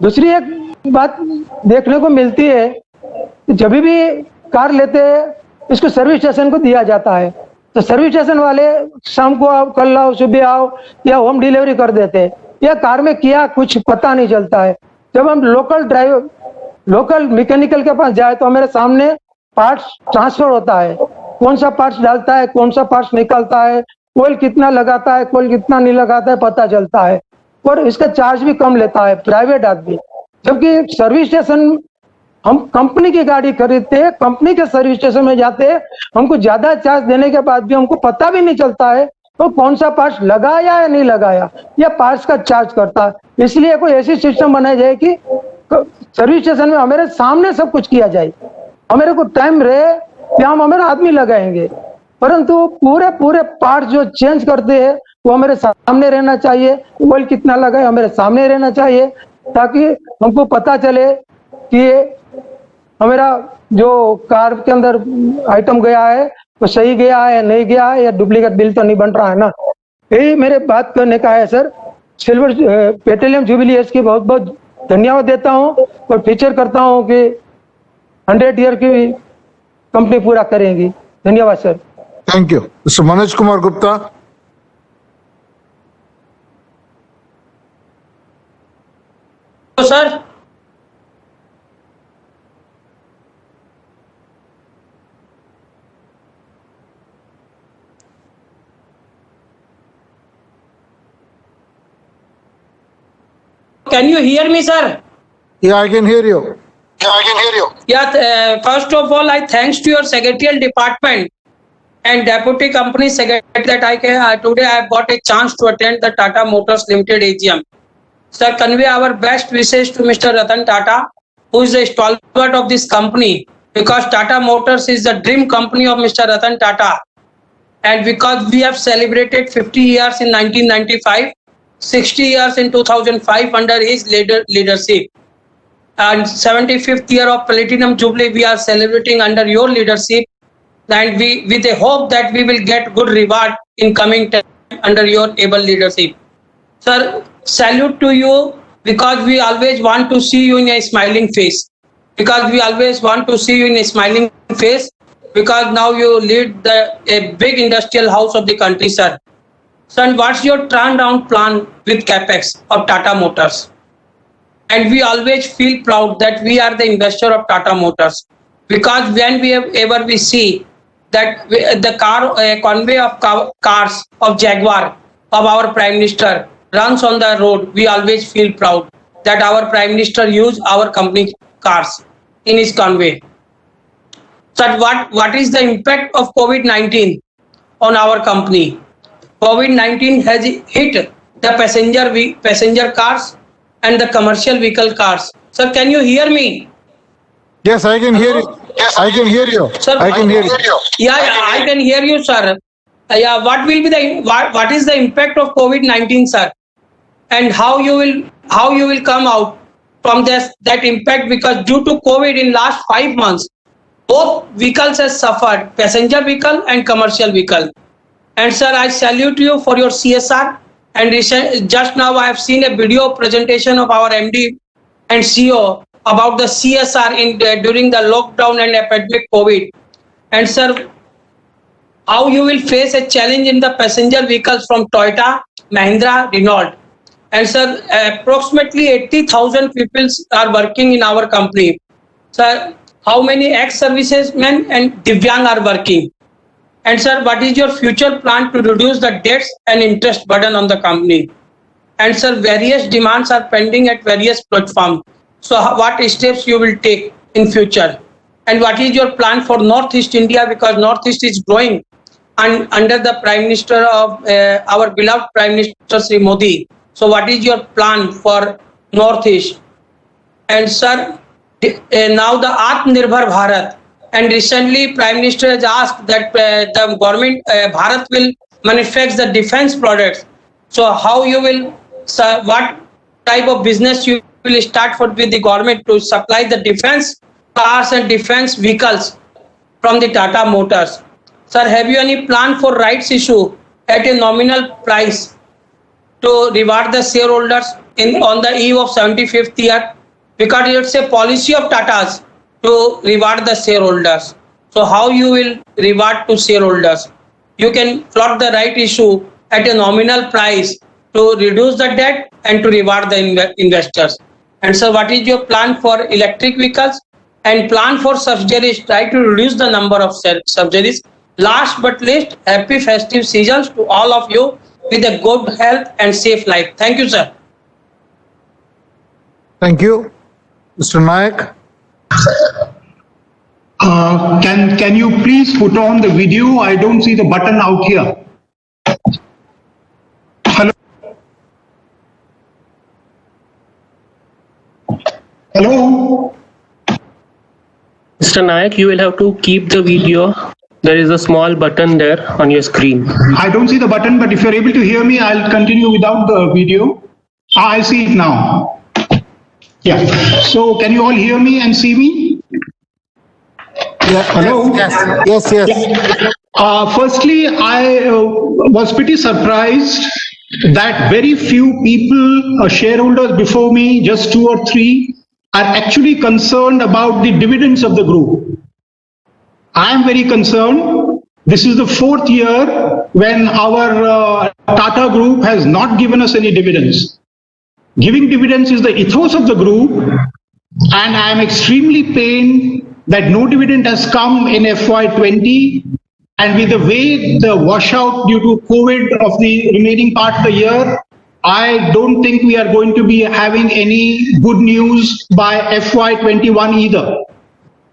दूसरी एक बात देखने को मिलती है कि जब भी कार लेते हैं इसको सर्विस स्टेशन को दिया जाता है, तो सर्विस स्टेशन वाले शाम को आओ, कल आओ, सुबह आओ या होम डिलीवरी कर देते हैं। या कार में किया कुछ पता नहीं चलता है। जब हम लोकल मैकेनिकल के पास जाए तो मेरे सामने पार्ट्स ट्रांसफर होता है, कौन सा पार्ट्स डालता है, कौन सा पार्ट्स निकालता है, कोयल कितना लगाता है, कोयल कितना नहीं लगाता है, पता चलता है। और इसका चार्ज भी कम लेता है प्राइवेट आदमी। जबकि सर्विस स्टेशन हम कंपनी की गाड़ी खरीदते हैं, कंपनी के सर्विस स्टेशन में जाते हैं, हमको ज्यादा चार्ज देने के बाद भी हमको पता भी नहीं चलता है तो कौन सा पार्ट्स लगाया या नहीं लगाया, या पार्ट्स का चार्ज करता है। इसलिए कोई ऐसी सिस्टम बनाई जाए कि सर्विस स्टेशन में हमारे सामने सब कुछ किया जाए। हमारे को टाइम रहे या हम हमारे आदमी लगाएंगे, परंतु पूरे पार्ट्स जो चेंज करते हैं वो हमारे सामने रहना चाहिए। ऑयल कितना लगा है हमारे सामने रहना चाहिए, ताकि हमको पता चले कि हमारा जो कार के अंदर आइटम गया है वो सही गया है, नहीं गया है, या डुप्लीकेट बिल तो नहीं बन रहा है ना। यही मेरे बात करने का है सर। सिल्वर पेट्रोलियम जुबिली की बहुत बहुत धन्यवाद देता हूँ और फीचर करता हूँ कि 100 ईयर की कंपनी पूरा करेंगी। धन्यवाद sir. Thank you. Mr. Manoj Kumar Gupta. Sir. Can you hear me, sir? Yeah, I can hear you. Yeah, first of all, I thanks to your secretarial department and deputy company secretary that today I have got a chance to attend the Tata Motors Limited AGM. Sir, convey our best wishes to Mr. Ratan Tata, who is the stalwart of this company, because Tata Motors is the dream company of Mr. Ratan Tata. And because we have celebrated 50 years in 1995, 60 years in 2005 under his leadership, and 75th year of Platinum Jubilee we are celebrating under your leadership, and we with a hope that we will get good reward in coming time under your able leadership. Sir, salute to you, because we always want to see you in a smiling face. Because now you lead a big industrial house of the country, sir. Sir, what's your turnaround plan with CapEx of Tata Motors? And we always feel proud that we are the investor of Tata Motors, because when we see that the convoy of cars of Jaguar of our Prime Minister runs on the road, we always feel proud that our Prime Minister used our company cars in his convoy. So what is the impact of COVID-19 on our company? COVID-19 has hit the passenger cars and the commercial vehicle cars. Sir, can you hear me? Yes, I can hear you. I can hear you. Sir, I can hear you. Yeah, I can hear you, sir. Yeah, what is the impact of COVID-19, sir? And how you will come out from that impact, because due to COVID in last 5 months, both vehicles has suffered, passenger vehicle and commercial vehicle. And sir, I salute you for your CSR. And just now I have seen a video presentation of our MD and CEO about the CSR during the lockdown and epidemic COVID. And sir, how you will face a challenge in the passenger vehicles from Toyota, Mahindra, Renault. And sir, approximately 80,000 people are working in our company. Sir, how many ex-servicemen and Divyang are working? And sir, what is your future plan to reduce the debts and interest burden on the company? And sir, various demands are pending at various platforms. So what steps you will take in future? And what is your plan for Northeast India, because Northeast is growing and under the Prime Minister of our beloved Prime Minister Sri Modi. So what is your plan for Northeast? And sir, now the Atmanirbhar Bharat, and recently Prime Minister has asked that the government Bharat will manufacture the defense products. So how you will, sir, what type of business you will start with the government to supply the defense cars and defense vehicles from the Tata Motors? Sir, have you any plan for rights issue at a nominal price to reward the shareholders on the eve of 75th year, because it's a policy of Tata's to reward the shareholders. So how you will reward to shareholders? You can float the right issue at a nominal price to reduce the debt and to reward the investors. And so what is your plan for electric vehicles and plan for subsidiaries? Try to reduce the number of subsidiaries. Last but least, happy festive seasons to all of you with a good health and safe life. Thank you, sir. Thank you. Mr. Nayak. Can you please put on the video? I don't see the button out here. Hello. Hello. Mr. Nayak, you will have to keep the video. There is a small button there on your screen. I don't see the button, but if you're able to hear me, I'll continue without the video. I see it now. Yeah. So can you all hear me and see me? Yeah, hello? Yes. Firstly, I was pretty surprised that very few people, shareholders before me, just 2 or 3, are actually concerned about the dividends of the group. I am very concerned. This is the 4th year when our Tata Group has not given us any dividends. Giving dividends is the ethos of the group, and I am extremely pained that no dividend has come in FY20, and with the way the washout due to COVID of the remaining part of the year, I don't think we are going to be having any good news by FY21 either.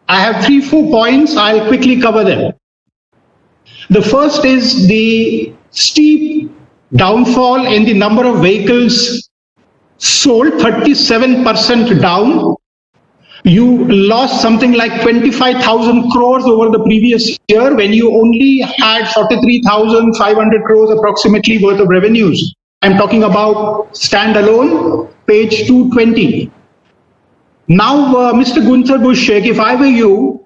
I have 3-4 points. I'll quickly cover them. The first is the steep downfall in the number of vehicles sold, 37% down. You lost something like 25,000 crores over the previous year when you only had 43,500 crores approximately worth of revenues. I'm talking about standalone, page 220. Now, Mr. Gunther Buschek, if I were you,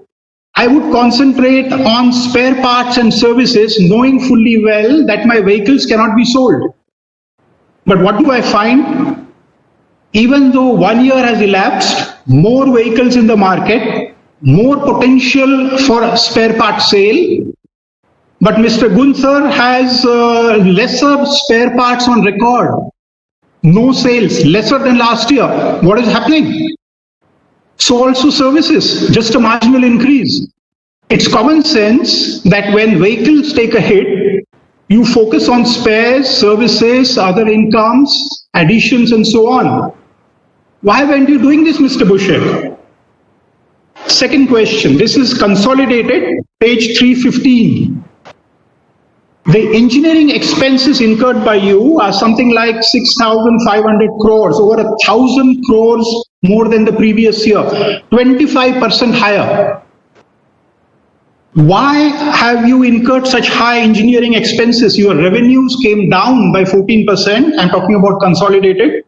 I would concentrate on spare parts and services, knowing fully well that my vehicles cannot be sold. But what do I find? Even though 1 year has elapsed, more vehicles in the market, more potential for spare part sale, but Mr. Gunther has lesser spare parts on record. No sales, lesser than last year. What is happening? So also services, just a marginal increase. It's common sense that when vehicles take a hit, you focus on spares, services, other incomes, additions, and so on. Why weren't you doing this, Mr. Buschek? Second question, this is consolidated, page 315. The engineering expenses incurred by you are something like 6,500 crores, over 1,000 crores more than the previous year, 25% higher. Why have you incurred such high engineering expenses? Your revenues came down by 14%. I'm talking about consolidated.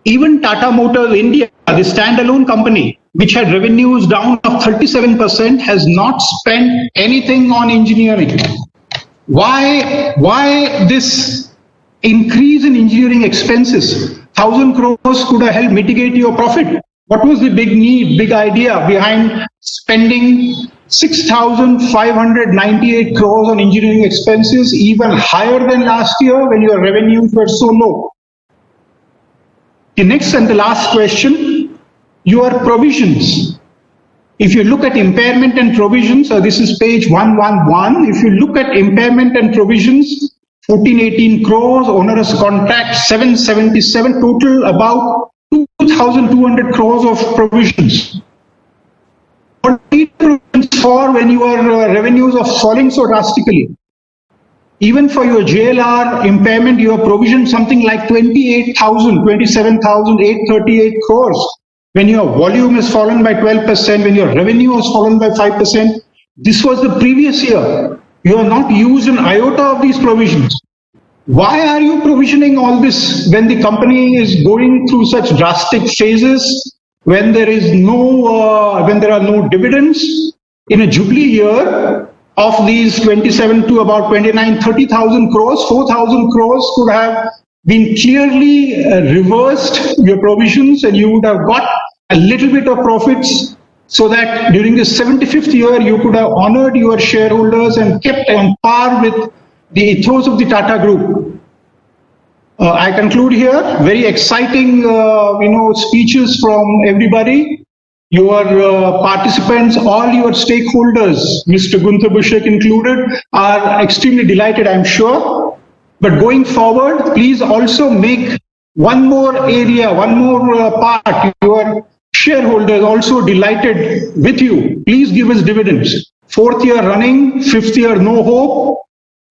Even Tata Motors India, the standalone company, which had revenues down of 37%, has not spent anything on engineering. Why this increase in engineering expenses? 1,000 crores could have helped mitigate your profit. What was the big need, big idea behind spending 6,598 crores on engineering expenses, even higher than last year when your revenues were so low? The next and the last question, your provisions. If you look at impairment and provisions, this is page 111. If you look at impairment and provisions, 1418 crores, onerous contract 777, total about 2,200 crores of provisions. What are you provisions for when your revenues are falling so drastically? Even for your JLR impairment, you have provisioned something like 27,838 crores. When your volume has fallen by 12%, when your revenue has fallen by 5%, this was the previous year. You have not used an iota of these provisions. Why are you provisioning all this when the company is going through such drastic phases, when there is no, when there are no dividends? In a jubilee year of these 27 to about 29, 30,000 crores, 4,000 crores could have been clearly reversed your provisions and you would have got a little bit of profits so that during the 75th year you could have honored your shareholders and kept on par with the ethos of the Tata Group. I conclude here. Very exciting, speeches from everybody. Your participants, all your stakeholders, Mr. Gunther Buschek included, are extremely delighted, I'm sure. But going forward, please also make one more area, one more part, your shareholders also delighted with you. Please give us dividends. 4th year running, 5th year no hope.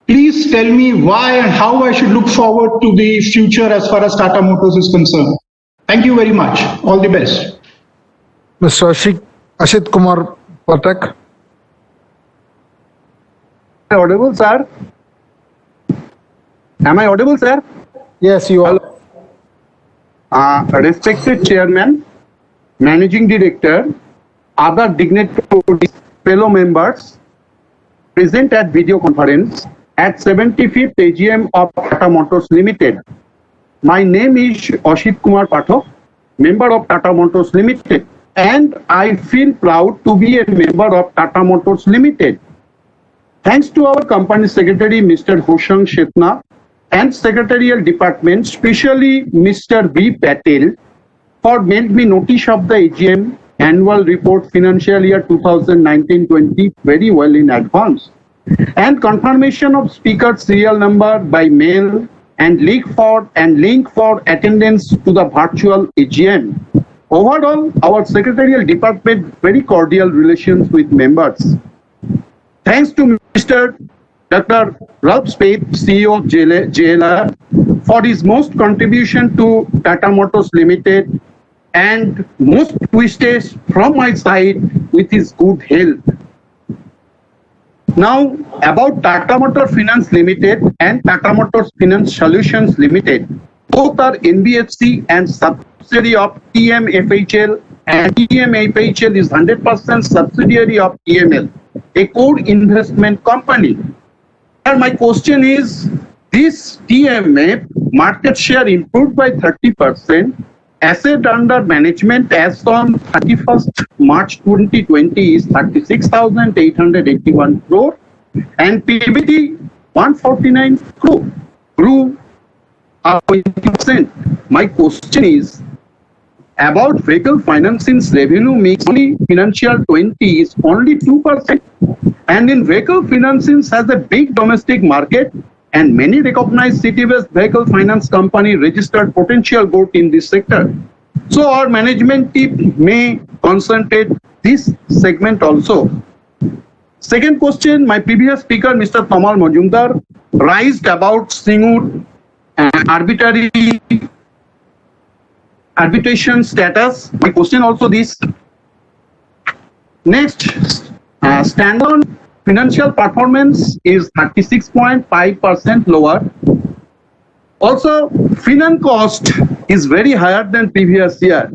Please tell me why and how I should look forward to the future as far as Tata Motors is concerned. Thank you very much. All the best. Mr. Ashit Kumar Patak. Am I audible, sir? Am I audible, sir? Yes, you are. Respected Chairman, Managing Director, other dignitaries, fellow members, present at video conference at 75th AGM of Tata Motors Limited. My name is Ashit Kumar Pathak, member of Tata Motors Limited, and I feel proud to be a member of Tata Motors Limited. Thanks to our company secretary, Mr. Hoshang Shetna, and secretarial department, especially Mr. B. Patel, for made me notice of the AGM annual report financial year 2019-20 very well in advance, and confirmation of speaker serial number by mail and link for attendance to the virtual AGM. Overall, our secretarial department very cordial relations with members. Thanks to Mr. Dr. Ralph Speth, CEO of JLR, for his most contribution to Tata Motors Limited, and most wishes from my side with his good health. Now, about Tata Motors Finance Limited and Tata Motors Finance Solutions Limited. Both are NBFC and subsidiary of TMFHL, and TMFHL is 100% subsidiary of TML, a core investment company. And my question is, this TMF market share improved by 30%, asset under management as on 31st March 2020 is 36,881 crore, and PBT 149 crore, grew 20%. My question is, about vehicle financing's revenue mix, only financial 20 is only 2%. And in vehicle financing has a big domestic market, and many recognized city-based vehicle finance company registered potential growth in this sector. So our management team may concentrate this segment also. Second question, my previous speaker, Mr. Tamal Majumdar, raised about Singur arbitration status. My question also this. Next, standalone financial performance is 36.5% lower. Also, finance cost is very higher than previous year,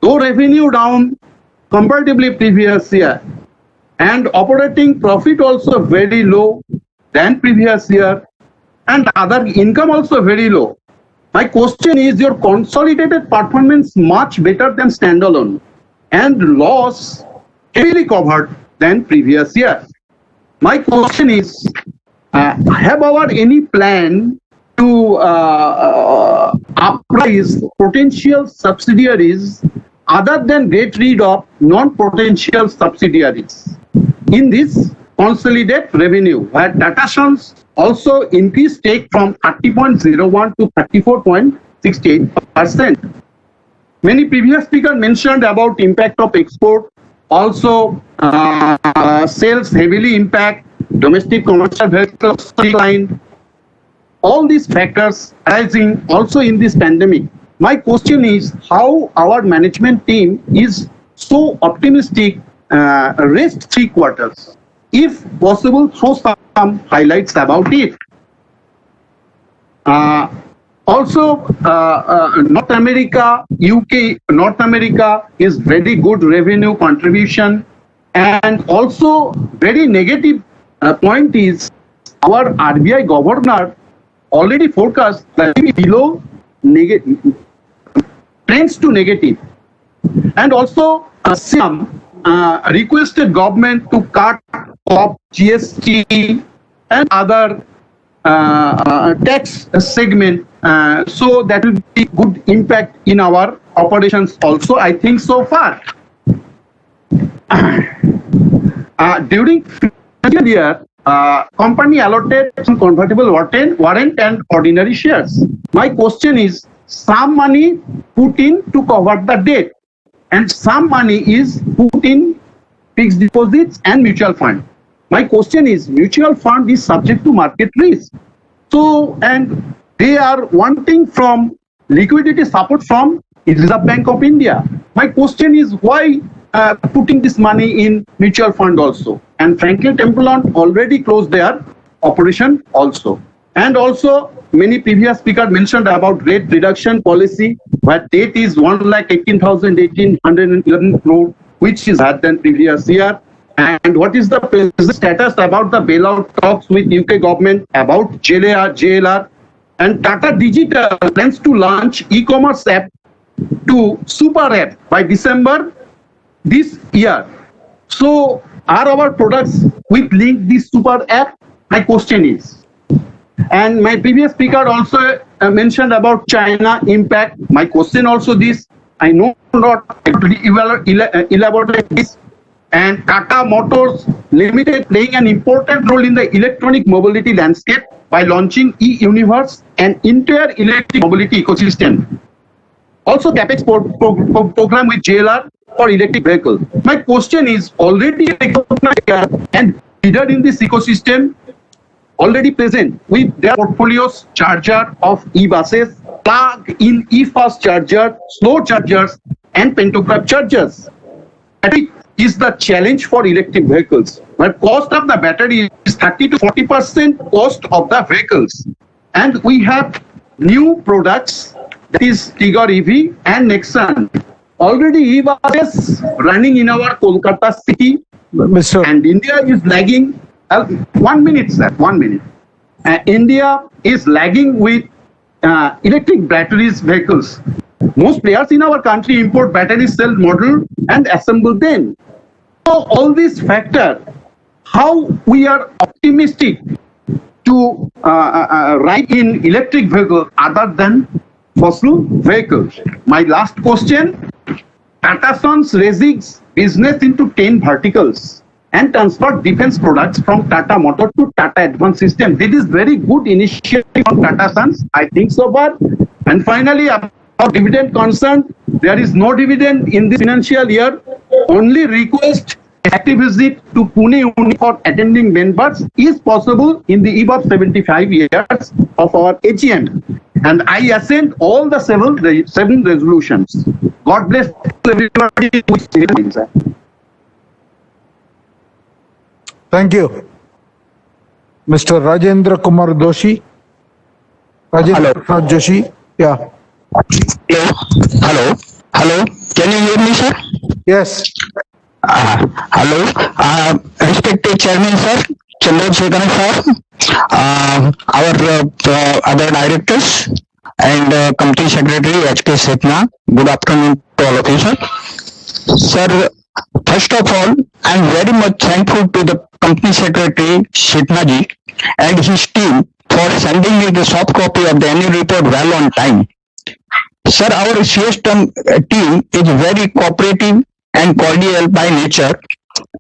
though revenue down comparatively previous year, and operating profit also very low than previous year, and other income also very low. My question is, your consolidated performance much better than standalone, and loss heavily covered than previous year. My question is, have our any plan to uprise potential subsidiaries other than get rid of non-potential subsidiaries in this consolidated revenue, where Tata Sons also increased stake from 30.01 to 34.68%. Many previous speakers mentioned about impact of export, also sales heavily impact, domestic commercial vehicles decline. All these factors arising also in this pandemic. My question is, how our management team is so optimistic rest 3 quarters? If possible, throw some highlights about it. Also, North America, UK, North America is very good revenue contribution, and also very negative point is our RBI governor already forecast that will be below negative, trends to negative. And also some requested government to cut off GST and other tax segment, so that will be good impact in our operations also, I think so far. During financial year, company allotted some convertible warrant and ordinary shares. My question is, some money put in to cover the debt, and some money is put in fixed deposits and mutual fund. My question is, mutual fund is subject to market risk. So, and they are wanting from liquidity support from Reserve Bank of India. My question is, why putting this money in mutual fund also? And Franklin Templeton already closed their operation also. And also, many previous speakers mentioned about rate reduction policy, where debt is 1,18,111 crore, which is higher than previous year. And what is the present status about the bailout talks with UK government about JLR? And Tata Digital plans to launch e-commerce app to super app by December this year. So are our products with link this super app? My question is. And my previous speaker also mentioned about China impact. My question also this. I know not elaborate this. And Tata Motors Limited playing an important role in the electronic mobility landscape by launching e-Universe, an entire electric mobility ecosystem. Also CapEx program with JLR for electric vehicle. My question is, already recognized and leader in this ecosystem, already present with their portfolios, charger of e-buses, plug-in e-fast charger, slow chargers, and pantograph chargers. That is the challenge for electric vehicles, where cost of the battery is 30 to 40% cost of the vehicles. And we have new products, that is Tigor EV and Nexon. Already e-buses running in our Kolkata city, and India is lagging. 1 minute, sir, 1 minute. India is lagging with electric batteries vehicles. Most players in our country import battery cell model and assemble them. So all these factors, how we are optimistic to ride in electric vehicle other than fossil vehicles. My last question, Tata Sons resigs business into 10 verticals and transfer defense products from Tata Motor to Tata Advanced System. This is very good initiative from Tata Sons, I think so far. And finally, about dividend concern, there is no dividend in this financial year. Only request active visit to Pune for attending members is possible in the eve of 75 years of our AGM. And I assent all the seven resolutions. God bless everybody. Thank you. Mr. Rajendra Kumar Doshi. Rajendra Kumar Joshi. Yeah. Hello. Can you hear me, sir? Yes. Hello. Respected Chairman, sir, Chandrasekharan, sir, our other directors, and Company Secretary H.K. Setna. Good afternoon to all of you, sir. Sir, first of all, I am very much thankful to the Company Secretary Setna ji and his team for sending me the soft copy of the annual report well on time. Sir, our CS team is very cooperative and cordial by nature,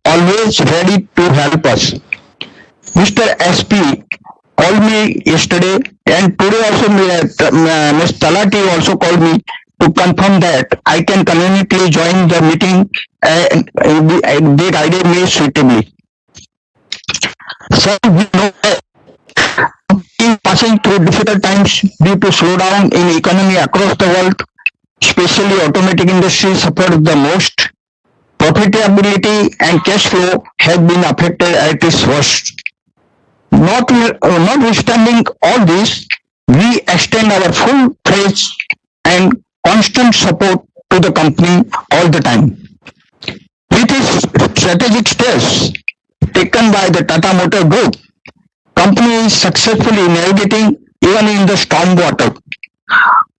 always ready to help us. Mr. SP called me yesterday, and today also Ms. Talati also called me to confirm that I can conveniently join the meeting and they guided me suitably. Sir, we know that passing through difficult times due to slowdown in economy across the world, especially automotive industry suffered the most. Profitability and cash flow have been affected at its worst. Notwithstanding all this, we extend our full praise and constant support to the company all the time. With its strategic steps taken by the Tata Motor Group, company is successfully navigating even in the stormwater.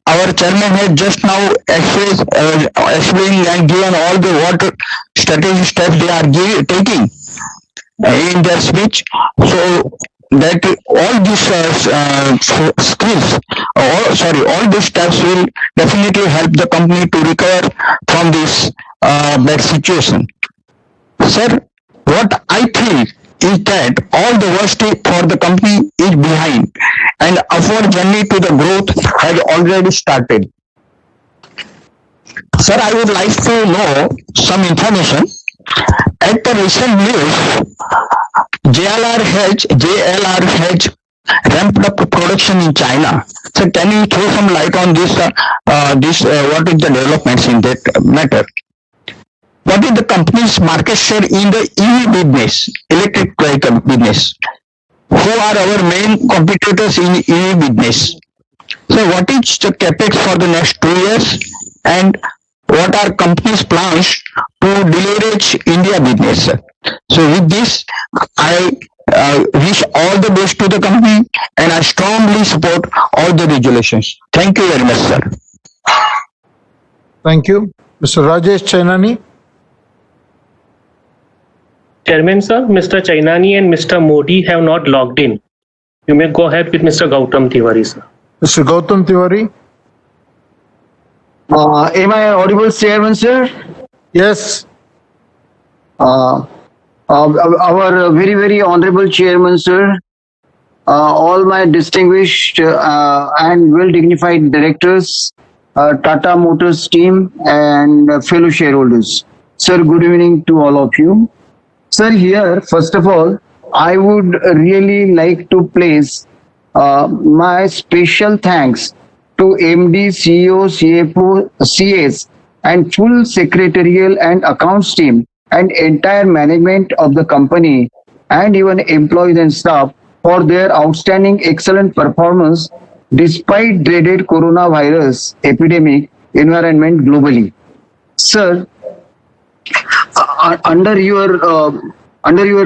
Our chairman has just now explained and given all the water strategic steps they are taking in their speech. So that all these all these steps will definitely help the company to recover from this bad situation. Sir, what I feel is that all the worst for the company is behind and upward journey to the growth has already started. Sir, I would like to know some information. At the recent news, JLR has ramped up production in China. So can you throw some light on this? What is the developments in that matter? What is the company's market share in the EV business, electric vehicle business? Who are our main competitors in EV business? So what is the capex for the next 2 years, and what are company's plans to leverage India business? So with this, I wish all the best to the company, and I strongly support all the resolutions. Thank you very much, sir. Thank you. Mr. Rajesh Chainani. Chairman, sir, Mr. Chainani and Mr. Modi have not logged in. You may go ahead with Mr. Gautam Tiwari, sir. Mr. Gautam Tiwari. Am I audible, Chairman, sir? Yes. Our very, very honorable Chairman, sir, all my distinguished and well-dignified directors, Tata Motors team, and fellow shareholders. Sir, good evening to all of you. Sir, here, first of all, I would really like to place my special thanks to MD, CEO, CFO, CS, and full secretarial and accounts team and entire management of the company, and even employees and staff for their outstanding, excellent performance despite dreaded coronavirus epidemic environment globally. Sir, under your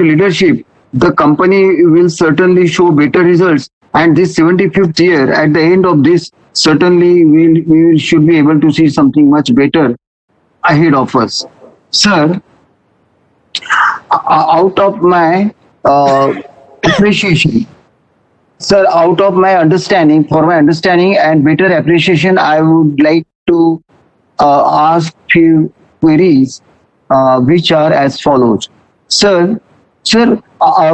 leadership, the company will certainly show better results, and this 75th year, at the end of this, certainly we should be able to see something much better ahead of us. Sir, out of my appreciation, sir, out of my understanding, for my understanding and better appreciation, I would like to ask few queries which are as follows. Sir, I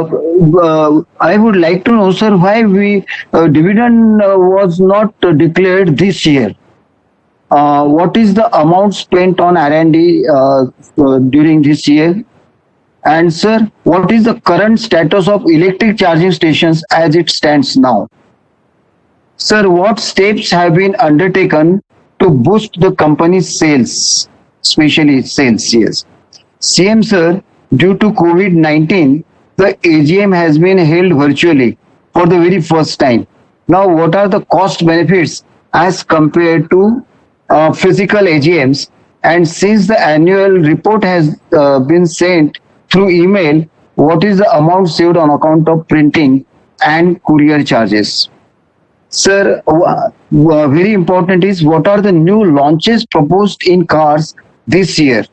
would like to know, sir, why dividend was not declared this year. What is the amount spent on R&D during this year? And sir, what is the current status of electric charging stations as it stands now? Sir, what steps have been undertaken to boost the company's sales, especially sales? Yes. CM sir, due to COVID-19, the AGM has been held virtually for the very first time. Now, what are the cost benefits as compared to physical AGMs? And since the annual report has been sent through email, what is the amount saved on account of printing and courier charges? Sir, very important is, what are the new launches proposed in cars this year?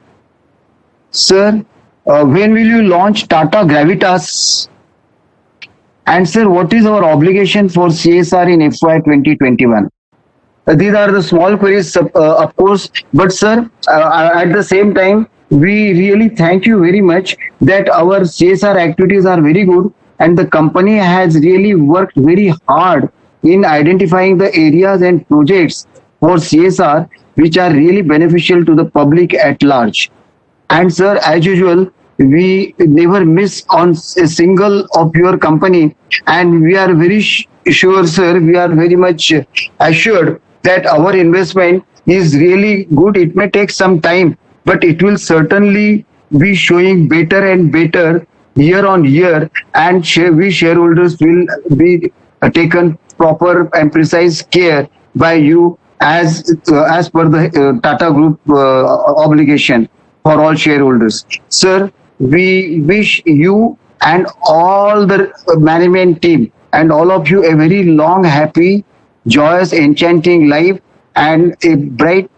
Sir, when will you launch Tata Gravitas? And sir, what is our obligation for CSR in FY 2021? These are the small queries, of course, but sir, at the same time, we really thank you very much that our CSR activities are very good, and the company has really worked very hard in identifying the areas and projects for CSR which are really beneficial to the public at large. And sir, as usual, we never miss on a single of your company, and we are very sure, sir, we are very much assured that our investment is really good. It may take some time, but it will certainly be showing better and better year on year, and we shareholders will be taken proper and precise care by you as per the Tata Group obligation for all shareholders. Sir, we wish you and all the management team and all of you a very long, happy, joyous, enchanting life and a bright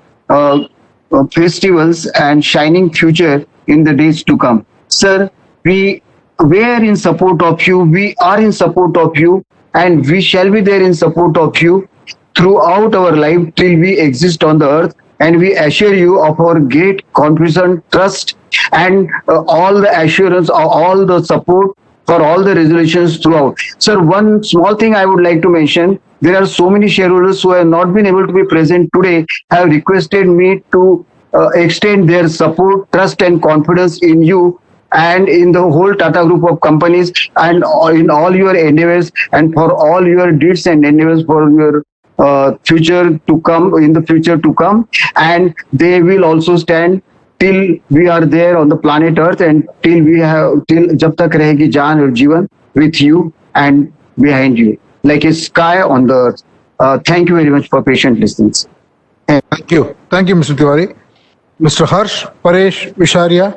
festivals and shining future in the days to come. Sir, we were in support of you, we are in support of you, and we shall be there in support of you throughout our life till we exist on the earth. And we assure you of our great confidence, trust, and all the assurance, all the support for all the resolutions throughout. Sir, one small thing I would like to mention, there are so many shareholders who have not been able to be present today, have requested me to extend their support, trust and confidence in you and in the whole Tata group of companies and in all your endeavors and for all your deeds and endeavors for your future to come, in the future to come. And they will also stand till we are there on the planet Earth and till we have, till jab tak rahegi jaan aur jeevan with you and behind you, like a sky on the earth. Thank you very much for patient listening. Thank you. Thank you, Mr. Tiwari. Mr. Harsh Paresh Visharia.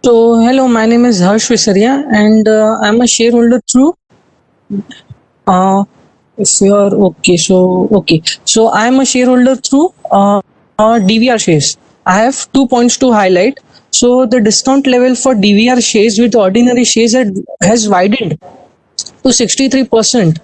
So, hello, my name is Harsh Visaria and I'm a shareholder through. If you're okay, so I'm a shareholder through DVR shares. I have 2 points to highlight. So, the discount level for DVR shares with ordinary shares has widened to 63%.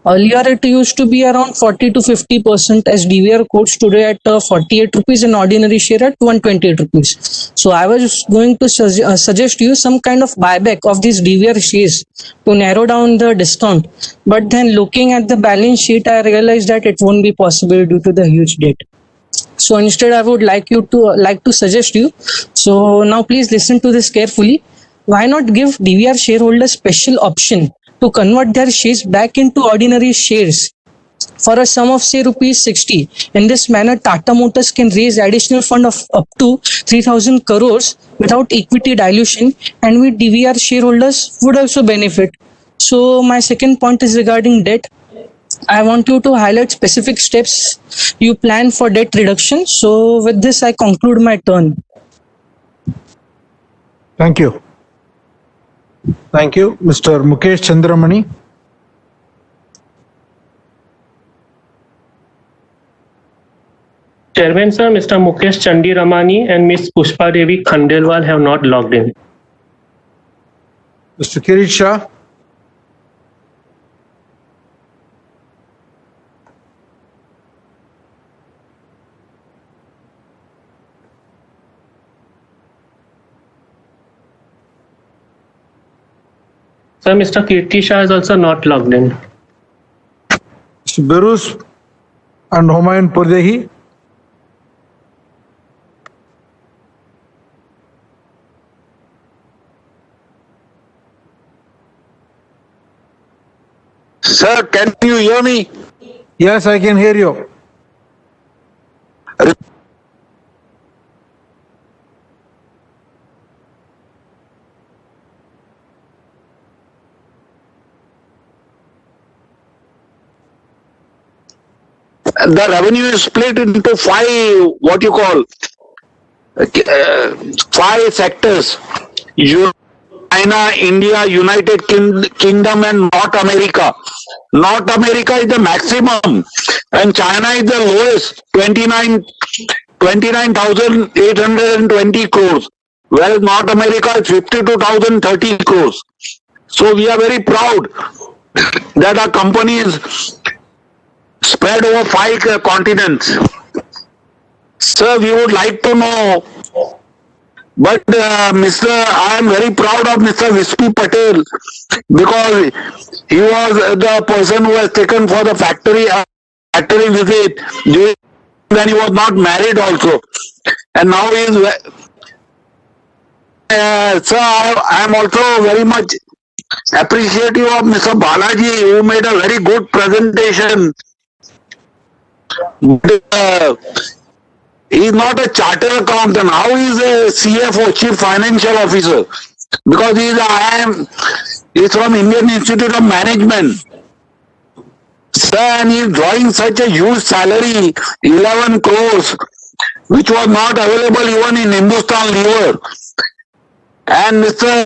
Earlier, it used to be around 40 to 50% as DVR quotes today at 48 rupees and ordinary share at 128 rupees. So I was going to suggest you some kind of buyback of these DVR shares to narrow down the discount. But then looking at the balance sheet, I realized that it won't be possible due to the huge debt. So instead, I would like to suggest you. So now please listen to this carefully. Why not give DVR shareholders special option to convert their shares back into ordinary shares for a sum of say rupees 60. In this manner, Tata Motors can raise additional fund of up to 3,000 crores without equity dilution, and we DVR shareholders would also benefit. So my second point is regarding debt. I want you to highlight specific steps you plan for debt reduction. So with this, I conclude my turn. Thank you. Thank you. Mr. Mukesh Chandramani. Chairman sir, Mr. Mukesh Chandi Ramani and Ms. Pushpa Devi Khandelwal have not logged in. Mr. Kirit Shah. Sir, Mr. Kirti Shah is also not logged in. Mr. Berus and Humayun Purdehi. Sir, can you hear me? Yes, I can hear you. The revenue is split into five sectors: China, India, United Kingdom, and North America. North America is the maximum, and China is the lowest, 29,820 crores, whereas North America is 52,030 crores. So we are very proud that our company is spread over 5 continents. Sir, we would like to know, but I am very proud of Mr. Vispi Patel because he was the person who was taken for the factory visit when he was not married also. And now he is, sir, I am also very much appreciative of Mr. Balaji who made a very good presentation. He is not a chartered accountant. How he is a CFO, Chief Financial Officer? Because he is from Indian Institute of Management. Sir, and he is drawing such a huge salary, 11 crores, which was not available even in Hindustan Lever. and Mr.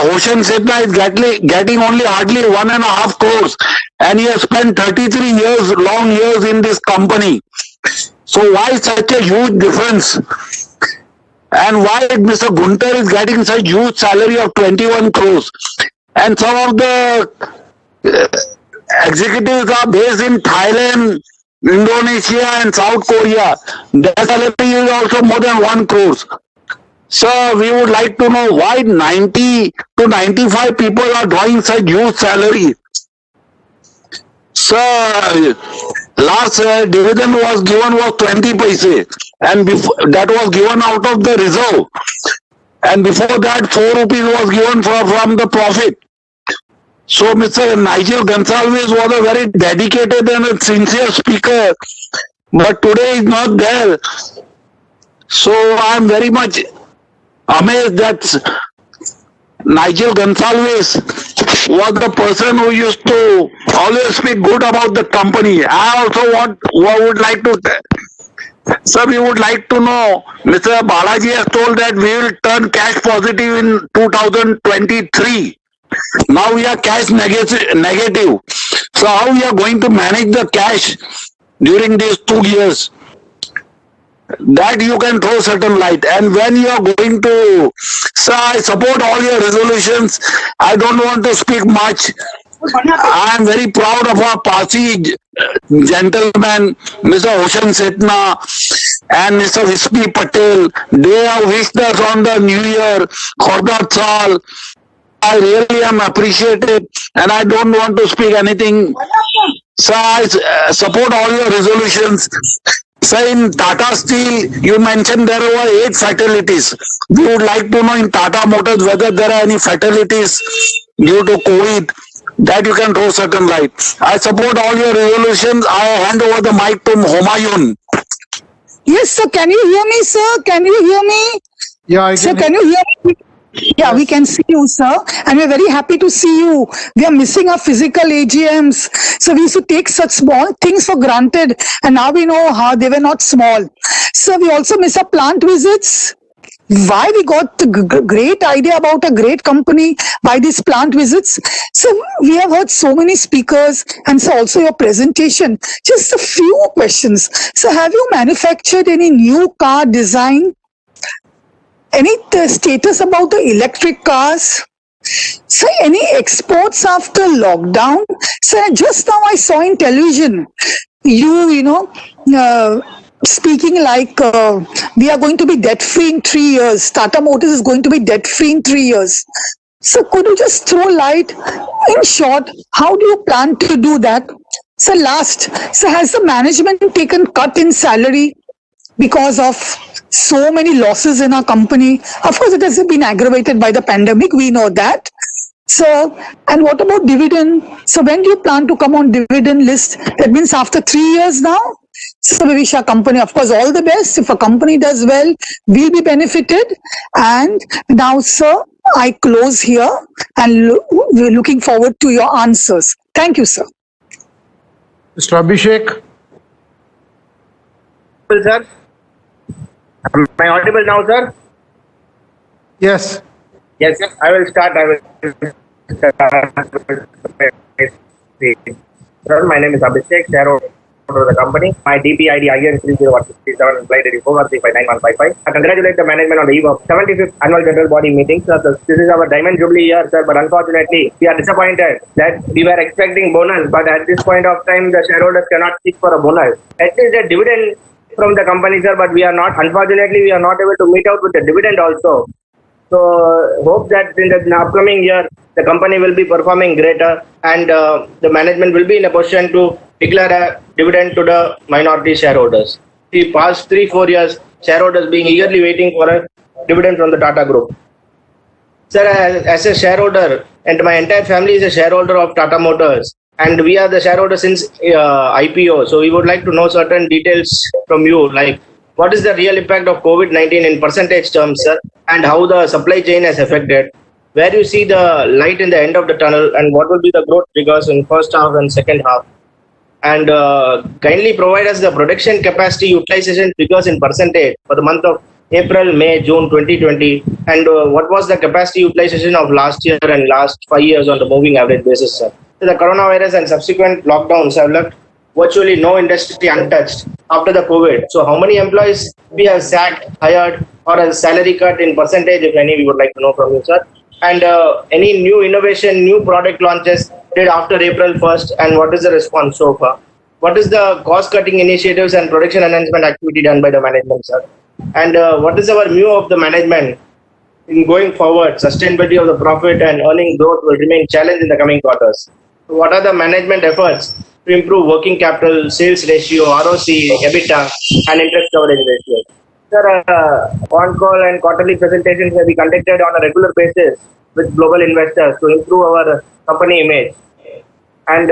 Hoshan Setna is getting only hardly 1.5 crores, and he has spent 33 long years in this company. So why such a huge difference? And why Mr. Gunter is getting such huge salary of 21 crores? And some of the executives are based in Thailand, Indonesia and South Korea. Their salary is also more than 1 crore. So we would like to know why 90 to 95 people are drawing such huge salary. So last dividend was given was 20 paise, and that was given out of the reserve. And before that 4 rupees was given from the profit. So Mr. Nigel Gonsalves was a very dedicated and a sincere speaker, but today is not there. So I am very much amazed that Nigel Gonsalves was the person who used to always speak good about the company. I also would like to, sir, we would like to know, Mr. Balaji has told that we will turn cash positive in 2023. Now we are cash negative. So how we are going to manage the cash during these 2 years? That you can throw certain light. And when you are going to, sir, I support all your resolutions. I don't want to speak much. I am very proud of our Parsi gentlemen, Mr. Hoshan Setna and Mr. Vispi Patel. They have wished us on the New Year, Khordat Sal. I really am appreciated, and I don't want to speak anything. So I support all your resolutions. So in Tata Steel, you mentioned there were 8 fatalities. We would like to know in Tata Motors whether there are any fatalities due to COVID. That you can throw certain light. I support all your resolutions. I hand over the mic to Homayun. Yes, sir. Can you hear me, sir? Can you hear me? Yeah, I can. Sir, can you hear me? Yeah, we can see you, sir. And we're very happy to see you. We are missing our physical AGMs. So we used to take such small things for granted. And now we know how they were not small. So we also miss our plant visits. Why we got the great idea about a great company by these plant visits. So we have heard so many speakers and so also your presentation. Just a few questions. So have you manufactured any new car design? Any status about the electric cars? So any exports after lockdown? So just now I saw in television, speaking like we are going to be debt free in 3 years. Tata Motors is going to be debt free in 3 years. So could you just throw light? In short, how do you plan to do that? So has the management taken cut in salary because of so many losses in our company? Of course, it has been aggravated by the pandemic. We know that. So, and what about dividend? So when do you plan to come on dividend list? That means after 3 years now? So we wish our company, of course, all the best. If a company does well, we'll be benefited. And now, sir, I close here and we're looking forward to your answers. Thank you, sir. Mr. Abhishek. Sir, am I audible now, sir? Yes. Yes, sir. I will start. Sir, my name is Abhishek, shareholder of the company. My DPID IN 30167 employee ID 4135955. I congratulate the management on the eve of 75th annual general body meeting. Sir, this is our diamond jubilee year, sir, but unfortunately, we are disappointed that we were expecting bonus, but at this point of time, the shareholders cannot seek for a bonus. At least a dividend from the company, sir, but we are not, unfortunately, we are not able to meet out with the dividend also. So hope that in the upcoming year, the company will be performing greater and the management will be in a position to declare a dividend to the minority shareholders. The past 3-4 years, shareholders being eagerly waiting for a dividend from the Tata Group. Sir, as a shareholder, and my entire family is a shareholder of Tata Motors, and we are the shareholders since IPO. So we would like to know certain details from you, like what is the real impact of COVID-19 in percentage terms, sir, and how the supply chain has affected, where you see the light in the end of the tunnel, and what will be the growth figures in first half and second half. And kindly provide us the production capacity utilization figures in percentage for the month of April, May, June 2020, and what was the capacity utilization of last year and last 5 years on the moving average basis, sir? So the coronavirus and subsequent lockdowns have left virtually no industry untouched after the COVID. So how many employees we have sacked, hired, or a salary cut in percentage, if any, we would like to know from you, sir. And any new innovation, new product launches did after April 1st, and what is the response so far? What is the cost-cutting initiatives and production enhancement activity done by the management, sir? And what is our view of the management in going forward? Sustainability of the profit and earning growth will remain challenged in the coming quarters. So what are the management efforts to improve working capital, sales ratio, ROC, EBITDA, and interest coverage ratio? Sir, on-call and quarterly presentations will be conducted on a regular basis with global investors to improve our company image. And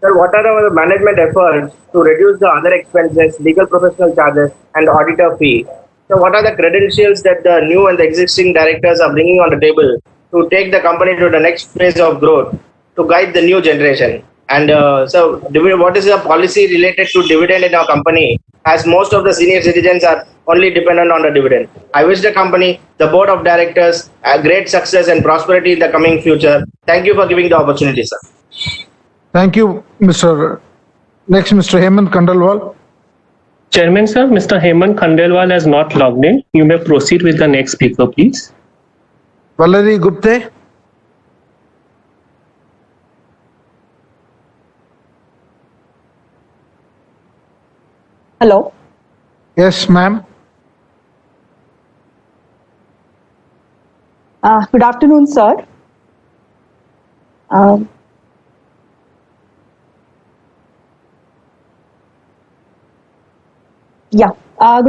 sir, what are our management efforts to reduce the other expenses, legal professional charges, and auditor fee? So what are the credentials that the new and the existing directors are bringing on the table to take the company to the next phase of growth, to guide the new generation? And so what is the policy related to dividend in our company, as most of the senior citizens are only dependent on the dividend? I wish the company, the board of directors, a great success and prosperity in the coming future. Thank you for giving the opportunity, sir. Thank you, Mr. Next, Mr. Hemant Khandelwal. Chairman, sir, Mr. Hemant Khandelwal has not logged in. You may proceed with the next speaker, please. Valerie Gupte. Hello. Yes, ma'am. Good afternoon, sir. Good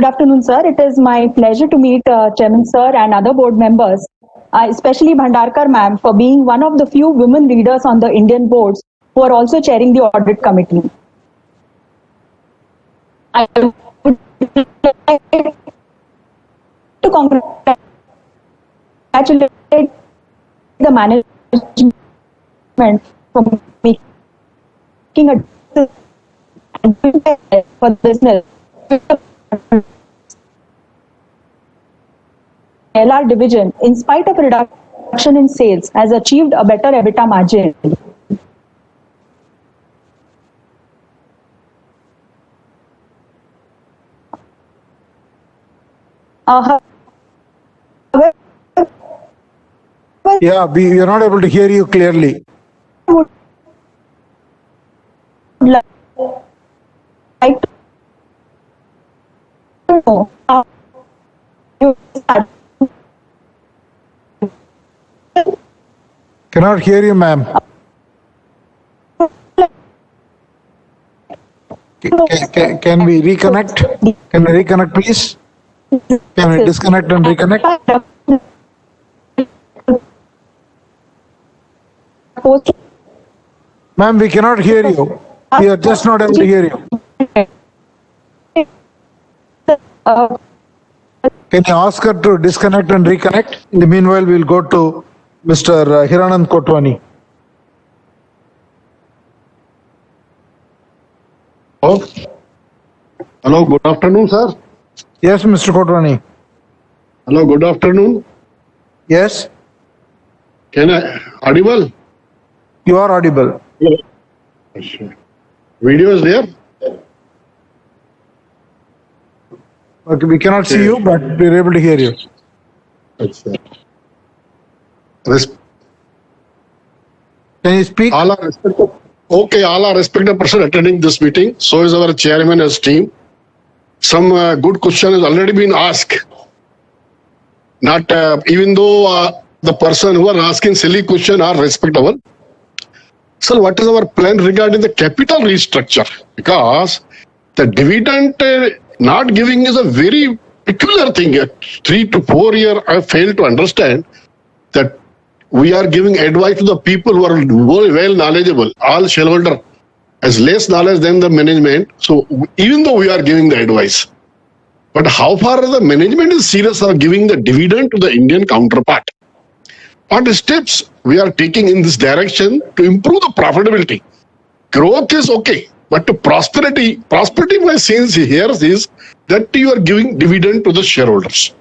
afternoon, sir. It is my pleasure to meet Chairman, sir, and other board members, especially Bhandarkar ma'am, for being one of the few women leaders on the Indian boards who are also chairing the audit committee. I would like to congratulate the management for making a for business. LR division, in spite of reduction in sales, has achieved a better EBITDA margin. Yeah, we are not able to hear you clearly. Like to know how you start. Cannot hear you, ma'am. Can we reconnect? Can we reconnect, please? Can we disconnect and reconnect? Ma'am, we cannot hear you. We are just not able to hear you. Can you ask her to disconnect and reconnect? In the meanwhile, we'll go to Mr. Hiranand Kotwani. Hello, good afternoon, sir. Yes, Mr. Kotwani. Hello, good afternoon. Yes. Can I audible? You are audible. Video is there? Okay, we cannot see you, but we're able to hear you. Can you speak? All are respected. Okay, all are respected person attending this meeting. So is our chairman as team. Some good question has already been asked. Not even though the person who are asking silly question are respectable. So what is our plan regarding the capital restructure? Because the dividend not giving is a very peculiar thing. 3 to 4 years, I fail to understand that we are giving advice to the people who are very well knowledgeable. All shareholder has less knowledge than the management. So even though we are giving the advice, but how far the management is serious of giving the dividend to the Indian counterpart? What steps we are taking in this direction to improve the profitability? Growth is okay. But to prosperity my sense here is that you are giving dividend to the shareholders.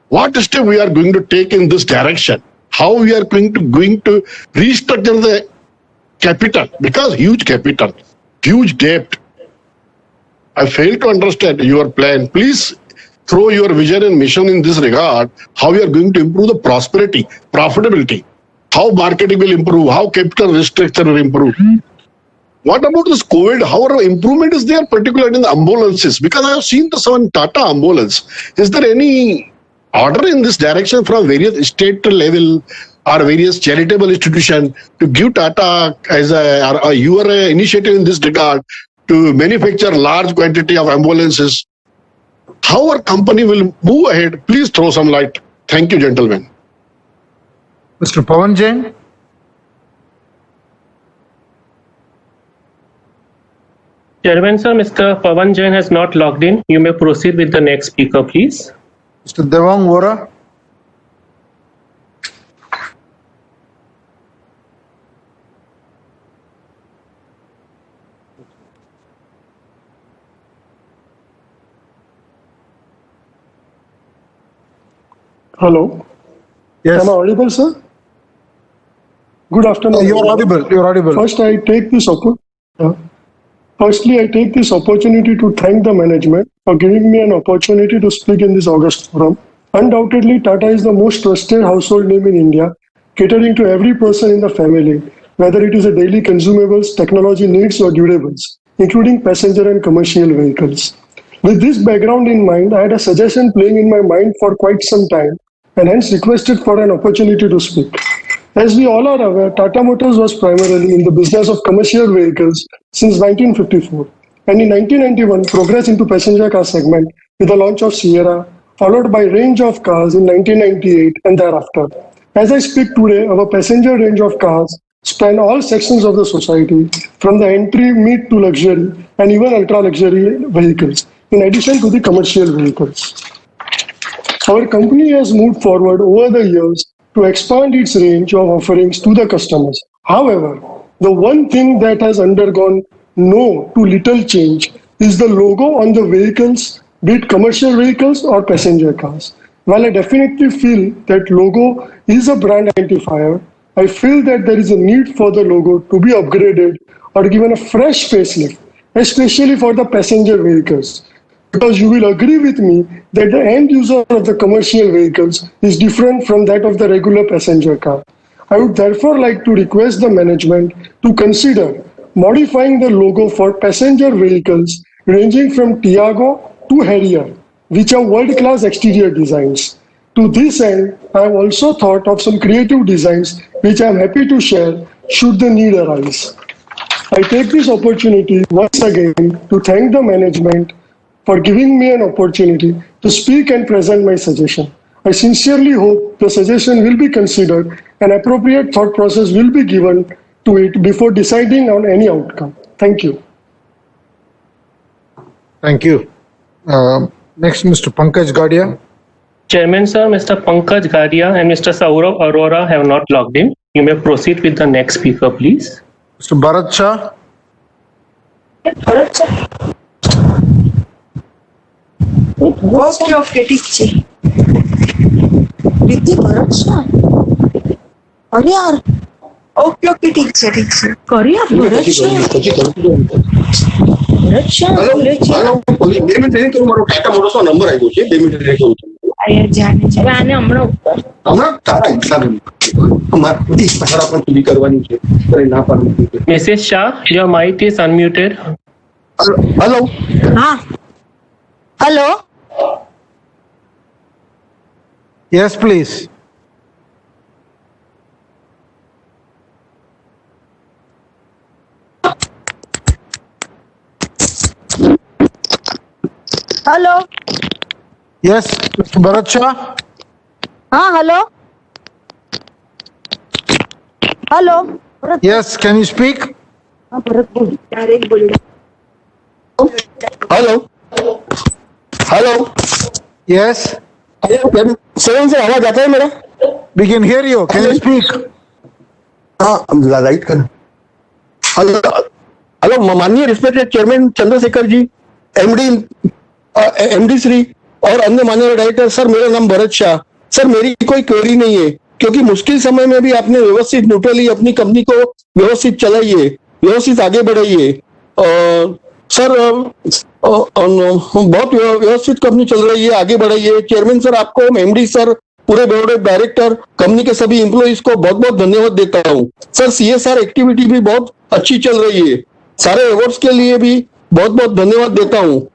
What step we are going to take in this direction? How we are going to restructure the capital? Because huge capital, huge debt. I fail to understand your plan. Please throw your vision and mission in this regard. How you are going to improve the prosperity, profitability, how marketing will improve, how capital restructure will improve. What about this COVID? How improvement is there, particularly in the ambulances? Because I have seen this one Tata ambulance. Is there any order in this direction from various state level or various charitable institution to give Tata as your initiative in this regard to manufacture large quantity of ambulances? How our company will move ahead? Please throw some light. Thank you, gentlemen. Mr. Pawan Jain. Chairman sir, Mr. Pawan Jain has not logged in. You may proceed with the next speaker, please. Mr. Devang Vora. Hello. Yes. Am I audible, sir? Good afternoon. You're audible. You're audible. Firstly, I take this opportunity to thank the management for giving me an opportunity to speak in this August forum. Undoubtedly, Tata is the most trusted household name in India, catering to every person in the family, whether it is a daily consumables, technology needs or durables, including passenger and commercial vehicles. With this background in mind, I had a suggestion playing in my mind for quite some time and hence requested for an opportunity to speak. As we all are aware, Tata Motors was primarily in the business of commercial vehicles since 1954 and in 1991 progressed into passenger car segment with the launch of Sierra, followed by range of cars in 1998 and thereafter. As I speak today, our passenger range of cars span all sections of the society, from the entry, mid to luxury and even ultra-luxury vehicles, in addition to the commercial vehicles. Our company has moved forward over the years to expand its range of offerings to the customers. However, the one thing that has undergone no to little change is the logo on the vehicles, be it commercial vehicles or passenger cars. While I definitely feel that logo is a brand identifier, I feel that there is a need for the logo to be upgraded or given a fresh facelift, especially for the passenger vehicles. Because you will agree with me that the end user of the commercial vehicles is different from that of the regular passenger car. I would therefore like to request the management to consider modifying the logo for passenger vehicles ranging from Tiago to Harrier, which are world-class exterior designs. To this end, I have also thought of some creative designs which I am happy to share should the need arise. I take this opportunity once again to thank the management for giving me an opportunity to speak and present my suggestion. I sincerely hope the suggestion will be considered and appropriate thought process will be given to it before deciding on any outcome. Thank you. Thank you. Next, Mr. Pankaj Gadia. Chairman sir, Mr. Pankaj Gadia and Mr. Saurav Arora have not logged in. You may proceed with the next speaker, please. Mr. Bharat Shah. Okay ठीक छे रिद्धि भरत शाह अरे यार okay ठीक छे कर यार Bharat Shah hello 2 minute ready કરું મારો ટાટા મોટર્સ નો નંબર આવ્યો છે 2 મિનિટ રેડી કરું આયા જાને છે આને હમણાં તારા હિસાબ અમાર ઈ પસારા પણ પૂરી કરવાની છે અરે ના પાડું Mrs. Shah, your mic is unmuted. Hello हाँ hello Yes, please. Hello Yes, Mr. Bharat Shah. हाँ hello hello Yes, can you speak? हाँ भरत बोल डायरेक्ट बोल हेलो हेलो Yes. सेवन से आवाज आता है मेरा? We can hear you. Can you speak? हाँ लाइट कर हेलो हेलो माननीय respected chairman Chandrashekhar ji, MD Shri और अन्य माननीय डायरेक्टर सर, मेरा नाम भरत शाह। सर मेरी कोई क्वेरी नहीं है, क्योंकि मुश्किल समय में भी आपने व्यवस्थित न्यूट्रली अपनी कंपनी को व्यवस्थित चलाइए, व्यवस्थित आगे बढ़ाइए। सर बहुत व्यवस्थित कंपनी चल रही है, आगे बढ़ाइए। चेयरमैन सर आपको, एमडी सर, पूरे बोर्ड ऑफ डायरेक्टर, कंपनी के सभी एम्प्लॉइज को बहुत बहुत धन्यवाद देता हूँ। सर सीएसआर एक्टिविटी भी बहुत अच्छी चल रही है, सारे अवार्ड्स के लिए भी बहुत बहुत धन्यवाद देता हूँ।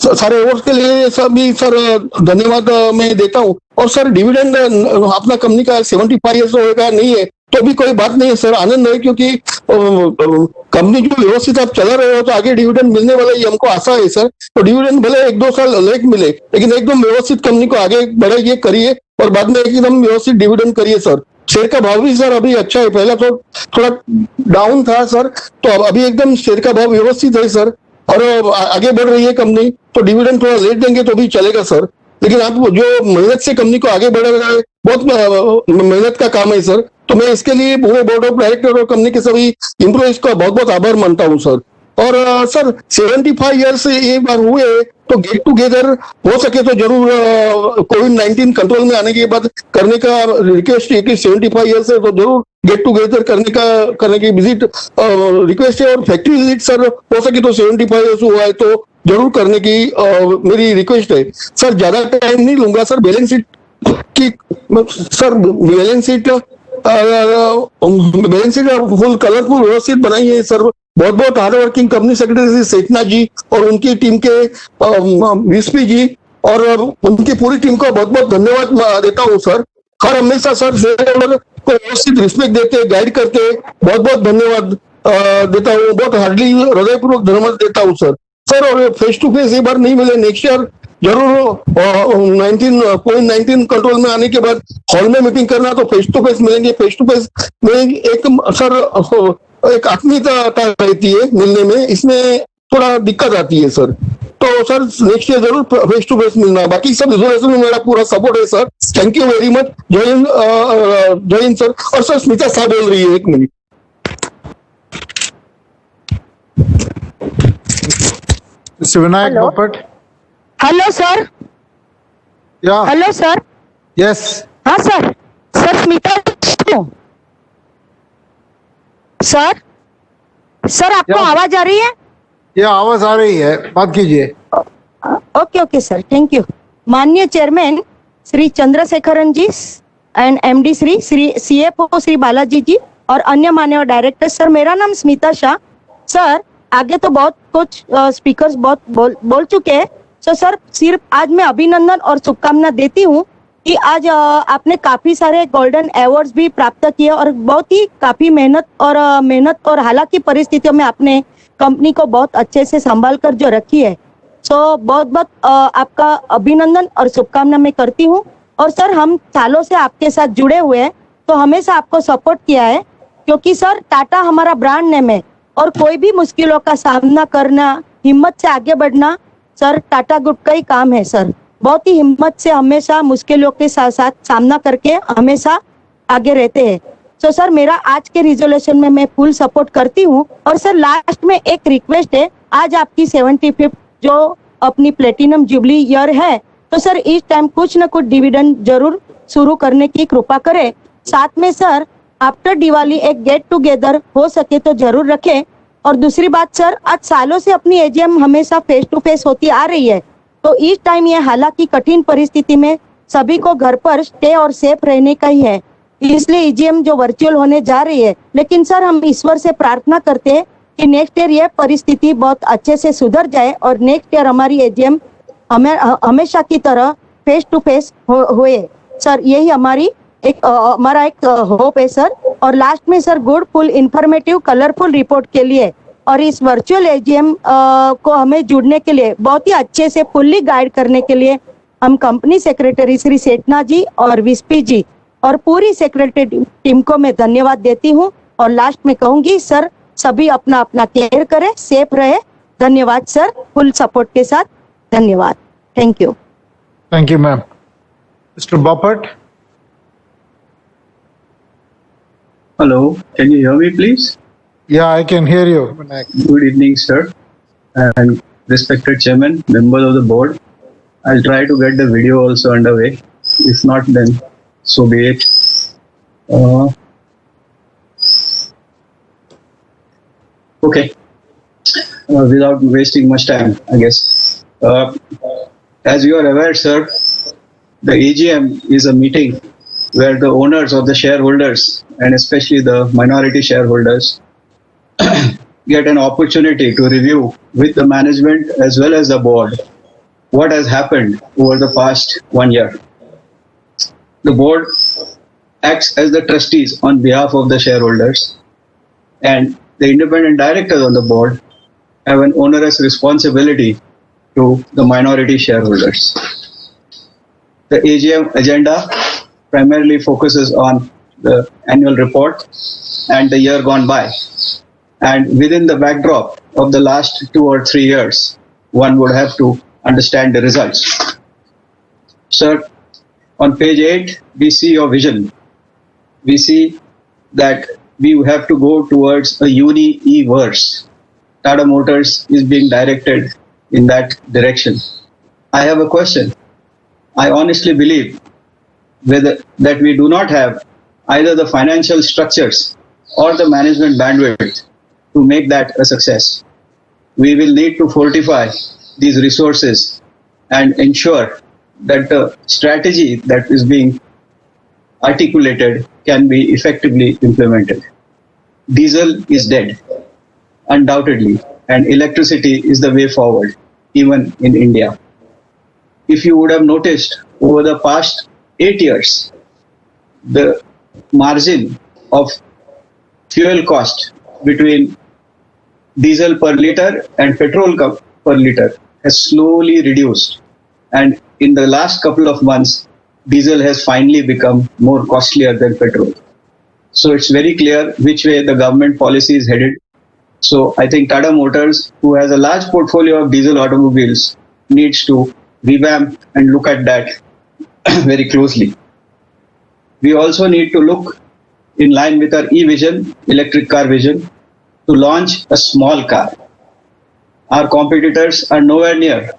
सारे अवार्ड्स के लिए सभी सर धन्यवाद मैं देता हूँ। और सर डिविडेंड अपना कंपनी का 75 ईयर्स होगा नहीं है तो भी कोई बात नहीं है सर, आनंद है, क्योंकि कंपनी जो व्यवस्थित आप चला रहे हो तो आगे डिविडेंड मिलने वाला ही हमको आशा है सर। तो डिविडेंड भले 1-2 साल लेट मिले, लेकिन एकदम व्यवस्थित कंपनी को आगे बढ़ाइए, करिए और बाद में एकदम व्यवस्थित डिविडेंड करिए सर। शेयर का भाव भी सर अभी अच्छा है, पहला तो थोड़ा डाउन था सर, तो अभी एकदम शेयर का भाव व्यवस्थित है सर, और आगे बढ़ रही है कंपनी। तो डिविडेंड थोड़ा लेट देंगे तो भी चलेगा सर, लेकिन आप जो मेहनत से कंपनी को आगे बढ़ा रहे हैं, बहुत मेहनत का काम है सर। तो मैं इसके लिए पूरे बोर्ड ऑफ डायरेक्टर और कंपनी के सभी एम्प्लॉइज का बहुत बहुत आभार मानता हूं सर। और सर 75 ईयर्स एक बार हुए तो गेट टुगेदर हो सके तो जरूर कोविड-19 कंट्रोल में आने के बाद करने का रिक्वेस्ट है कि 75 ईयर्स है तो जरूर गेट टुगेदर करने की विजिट रिक्वेस्ट है। और फैक्ट्री विजिट सर हो सके तो 75 ईयर्स हुआ है तो जरूर करने की मेरी रिक्वेस्ट है सर। ज्यादा टाइम नहीं लूंगा सर। बैलेंस शीट की sir, balance sheet full colourful व्यवस्थित बनाई है सर। बहुत बहुत hard working company secretary Sethna ji और उनकी टीम के वीएसपी जी और उनकी पूरी टीम को बहुत बहुत धन्यवाद देता हूँ सर। हर हमेशा सर शेयर को व्यवस्थित रिस्पेक्ट देते, गाइड करते, बहुत बहुत धन्यवाद देता हूँ। बहुत हार्डली हृदयपूर्वक धन्यवाद देता हूँ सर। सर और फेस टू फेस ये बार नहीं मिले, नेक्स्ट ईयर जरूर कोविड-19 कंट्रोल में आने के बाद हॉल में मीटिंग करना तो फेस टू फेस मिलेंगे। फेस टू फेस में एक सर एक आत्मीयता रहती है मिलने में, इसमें थोड़ा दिक्कत आती है सर। तो सर नेक्स्ट ईयर जरूर फेस टू फेस मिलना। बाकी सब रिजोल्यूशन में मेरा पूरा सपोर्ट है sir. Thank you very much. जय हिंद सर। और सर स्मिता साहब बोल रही है, 1 minute. Vinayak Bapat. Hello sir. या हेलो सर। यस। हाँ सर। सर स्मिता सर आपको आवाज आ रही है? ये आवाज आ रही है, बात कीजिए। Okay okay sir, thank you. माननीय chairman Shri Chandrasekaran ji and MD Shri CFO Shri Balaji ji और अन्य माननीय डायरेक्टर सर, मेरा नाम स्मिता शाह। सर आगे तो बहुत कुछ स्पीकर्स बहुत बोल चुके हैं। तो सर सिर्फ आज मैं अभिनंदन और शुभकामना देती हूँ कि आज आपने काफी सारे गोल्डन अवार्ड्स भी प्राप्त किए और बहुत ही काफी मेहनत और हालांकि परिस्थितियों में आपने कंपनी को बहुत अच्छे से संभाल कर जो रखी है। सो बहुत बहुत आपका अभिनंदन और शुभकामना मैं करती हूँ। और सर हम सालों से आपके साथ जुड़े हुए हैं तो हमेशा आपको सपोर्ट किया है, क्योंकि सर टाटा हमारा ब्रांड नेम है और कोई भी मुश्किलों का सामना करना, हिम्मत से आगे बढ़ना सर टाटा ग्रुप का ही काम है सर। बहुत ही हिम्मत से हमेशा मुश्किलों के साथ साथ सामना करके हमेशा आगे रहते हैं। तो सर मेरा आज के रिजोल्यूशन में मैं फुल सपोर्ट करती हूँ। और सर लास्ट में एक रिक्वेस्ट है, आज आपकी 75th जो अपनी प्लेटिनम जुबली ईयर है तो सर इस टाइम कुछ न कुछ डिविडेंड जरूर शुरू करने की कृपा करें। साथ में सर आफ्टर दिवाली एक गेट टुगेदर हो सके तो जरूर रखें। और दूसरी बात सर, आज सालों से अपनी एजीएम हमेशा फेस टू फेस होती आ रही है तो इस टाइम ये हालांकि कठिन परिस्थिति में सभी को घर पर स्टे और सेफ रहने का ही है, इसलिए एजीएम जो वर्चुअल होने जा रही है। लेकिन सर हम ईश्वर से प्रार्थना करते हैं कि नेक्स्ट ईयर ये परिस्थिति बहुत अच्छे से सुधर जाए और नेक्स्ट ईयर हमारी एजीएम हमेशा की तरह फेस टू फेस हुए सर। यही हमारा एक होप है सर। और लास्ट में sir good full informative colourful report के लिए और इस वर्चुअल एजीएम को हमें जुड़ने के लिए बहुत ही अच्छे से फुल्ली गाइड करने के लिए हम कंपनी सेक्रेटरी श्री सेठना जी और वीएसपी जी और पूरी सेक्रेटरी टीम को मैं धन्यवाद देती हूँ। और लास्ट में कहूंगी सर सभी अपना अपना केयर करें, सेफ रहे। धन्यवाद सर, फुल सपोर्ट के साथ धन्यवाद। Thank you. Thank you ma'am. Mister Bapat. Hello, can you hear me, please? Yeah, I can hear you. Good evening, sir, and respected chairman, members of the board. I'll try to get the video also underway. If not, then so be it. Okay, without wasting much time, I guess. As you are aware, sir, the AGM is a meeting where the owners of the shareholders, and especially the minority shareholders, get an opportunity to review with the management as well as the board what has happened over the past 1 year. The board acts as the trustees on behalf of the shareholders, and the independent directors on the board have an onerous responsibility to the minority shareholders. The AGM agenda primarily focuses on the annual report and the year gone by. And within the backdrop of the last 2 or 3 years, one would have to understand the results. Sir, on page 8, we see your vision. We see that we have to go towards a uni-e-verse. Tata Motors is being directed in that direction. I have a question. I honestly believe that we do not have either the financial structures or the management bandwidth to make that a success. We will need to fortify these resources and ensure that the strategy that is being articulated can be effectively implemented. Diesel is dead, undoubtedly, and electricity is the way forward, even in India. If you would have noticed over the past 8 years, the margin of fuel cost between diesel per liter and petrol per liter has slowly reduced. And in the last couple of months, diesel has finally become more costlier than petrol. So it's very clear which way the government policy is headed. So I think Tata Motors, who has a large portfolio of diesel automobiles, needs to revamp and look at that very closely. We also need to look in line with our e-vision, electric car vision, to launch a small car. Our competitors are nowhere near,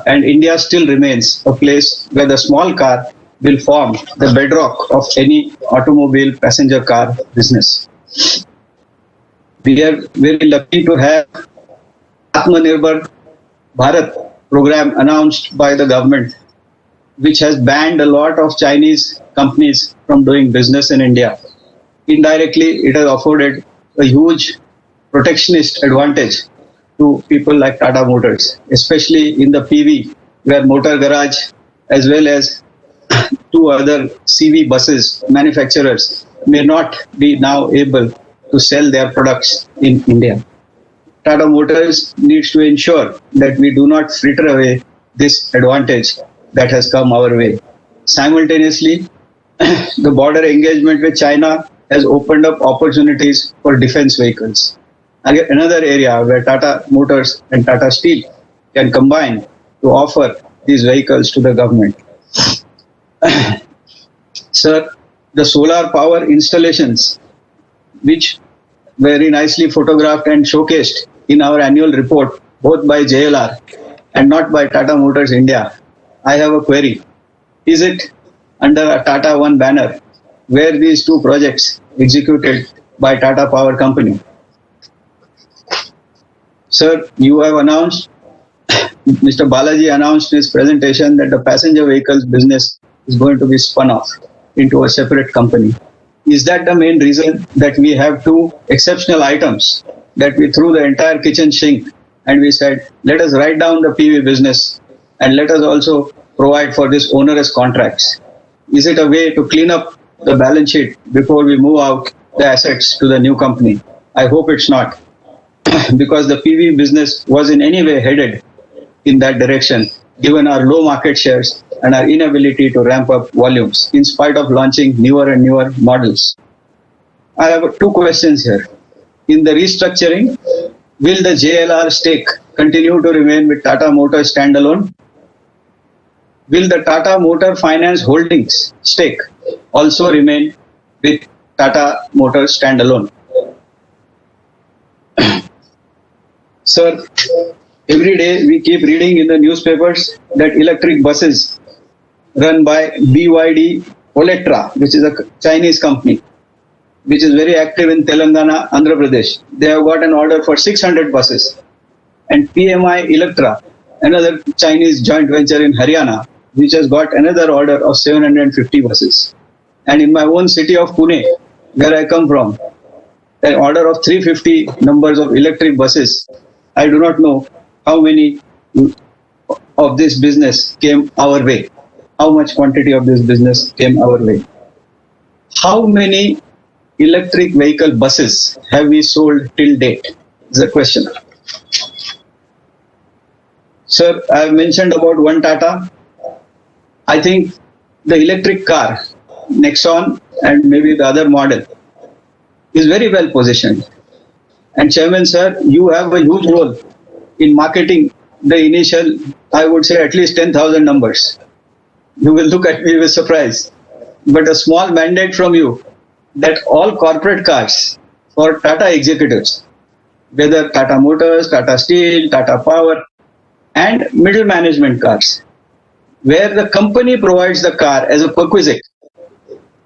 and India still remains a place where the small car will form the bedrock of any automobile passenger car business. We are very lucky to have Atmanirbhar Bharat program announced by the government, which has banned a lot of Chinese companies from doing business in India. Indirectly, it has afforded a huge protectionist advantage to people like Tata Motors, especially in the PV, where Motor Garage as well as 2 other CV buses manufacturers may not be now able to sell their products in India. Tata Motors needs to ensure that we do not fritter away this advantage that has come our way. Simultaneously, the border engagement with China has opened up opportunities for defense vehicles. Again, another area where Tata Motors and Tata Steel can combine to offer these vehicles to the government. Sir, the solar power installations, which very nicely photographed and showcased in our annual report, both by JLR and not by Tata Motors India, I have a query. Is it under a Tata One banner? Where these 2 projects executed by Tata Power Company? Sir, you have announced, Mr. Balaji announced in his presentation that the passenger vehicles business is going to be spun off into a separate company. Is that the main reason that we have 2 exceptional items that we threw the entire kitchen sink and we said, let us write down the PV business and let us also provide for this onerous contracts? Is it a way to clean up the balance sheet before we move out the assets to the new company? I hope it's not, because the PV business was in any way headed in that direction, given our low market shares and our inability to ramp up volumes in spite of launching newer and newer models. I have 2 questions here. In the restructuring, will the JLR stake continue to remain with Tata Motors standalone? Will the Tata Motor Finance Holdings stake also remain with Tata Motors standalone. Sir, every day we keep reading in the newspapers that electric buses run by BYD Olectra, which is a Chinese company, which is very active in Telangana, Andhra Pradesh. They have got an order for 600 buses. And PMI Electra, another Chinese joint venture in Haryana, which has got another order of 750 buses. And in my own city of Pune, where I come from, an order of 350 numbers of electric buses. I do not know how many of this business came our way. How much quantity of this business came our way. How many electric vehicle buses have we sold till date? Is the question. Sir, I have mentioned about one Tata. I think the electric car, Nexon and maybe the other model, is very well positioned. And Chairman Sir, you have a huge role in marketing the initial, I would say at least 10,000 numbers. You will look at me with surprise. But a small mandate from you that all corporate cars for Tata executives, whether Tata Motors, Tata Steel, Tata Power, and middle management cars, where the company provides the car as a perquisite,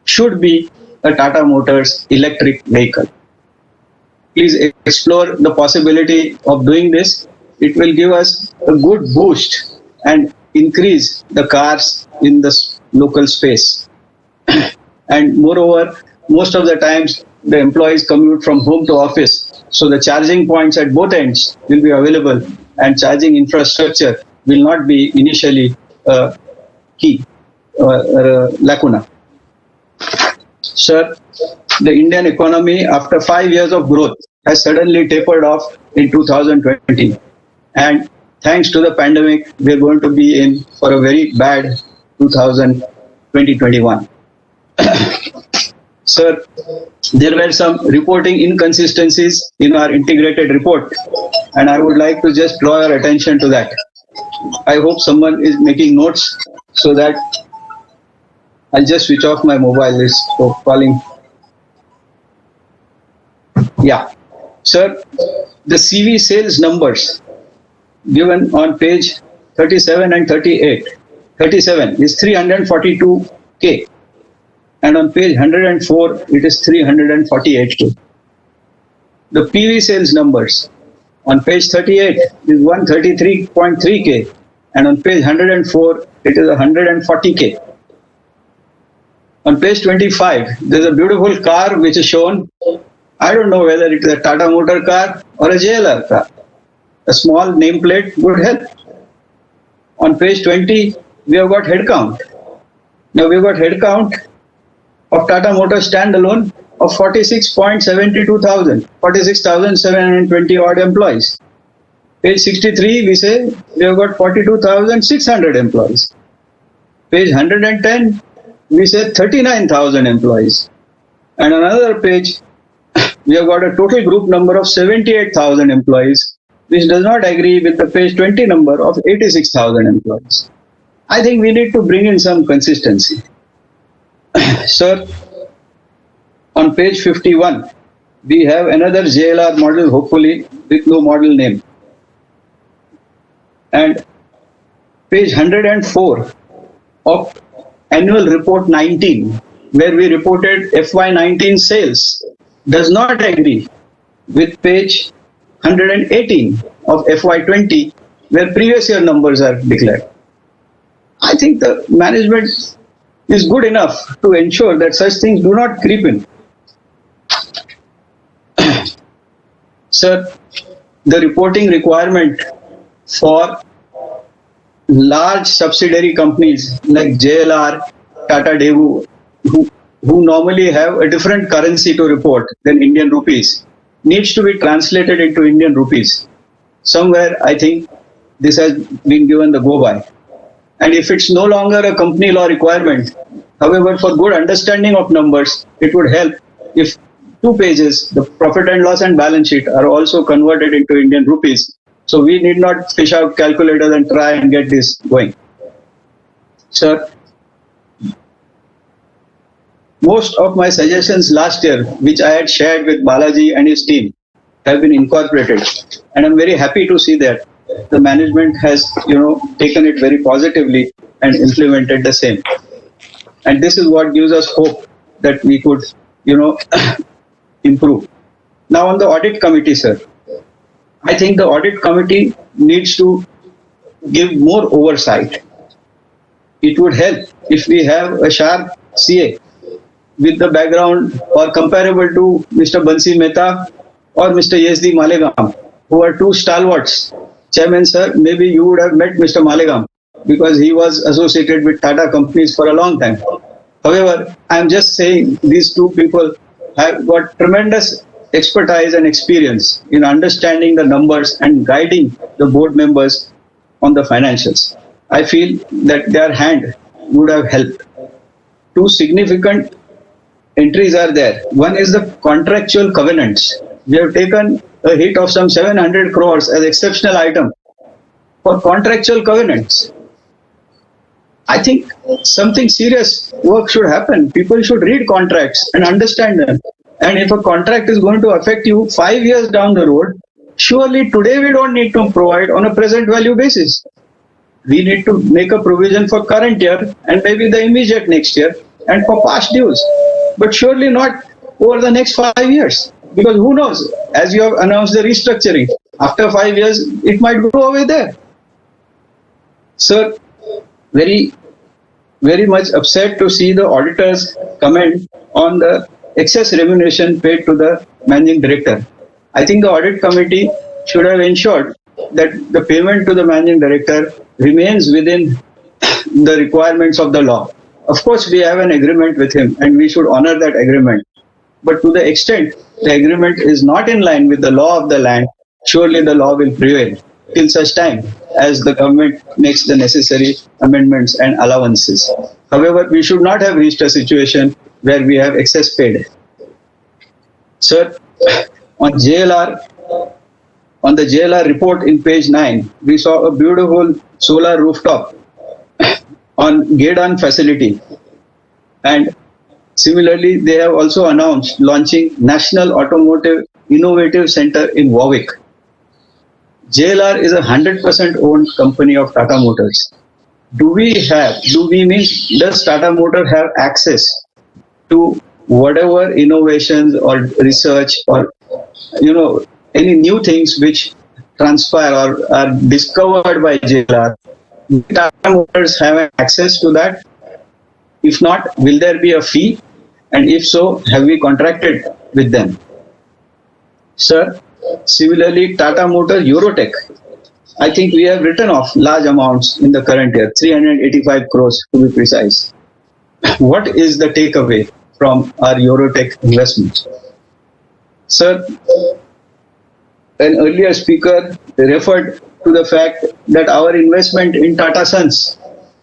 should be a Tata Motors electric vehicle. Please explore the possibility of doing this. It will give us a good boost and increase the cars in the local space. And moreover, most of the times the employees commute from home to office, so the charging points at both ends will be available, and charging infrastructure will not be initially a key lacuna. Sir, the Indian economy, after 5 years of growth, has suddenly tapered off in 2020. And thanks to the pandemic, we're going to be in for a very bad 2021. Sir, there were some reporting inconsistencies in our integrated report, and I would like to just draw your attention to that. I hope someone is making notes so that I'll just switch off my mobile list for calling. Yeah. Sir, the CV sales numbers given on page 37 and 38. 37 is 342K. And on page 104, it is 348K. The PV sales numbers on page 38 is 133.3K. And on page 104, it is 140K. On page 25, there's a beautiful car which is shown. I don't know whether it is a Tata Motor car or a JLR car. A small nameplate would help. On page 20, we have got head count. Now we've got head count of Tata Motors standalone of 46.72,000, 46,720 odd employees. Page 63, we say we have got 42,600 employees. Page 110, we say 39,000 employees. And on another page, we have got a total group number of 78,000 employees, which does not agree with the page 20 number of 86,000 employees. I think we need to bring in some consistency. Sir, on page 51, we have another JLR model, hopefully with no model name. And page 104 of annual report 19, where we reported FY19 sales, does not agree with page 118 of FY20, where previous year numbers are declared. I think the management is good enough to ensure that such things do not creep in. Sir, the reporting requirement for large subsidiary companies like JLR, Tata Daewoo, who normally have a different currency to report than Indian rupees, needs to be translated into Indian rupees. Somewhere, I think this has been given the go-by. And if it's no longer a company law requirement, however, for good understanding of numbers, it would help if 2 pages, the profit and loss and balance sheet, are also converted into Indian rupees. So we need not fish out calculators and try and get this going. Sir, most of my suggestions last year, which I had shared with Balaji and his team, have been incorporated. And I'm very happy to see that the management has, taken it very positively and implemented the same. And this is what gives us hope that we could, improve. Now on the audit committee, sir, I think the audit committee needs to give more oversight. It would help if we have a sharp CA with the background or comparable to Mr. Bansi Mehta or Mr. Yesdi Malegam, who are two stalwarts. Chairman, sir, maybe you would have met Mr. Malegam because he was associated with Tata companies for a long time. However, I'm just saying these two people have got tremendous expertise and experience in understanding the numbers and guiding the board members on the financials. I feel that their hand would have helped. Two significant entries are there. One is the contractual covenants. We have taken a hit of some 700 crores as exceptional item for contractual covenants. I think something serious work should happen. People should read contracts and understand them. And if a contract is going to affect you 5 years down the road, surely today we don't need to provide on a present value basis. We need to make a provision for current year and maybe the immediate next year and for past dues. But surely not over the next 5 years. Because who knows, as you have announced the restructuring, after 5 years, it might go away there. Sir, very much upset to see the auditors comment on the excess remuneration paid to the managing director. I think the audit committee should have ensured that the payment to the managing director remains within the requirements of the law. Of course, we have an agreement with him and we should honor that agreement. But to the extent the agreement is not in line with the law of the land, surely the law will prevail till such time as the government makes the necessary amendments and allowances. However, we should not have reached a situation where we have excess paid. Sir, on the JLR report in page 9, we saw a beautiful solar rooftop on Gedan facility. And similarly, they have also announced launching National Automotive Innovative Center in Warwick. JLR is a 100% owned company of Tata Motors. Does Tata Motors have access to whatever innovations or research or, any new things which transpire or are discovered by JLR? Do Tata Motors have access to that? If not, will there be a fee? And if so, have we contracted with them? Sir, similarly, Tata Motors Eurotech, I think we have written off large amounts in the current year, 385 crores to be precise. What is the takeaway from our Eurotech investment? Sir, an earlier speaker referred to the fact that our investment in Tata Sons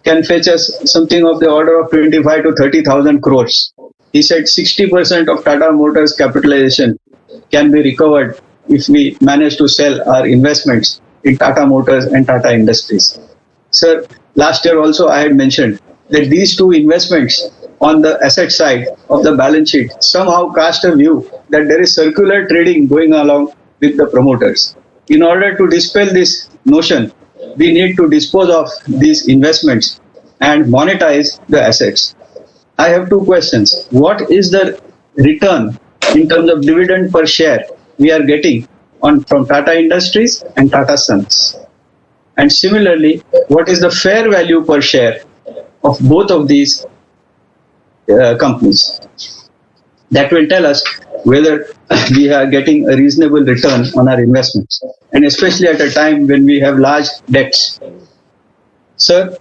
can fetch us something of the order of 25 to 30,000 crores. He said 60% of Tata Motors capitalization can be recovered if we manage to sell our investments in Tata Motors and Tata Industries. Sir, last year also I had mentioned that these two investments on the asset side of the balance sheet somehow cast a view that there is circular trading going along with the promoters. In order to dispel this notion, we need to dispose of these investments and monetize the assets. I have two questions. What is the return in terms of dividend per share we are getting from Tata Industries and Tata Sons? And similarly, what is the fair value per share of both of these companies? That will tell us whether we are getting a reasonable return on our investments, and especially at a time when we have large debts. Sir,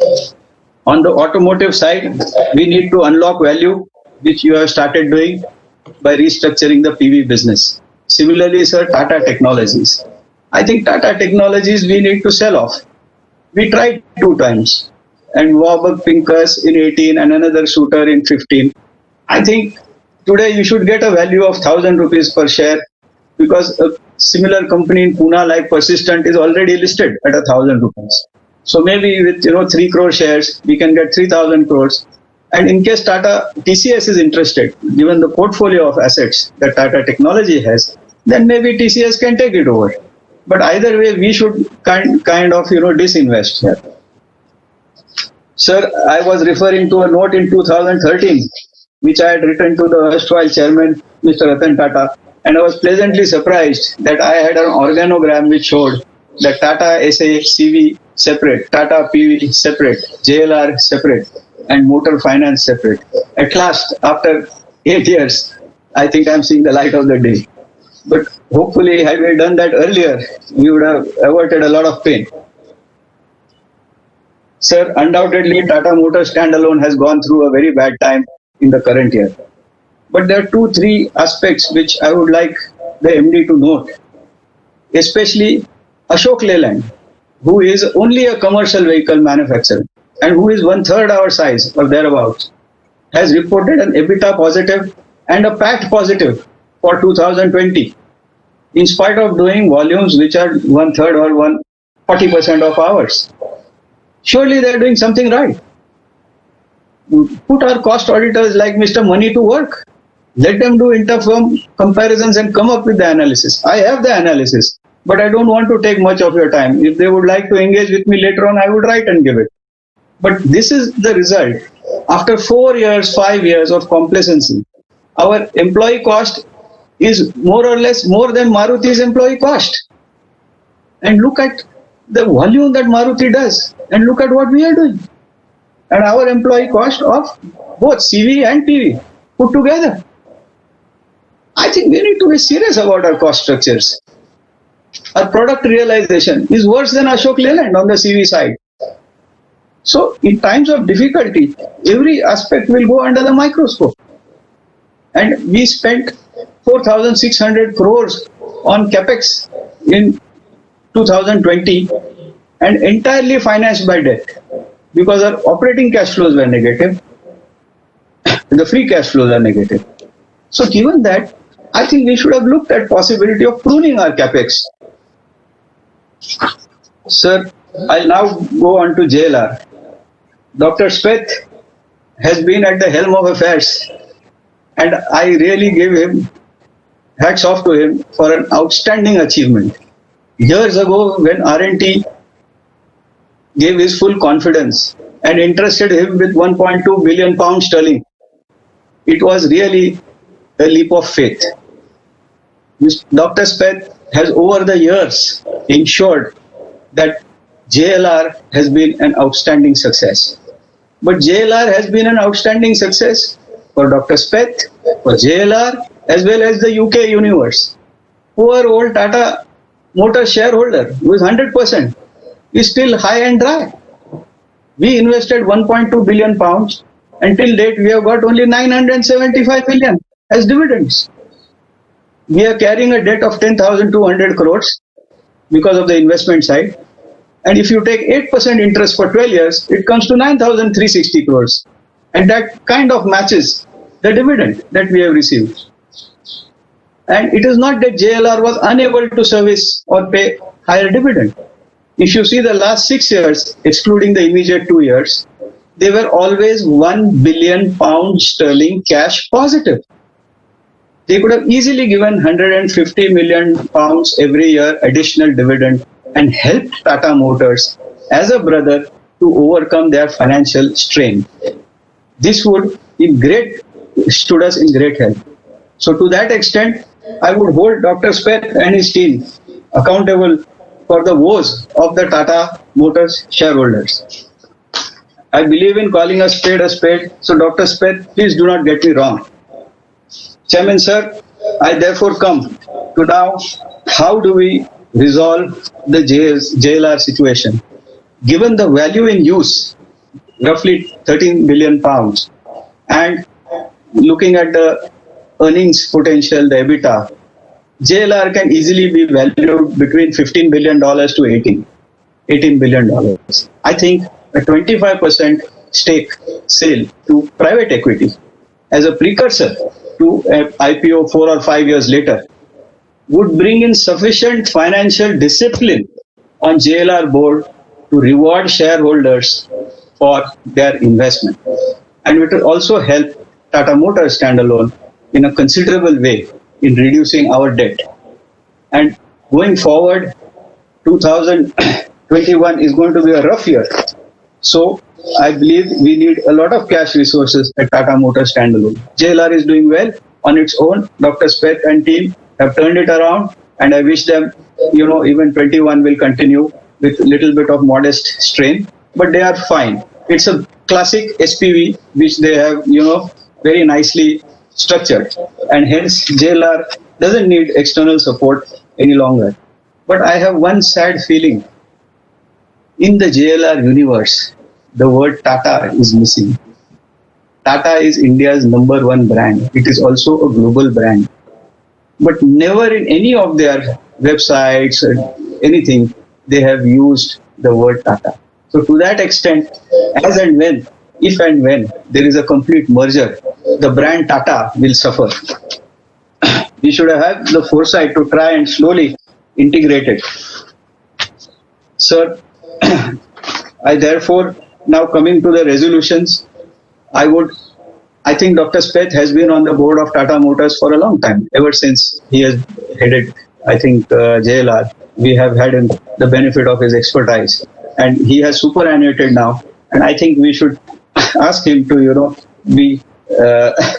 on the automotive side, we need to unlock value, which you have started doing by restructuring the PV business. Similarly, sir, Tata Technologies. I think Tata Technologies we need to sell off. We tried 2 times, and Warburg Pincus in 18 and another shooter in 15. I think today you should get a value of 1,000 rupees per share, because a similar company in Pune like Persistent is already listed at 1,000 rupees. So maybe with 3 crore shares, we can get 3,000 crores. And in case TCS is interested, given the portfolio of assets that Tata Technology has, then maybe TCS can take it over. But either way, we should kind of disinvest here. Sir, I was referring to a note in 2013, which I had written to the erstwhile chairman, Mr. Ratan Tata, and I was pleasantly surprised that I had an organogram which showed that Tata SA CV separate, Tata PV separate, JLR separate, and motor finance separate. At last, after 8 years, I think I'm seeing the light of the day. But hopefully, had we done that earlier, we would have averted a lot of pain. Sir, undoubtedly, Tata Motors standalone has gone through a very bad time in the current year. But there are 2-3 aspects which I would like the MD to note, especially Ashok Leyland, who is only a commercial vehicle manufacturer and who is 1/3 our size or thereabouts, has reported an EBITDA positive and a PAT positive for 2020, in spite of doing volumes which are 1/3 or 40% of ours. Surely they are doing something right. Put our cost auditors like Mr. Money to work. Let them do inter-firm comparisons and come up with the analysis. I have the analysis, but I don't want to take much of your time. If they would like to engage with me later on, I would write and give it. But this is the result. After 4 years, 5 years of complacency, our employee cost is more or less more than Maruti's employee cost. And look at the volume that Maruti does, and look at what we are doing. And our employee cost of both CV and PV put together. I think we need to be serious about our cost structures. Our product realization is worse than Ashok Leyland on the CV side. So in times of difficulty, every aspect will go under the microscope. And we spent 4,600 crores on capex in 2020 and entirely financed by debt because our operating cash flows were negative and the free cash flows are negative. So given that, I think we should have looked at possibility of pruning our capex. Sir, I'll now go on to JLR. Dr. Speth has been at the helm of affairs, and I really give him hats off to him for an outstanding achievement. Years ago, when R&T gave his full confidence and entrusted him with 1.2 billion pounds sterling, it was really a leap of faith. Dr. Speth has over the years ensured that JLR has been an outstanding success. But JLR has been an outstanding success for Dr. Speth, for JLR, as well as the UK universe. Poor old Tata Motors shareholder, who is 100%, is still high and dry. We invested 1.2 billion pounds. Until date, we have got only 975 million as dividends. We are carrying a debt of 10,200 crores because of the investment side. And if you take 8% interest for 12 years, it comes to 9,360 crores. And that kind of matches the dividend that we have received. And it is not that JLR was unable to service or pay higher dividend. If you see the last 6 years, excluding the immediate 2 years, they were always 1 billion pounds sterling cash positive. They could have easily given 150 million pounds every year additional dividend and helped Tata Motors as a brother to overcome their financial strain. This would stood us in great help. So to that extent, I would hold Dr. Speth and his team accountable for the woes of the Tata Motors shareholders. I believe in calling a spade, so Dr. Speth, please do not get me wrong. Chairman sir, I therefore come to now, how do we resolve the JLR situation? Given the value in use, roughly 13 billion pounds, and looking at the earnings potential, the EBITDA, JLR can easily be valued between $15 billion to $18 billion. I think a 25% stake sale to private equity as a precursor to an IPO 4 or 5 years later would bring in sufficient financial discipline on JLR board to reward shareholders for their investment. and it will also help Tata Motors standalone in a considerable way in reducing our debt. And going forward, 2021 is going to be a rough year. So I believe we need a lot of cash resources at Tata Motors standalone. JLR is doing well on its own. Dr. Speth and team have turned it around, and I wish them, even 21 will continue with a little bit of modest strain, but they are fine. It's a classic SPV which they have, very nicely structured, and hence JLR doesn't need external support any longer. But I have one sad feeling. In the JLR universe, the word Tata is missing. Tata is India's #1 brand. It is also a global brand. But never in any of their websites or anything, they have used the word Tata. So to that extent, as and when, if and when there is a complete merger, the brand Tata will suffer. We should have the foresight to try and slowly integrate it. Sir, I therefore, now coming to the resolutions, I think Dr. Speth has been on the board of Tata Motors for a long time, ever since he has headed, I think, JLR. We have had the benefit of his expertise, and he has superannuated now. And I think we should ask him to, be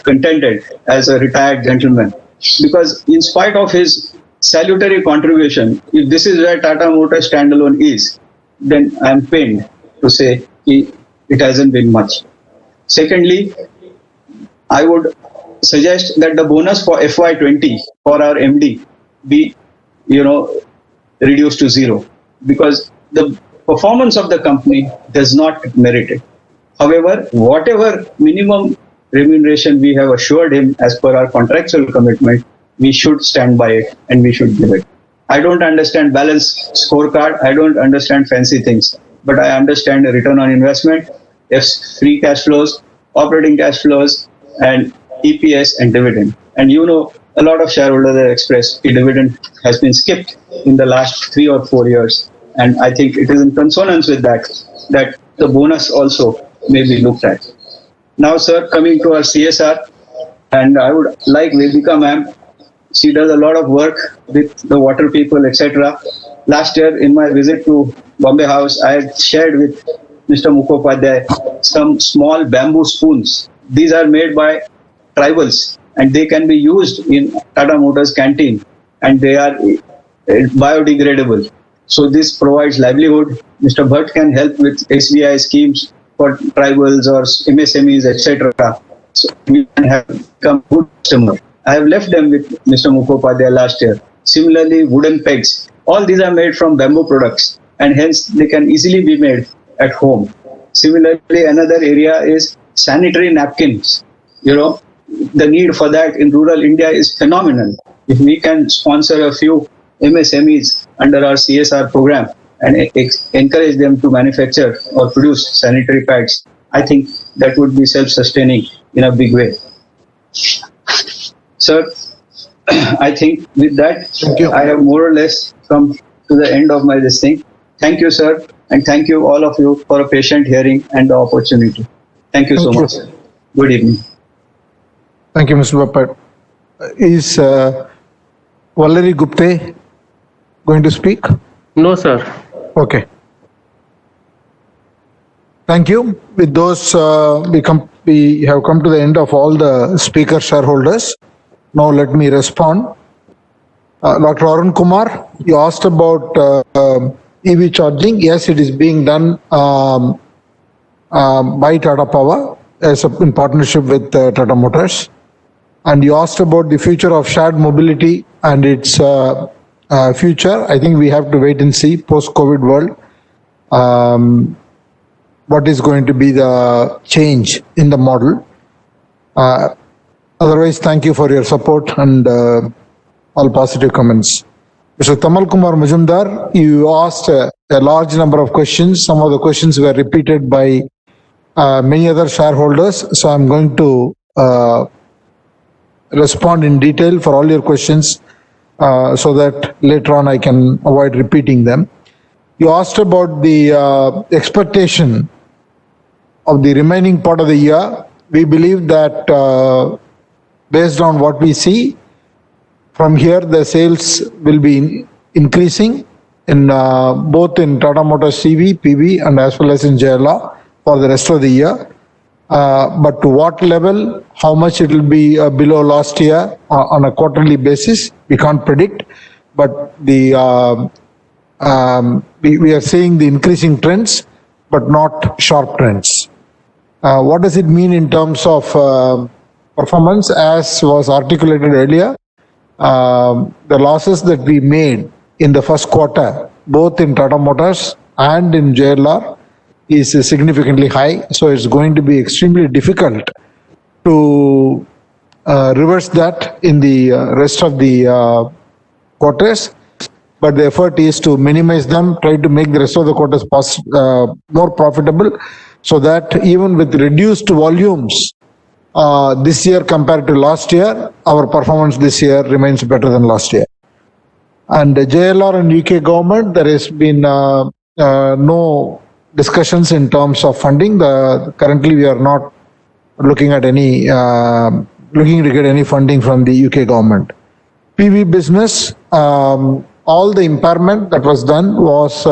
contented as a retired gentleman, because in spite of his salutary contribution, if this is where Tata Motors standalone is, then I am pained to say it hasn't been much. Secondly, I would suggest that the bonus for FY20 for our MD be, reduced to 0, because the performance of the company does not merit it. However, whatever minimum remuneration we have assured him as per our contractual commitment, we should stand by it and we should give it. I don't understand balanced scorecard. I don't understand fancy things, but I understand the return on investment, free cash flows, operating cash flows, and EPS and dividend. And a lot of shareholders have expressed the dividend has been skipped in the last 3 or 4 years. And I think it is in consonance with that the bonus also may be looked at. Now, sir, coming to our CSR, and I would like Vedika ma'am. She does a lot of work with the water people, etc. Last year, in my visit to Bombay House, I had shared with Mr. Mukhopadhyay some small bamboo spoons. These are made by tribals, and they can be used in Tata Motors canteen, and they are biodegradable. So this provides livelihood. Mr. Bhatt can help with SBI schemes for tribals or MSMEs, etc. So we can have become good customer. I have left them with Mr. Mukhopadhyay last year. Similarly, wooden pegs. All these are made from bamboo products, and hence they can easily be made at home. Similarly, another area is sanitary napkins. The need for that in rural India is phenomenal. If we can sponsor a few MSMEs under our CSR program and encourage them to manufacture or produce sanitary pads, I think that would be self-sustaining in a big way. Sir, I think with that, I have more or less come to the end of my listening. Thank you, sir, and thank you all of you for a patient hearing and the opportunity. Thank you so much, sir. Good evening. Thank you, Mr. Bappat. Is Valerie Gupte going to speak? No, sir. Okay. Thank you. With those, we have come to the end of all the speaker shareholders. Now let me respond. Dr. Arun Kumar, you asked about EV charging. Yes, it is being done by Tata Power in partnership with Tata Motors. And you asked about the future of shared mobility and its future. I think we have to wait and see post-COVID world what is going to be the change in the model. Otherwise, thank you for your support and all positive comments. Mr. Tamal Kumar Majumdar, you asked a large number of questions. Some of the questions were repeated by many other shareholders. So I'm going to respond in detail for all your questions so that later on I can avoid repeating them. You asked about the expectation of the remaining part of the year we believe that based on what we see, from here the sales will be increasing in both in Tata Motors CV, PV, and as well as in JLR for the rest of the year. But to what level, how much it will be below last year on a quarterly basis, we can't predict. But the we are seeing the increasing trends, but not sharp trends. What does it mean in terms of performance? As was articulated earlier, the losses that we made in the first quarter, both in Tata Motors and in JLR, is significantly high. So it's going to be extremely difficult to reverse that in the rest of the quarters. But the effort is to minimize them, try to make the rest of the quarters more profitable, so that even with reduced volumes this year compared to last year, our performance this year remains better than last year. And the JLR and UK government, there has been no discussions in terms of funding. Currently, we are not looking at any looking to get any funding from the UK government. PV business, all the impairment that was done was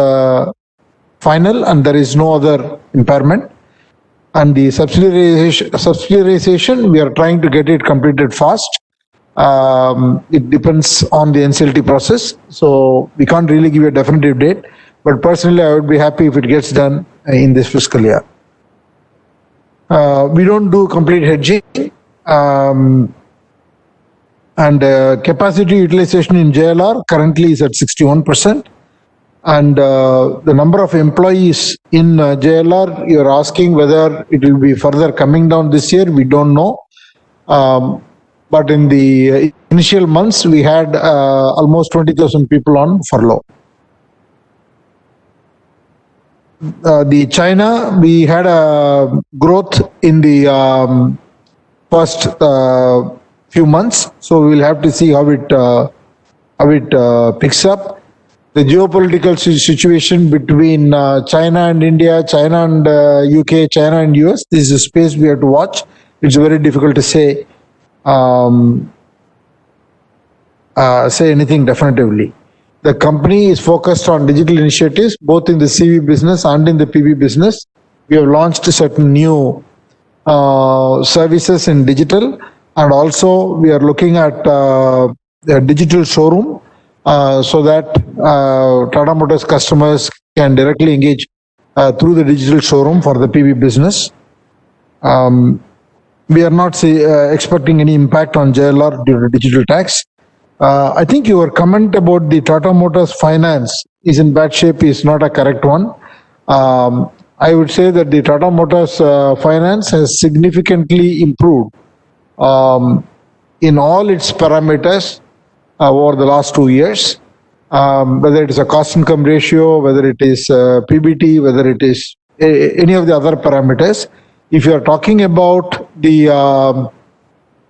final, and there is no other impairment. And the subsidiarization, we are trying to get it completed fast. It depends on the NCLT process, so we can't really give you a definitive date. But personally, I would be happy if it gets done in this fiscal year. We don't do complete hedging, and capacity utilization in JLR currently is at 61%. And the number of employees in JLR, you're asking whether it will be further coming down this year, we don't know. But in the initial months, we had almost 20,000 people on furlough. The China, we had a growth in the first few months, so we will have to see how it picks up. The geopolitical situation between China and India, China and UK, China and US, this is a space we have to watch. It's very difficult to say anything definitively. The company is focused on digital initiatives, both in the CV business and in the PV business. We have launched certain new services in digital, and also we are looking at a digital showroom so that Tata Motors customers can directly engage through the digital showroom for the PV business. We are not expecting any impact on JLR due to digital tax. I think your comment about the Tata Motors finance is in bad shape is not a correct one. I would say that the Tata Motors finance has significantly improved in all its parameters over the last 2 years, whether it is a cost income ratio, whether it is PBT, whether it is any of the other parameters. If you are talking about the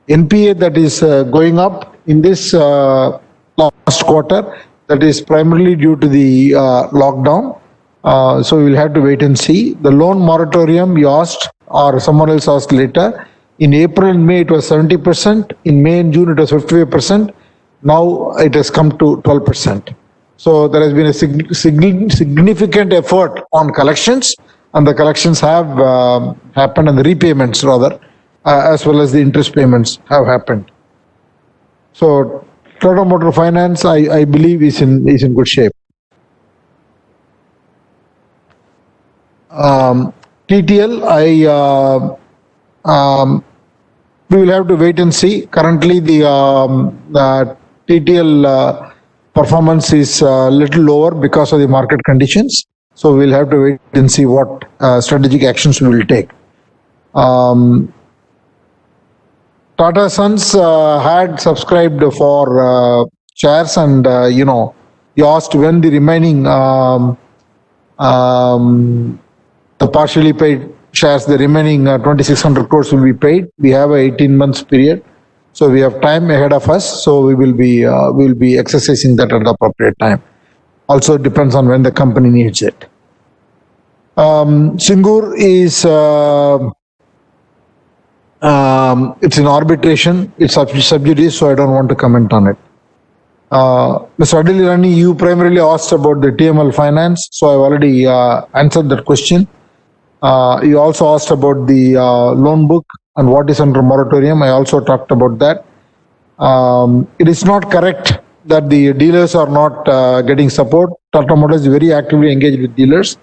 NPA that is going up in this last quarter, that is primarily due to the lockdown. So we will have to wait and see. The loan moratorium you asked, or someone else asked later, in April and May it was 70%, in May and June it was 55%, now it has come to 12%. So there has been a significant effort on collections, and the collections have happened, and the repayments rather, as well as the interest payments have happened. So Tata Motor Finance, I believe, is in good shape. TTL, we will have to wait and see. Currently, the TTL performance is a little lower because of the market conditions. So we'll have to wait and see what strategic actions we will take. Tata Sons had subscribed for shares, and you asked when the remaining the partially paid shares, the remaining 2,600 crores will be paid. We have a 18 months period, so we have time ahead of us. So we will be exercising that at the appropriate time. Also depends on when the company needs it. Singur is It's in arbitration. It's sub judice, so I don't want to comment on it. Mr. Adil Irani, you primarily asked about the TML finance, so I've already answered that question. You also asked about the loan book and what is under moratorium. I also talked about that. It is not correct that the dealers are not getting support. Tata Motors is very actively engaged with dealers.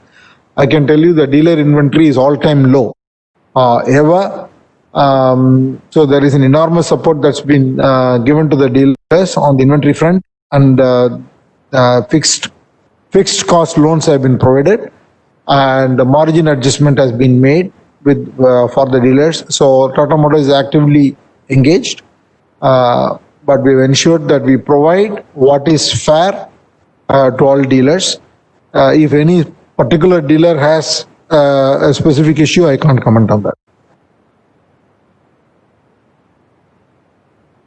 I can tell you the dealer inventory is all-time low ever. So there is an enormous support that's been given to the dealers on the inventory front, and fixed cost loans have been provided, and the margin adjustment has been made with for the dealers. So Tata Motors is actively engaged, but we've ensured that we provide what is fair to all dealers. If any particular dealer has a specific issue, I can't comment on that.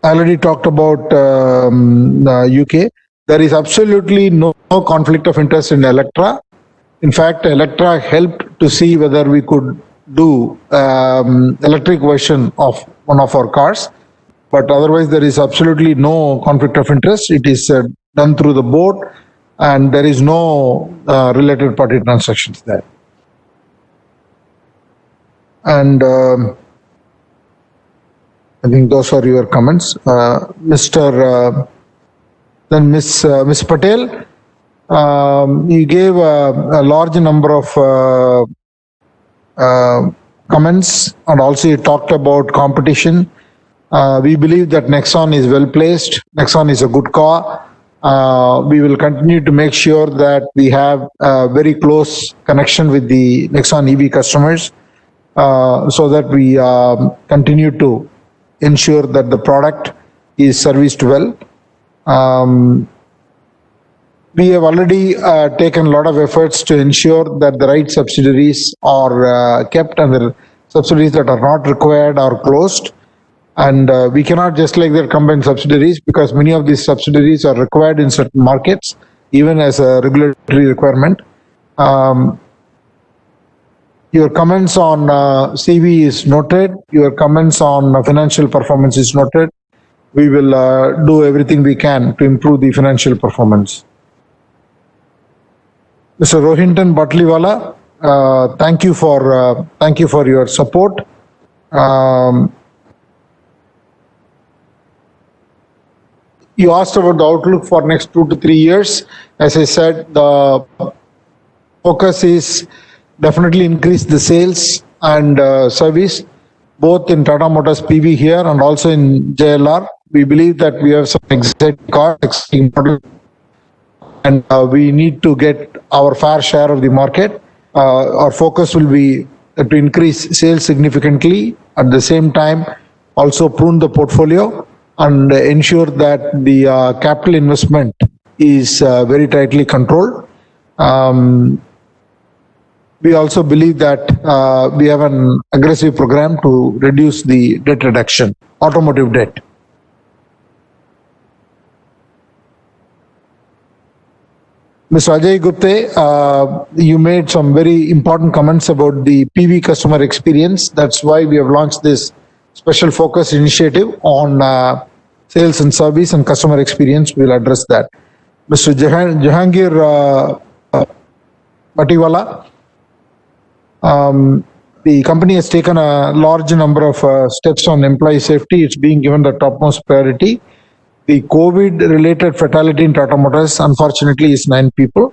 I already talked about the UK. There is absolutely no conflict of interest in Electra. In fact, Electra helped to see whether we could do electric version of one of our cars. But otherwise, there is absolutely no conflict of interest. It is done through the board, and there is no related party transactions there. And I think those are your comments. Miss Patel, you gave a large number of comments, and also you talked about competition. We believe that Nexon is well placed. Nexon is a good car. We will continue to make sure that we have a very close connection with the Nexon EV customers, so that we continue to ensure that the product is serviced well. We have already taken a lot of efforts to ensure that the right subsidiaries are kept, and the subsidiaries that are not required are closed. And we cannot just like that combine subsidiaries, because many of these subsidiaries are required in certain markets, even as a regulatory requirement. Your comments on CV is noted. Your comments on financial performance is noted. We will do everything we can to improve the financial performance. Mr. Rohinton Batliwala, thank you for your support. You asked about the outlook for next 2 to 3 years. As I said, the focus is definitely increase the sales and service, both in Tata Motors PV here and also in JLR. We believe that we have some exciting cars, exciting models, and we need to get our fair share of the market. Our focus will be to increase sales significantly, at the same time also prune the portfolio and ensure that the capital investment is very tightly controlled. We also believe that we have an aggressive program to reduce the debt reduction, automotive debt. Mr. Ajay Gupte, you made some very important comments about the PV customer experience. That's why we have launched this special focus initiative on sales and service and customer experience. We'll address that. Mr. Jahangir Patiwala, the company has taken a large number of steps on employee safety. It's being given the topmost priority. The COVID-related fatality in Tata Motors, unfortunately, is 9 people.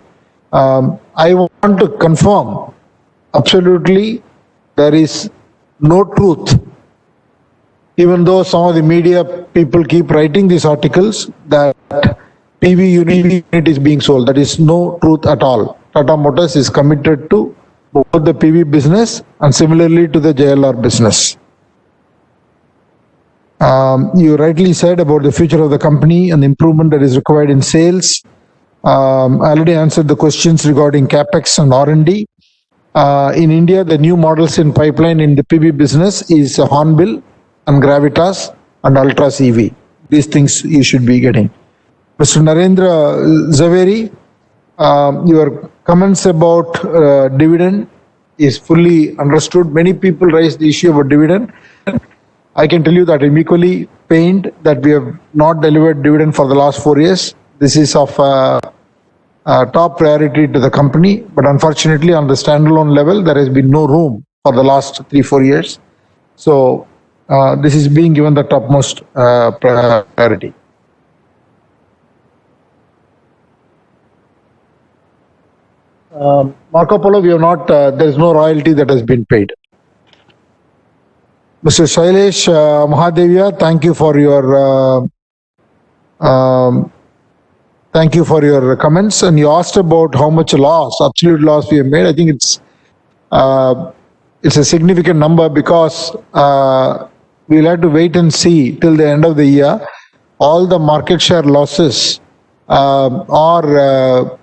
I want to confirm, absolutely, there is no truth, even though some of the media people keep writing these articles that PV unit is being sold. That is no truth at all. Tata Motors is committed to both the PV business and similarly to the JLR business. You rightly said about the future of the company and the improvement that is required in sales. I already answered the questions regarding CapEx and R&D. In India, the new models in pipeline in the PV business is Hornbill and Gravitas and Ultras EV. These things you should be getting. Mr. Narendra Zaveri, your comments about dividend is fully understood. Many people raise the issue about dividend. I can tell you that I'm equally pained that we have not delivered dividend for the last 4 years. This is of top priority to the company, but unfortunately on the standalone level, there has been no room for the last 3-4 years. So this is being given the topmost priority. Marco Polo, we have not, there is no royalty that has been paid. Mr. Shailesh Mahadevia, thank you for your comments. And you asked about how much loss, absolute loss we have made. I think it's a significant number because we'll have to wait and see till the end of the year. All the market share losses are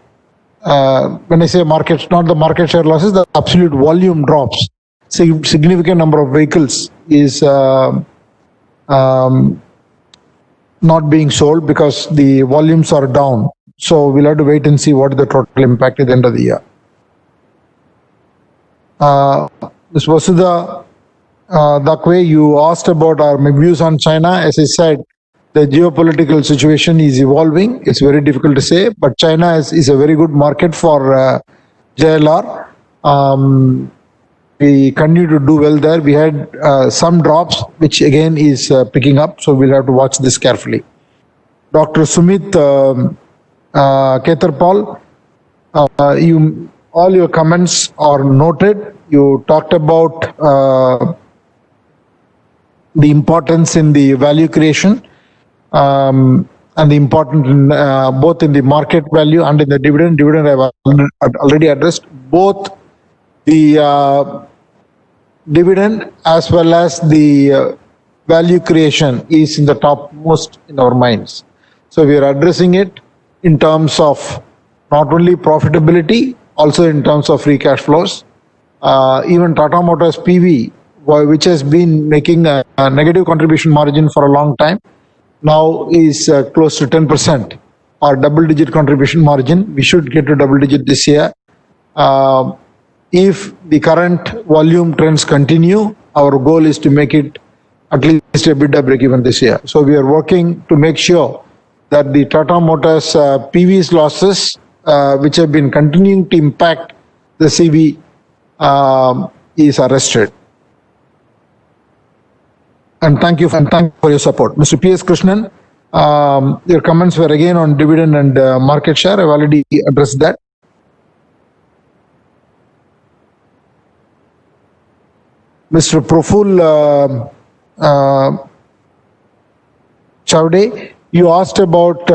when I say market, not the market share losses, the absolute volume drops. Significant number of vehicles is not being sold because the volumes are down. So we'll have to wait and see what is the total impact at the end of the year. Ms. Vasudha Dakwe, you asked about our views on China. As I said, the geopolitical situation is evolving. It's very difficult to say, but China is a very good market for JLR. We continue to do well there. We had some drops, which again is picking up, so we'll have to watch this carefully. Dr. Sumit Ketarpal, all your comments are noted. You talked about the importance in the value creation and the importance in, both in the market value and in the dividend. Dividend I've already addressed. Both the dividend as well as the value creation is in the topmost in our minds. So we are addressing it in terms of not only profitability, also in terms of free cash flows. Even Tata Motors PV, which has been making a negative contribution margin for a long time, now is close to 10%, or double-digit contribution margin. We should get to double-digit this year. If the current volume trends continue, our goal is to make it at least EBITDA break-even this year. So we are working to make sure that the Tata Motors PV's losses, which have been continuing to impact the CV, is arrested. And thank you for your support. Mr. P.S. Krishnan, your comments were again on dividend and market share. I've already addressed that. Mr. Proful Chowde, you asked about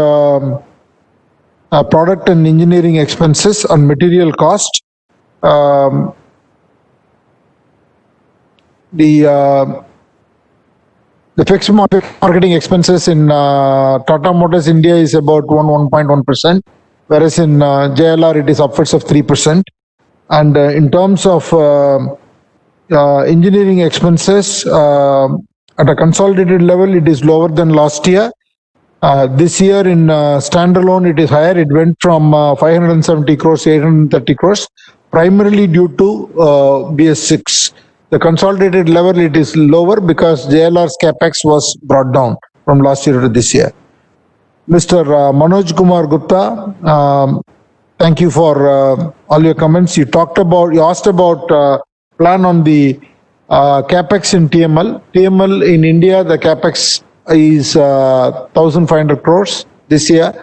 product and engineering expenses on material cost. The fixed marketing expenses in Tata Motors India is about 1.1%, whereas in JLR it is upwards of 3%. And in terms of engineering expenses at a consolidated level, it is lower than last year. This year in standalone, it is higher. It went from 570 crores to 830 crores, primarily due to BS6. The consolidated level, it is lower because JLR's capex was brought down from last year to this year. Mr. Manoj Kumar Gupta, thank you for all your comments. You asked about plan on the capex in TML. TML in India, the capex is 1,500 crores this year,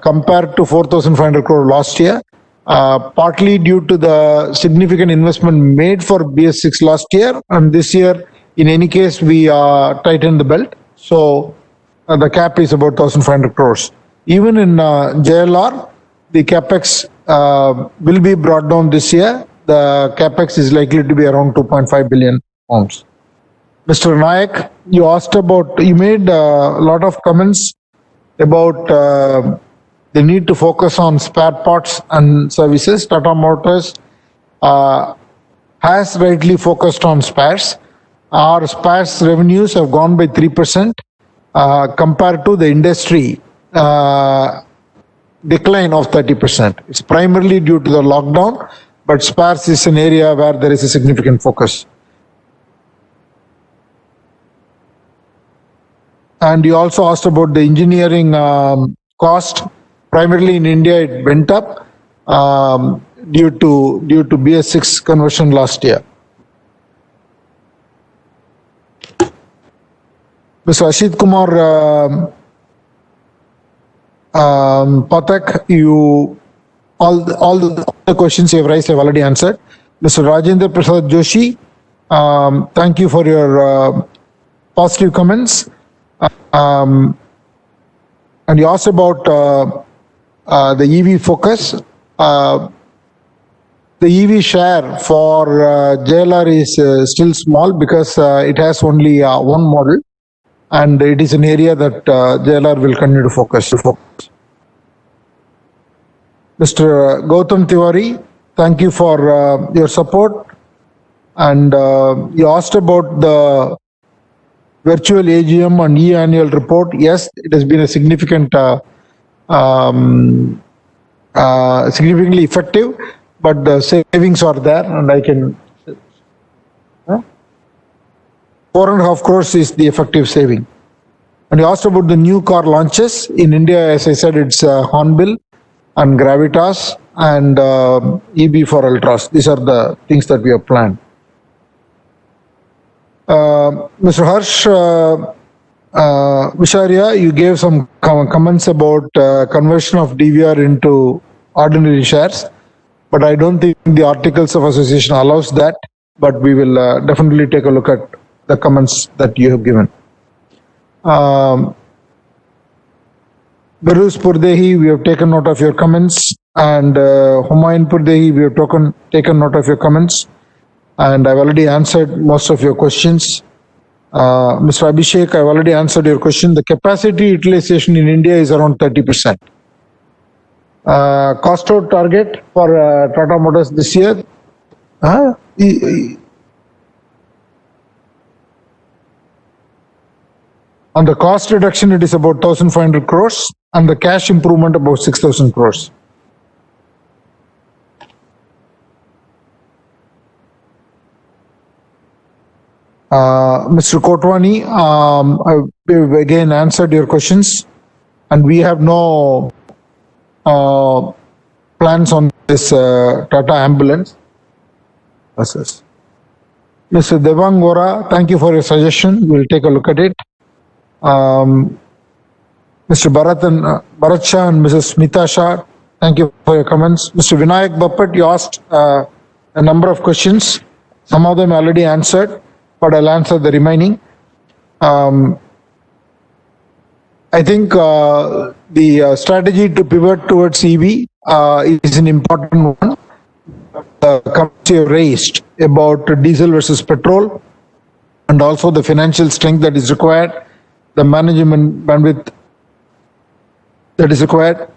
compared to 4,500 crore last year. Partly due to the significant investment made for BS6 last year, and this year, in any case, we tightened the belt. So the cap is about 1,500 crores. Even in JLR, the capex will be brought down this year. The capex is likely to be around 2.5 billion pounds. Mr. Nayak, you made a lot of comments about the need to focus on spare parts and services. Tata Motors has rightly focused on spares. Our spares revenues have gone by 3% compared to the industry decline of 30%. It's primarily due to the lockdown, but spares is an area where there is a significant focus. And you also asked about the engineering cost. Primarily in India, it went up due to BS6 conversion last year. Mr. Ashit Kumar Pathak, all the questions you have raised, I have already answered. Mr. Rajendra Prasad Joshi, thank you for your positive comments. And you asked about the EV focus. The EV share for JLR is still small because it has only one model, and it is an area that JLR will continue to focus. Mr. Gautam Tiwari, thank you for your support. And you asked about the virtual AGM and e-annual report. Yes, it has been a significantly effective, but the savings are there, and I can 4.5 crores is the effective saving. And you asked about the new car launches in India. As I said, it's Hornbill and Gravitas and EB4 Ultras. These are the things that we have planned. Mr. Harsh Visharia, you gave some comments about conversion of DVR into ordinary shares, but I don't think the Articles of Association allows that, but we will definitely take a look at the comments that you have given. Beruz Purdehi, we have taken note of your comments, and Humayun Purdehi, we have taken note of your comments, and I've already answered most of your questions. Mr. Abhishek, I've already answered your question. The capacity utilization in India is around 30%. Cost out target for Tata Motors this year? On the cost reduction, it is about 1,500 crores, and the cash improvement about 6,000 crores. Mr. Kotwani, we've again answered your questions, and we have no plans on this Tata ambulance. Mr. Devang Vora, thank you for your suggestion. We'll take a look at it. Mr. Bharat Shah and Mrs. Smita Shah, thank you for your comments. Mr. Vinayak Bappat, you asked a number of questions. Some of them already answered, but I'll answer the remaining. I think the strategy to pivot towards EV is an important one. The comments you raised about diesel versus petrol, and also the financial strength that is required, the management bandwidth that is required,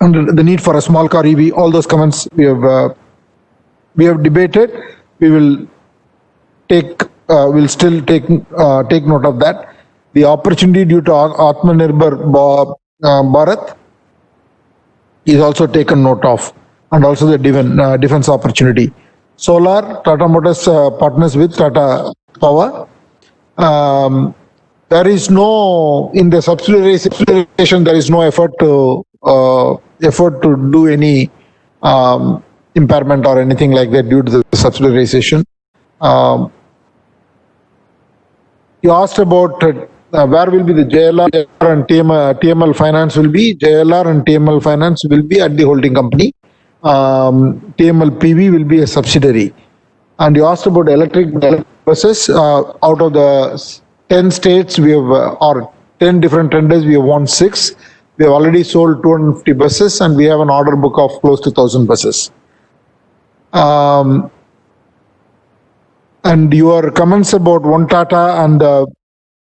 and the need for a small car EV, all those comments we have debated. We will still take note of that. The opportunity due to Atmanirbhar Bharat is also taken note of, and also the defense opportunity. Solar, Tata Motors partners with Tata Power. There is no, in the subsidiarization, there is no effort to do any impairment or anything like that due to the subsidiarization. You asked about where will be the JLR and TML Finance will be. JLR and TML Finance will be at the holding company. TML PV will be a subsidiary. And you asked about electric buses. Out of the 10 states, we have, or 10 different tenders, we have won 6. We have already sold 250 buses, and we have an order book of close to 1,000 buses. And your comments about One Tata and the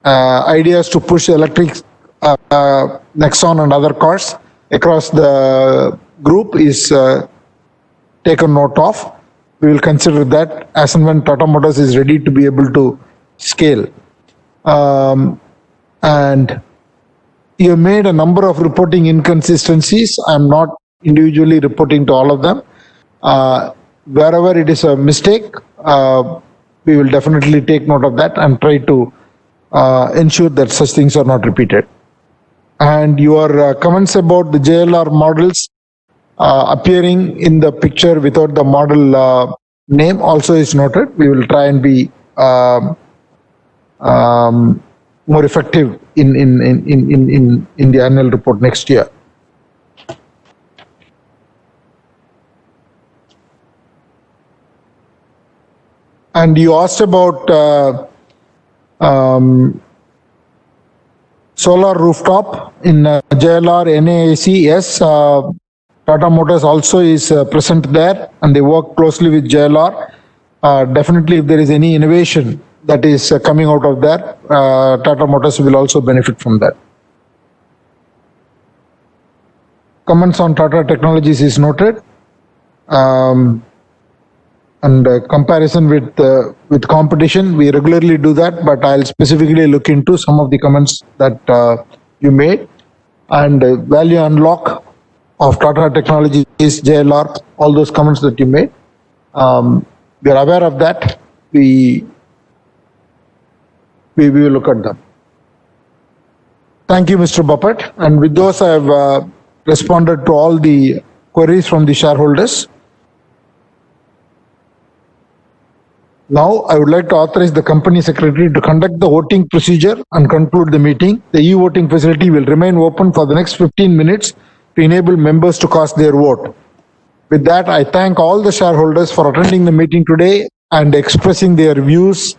ideas to push electric Nexon and other cars across the group is taken note of. We will consider that as and when Tata Motors is ready to be able to scale. And you made a number of reporting inconsistencies. I'm not individually reporting to all of them. Wherever it is a mistake, we will definitely take note of that and try to ensure that such things are not repeated. And your comments about the JLR models appearing in the picture without the model name also is noted. We will try and be more effective in the annual report next year. And you asked about solar rooftop in JLR NAAC. Yes, Tata Motors also is present there, and they work closely with JLR. Definitely, if there is any innovation that is coming out of that, Tata Motors will also benefit from that. Comments on Tata Technologies is noted. And comparison with competition, we regularly do that, but I'll specifically look into some of the comments that you made. And value unlock of Tata Technologies, JLR, all those comments that you made. We are aware of that. We will look at them. Thank you, Mr. Bapat. And with those, I have responded to all the queries from the shareholders. Now, I would like to authorize the company secretary to conduct the voting procedure and conclude the meeting. The e-voting facility will remain open for the next 15 minutes to enable members to cast their vote. With that, I thank all the shareholders for attending the meeting today and expressing their views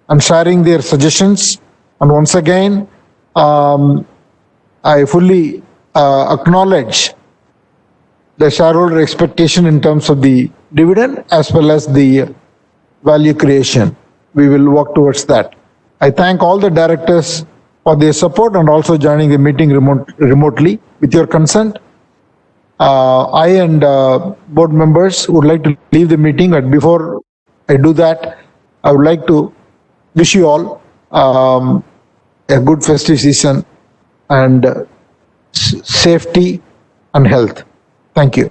and sharing their suggestions. And once again, I fully acknowledge the shareholder expectation in terms of the dividend as well as the value creation. We will work towards that. I thank all the directors for their support and also joining the meeting remotely. With your consent, I and board members would like to leave the meeting, but before I do that, I would like to wish you all a good festive season and safety and health. Thank you.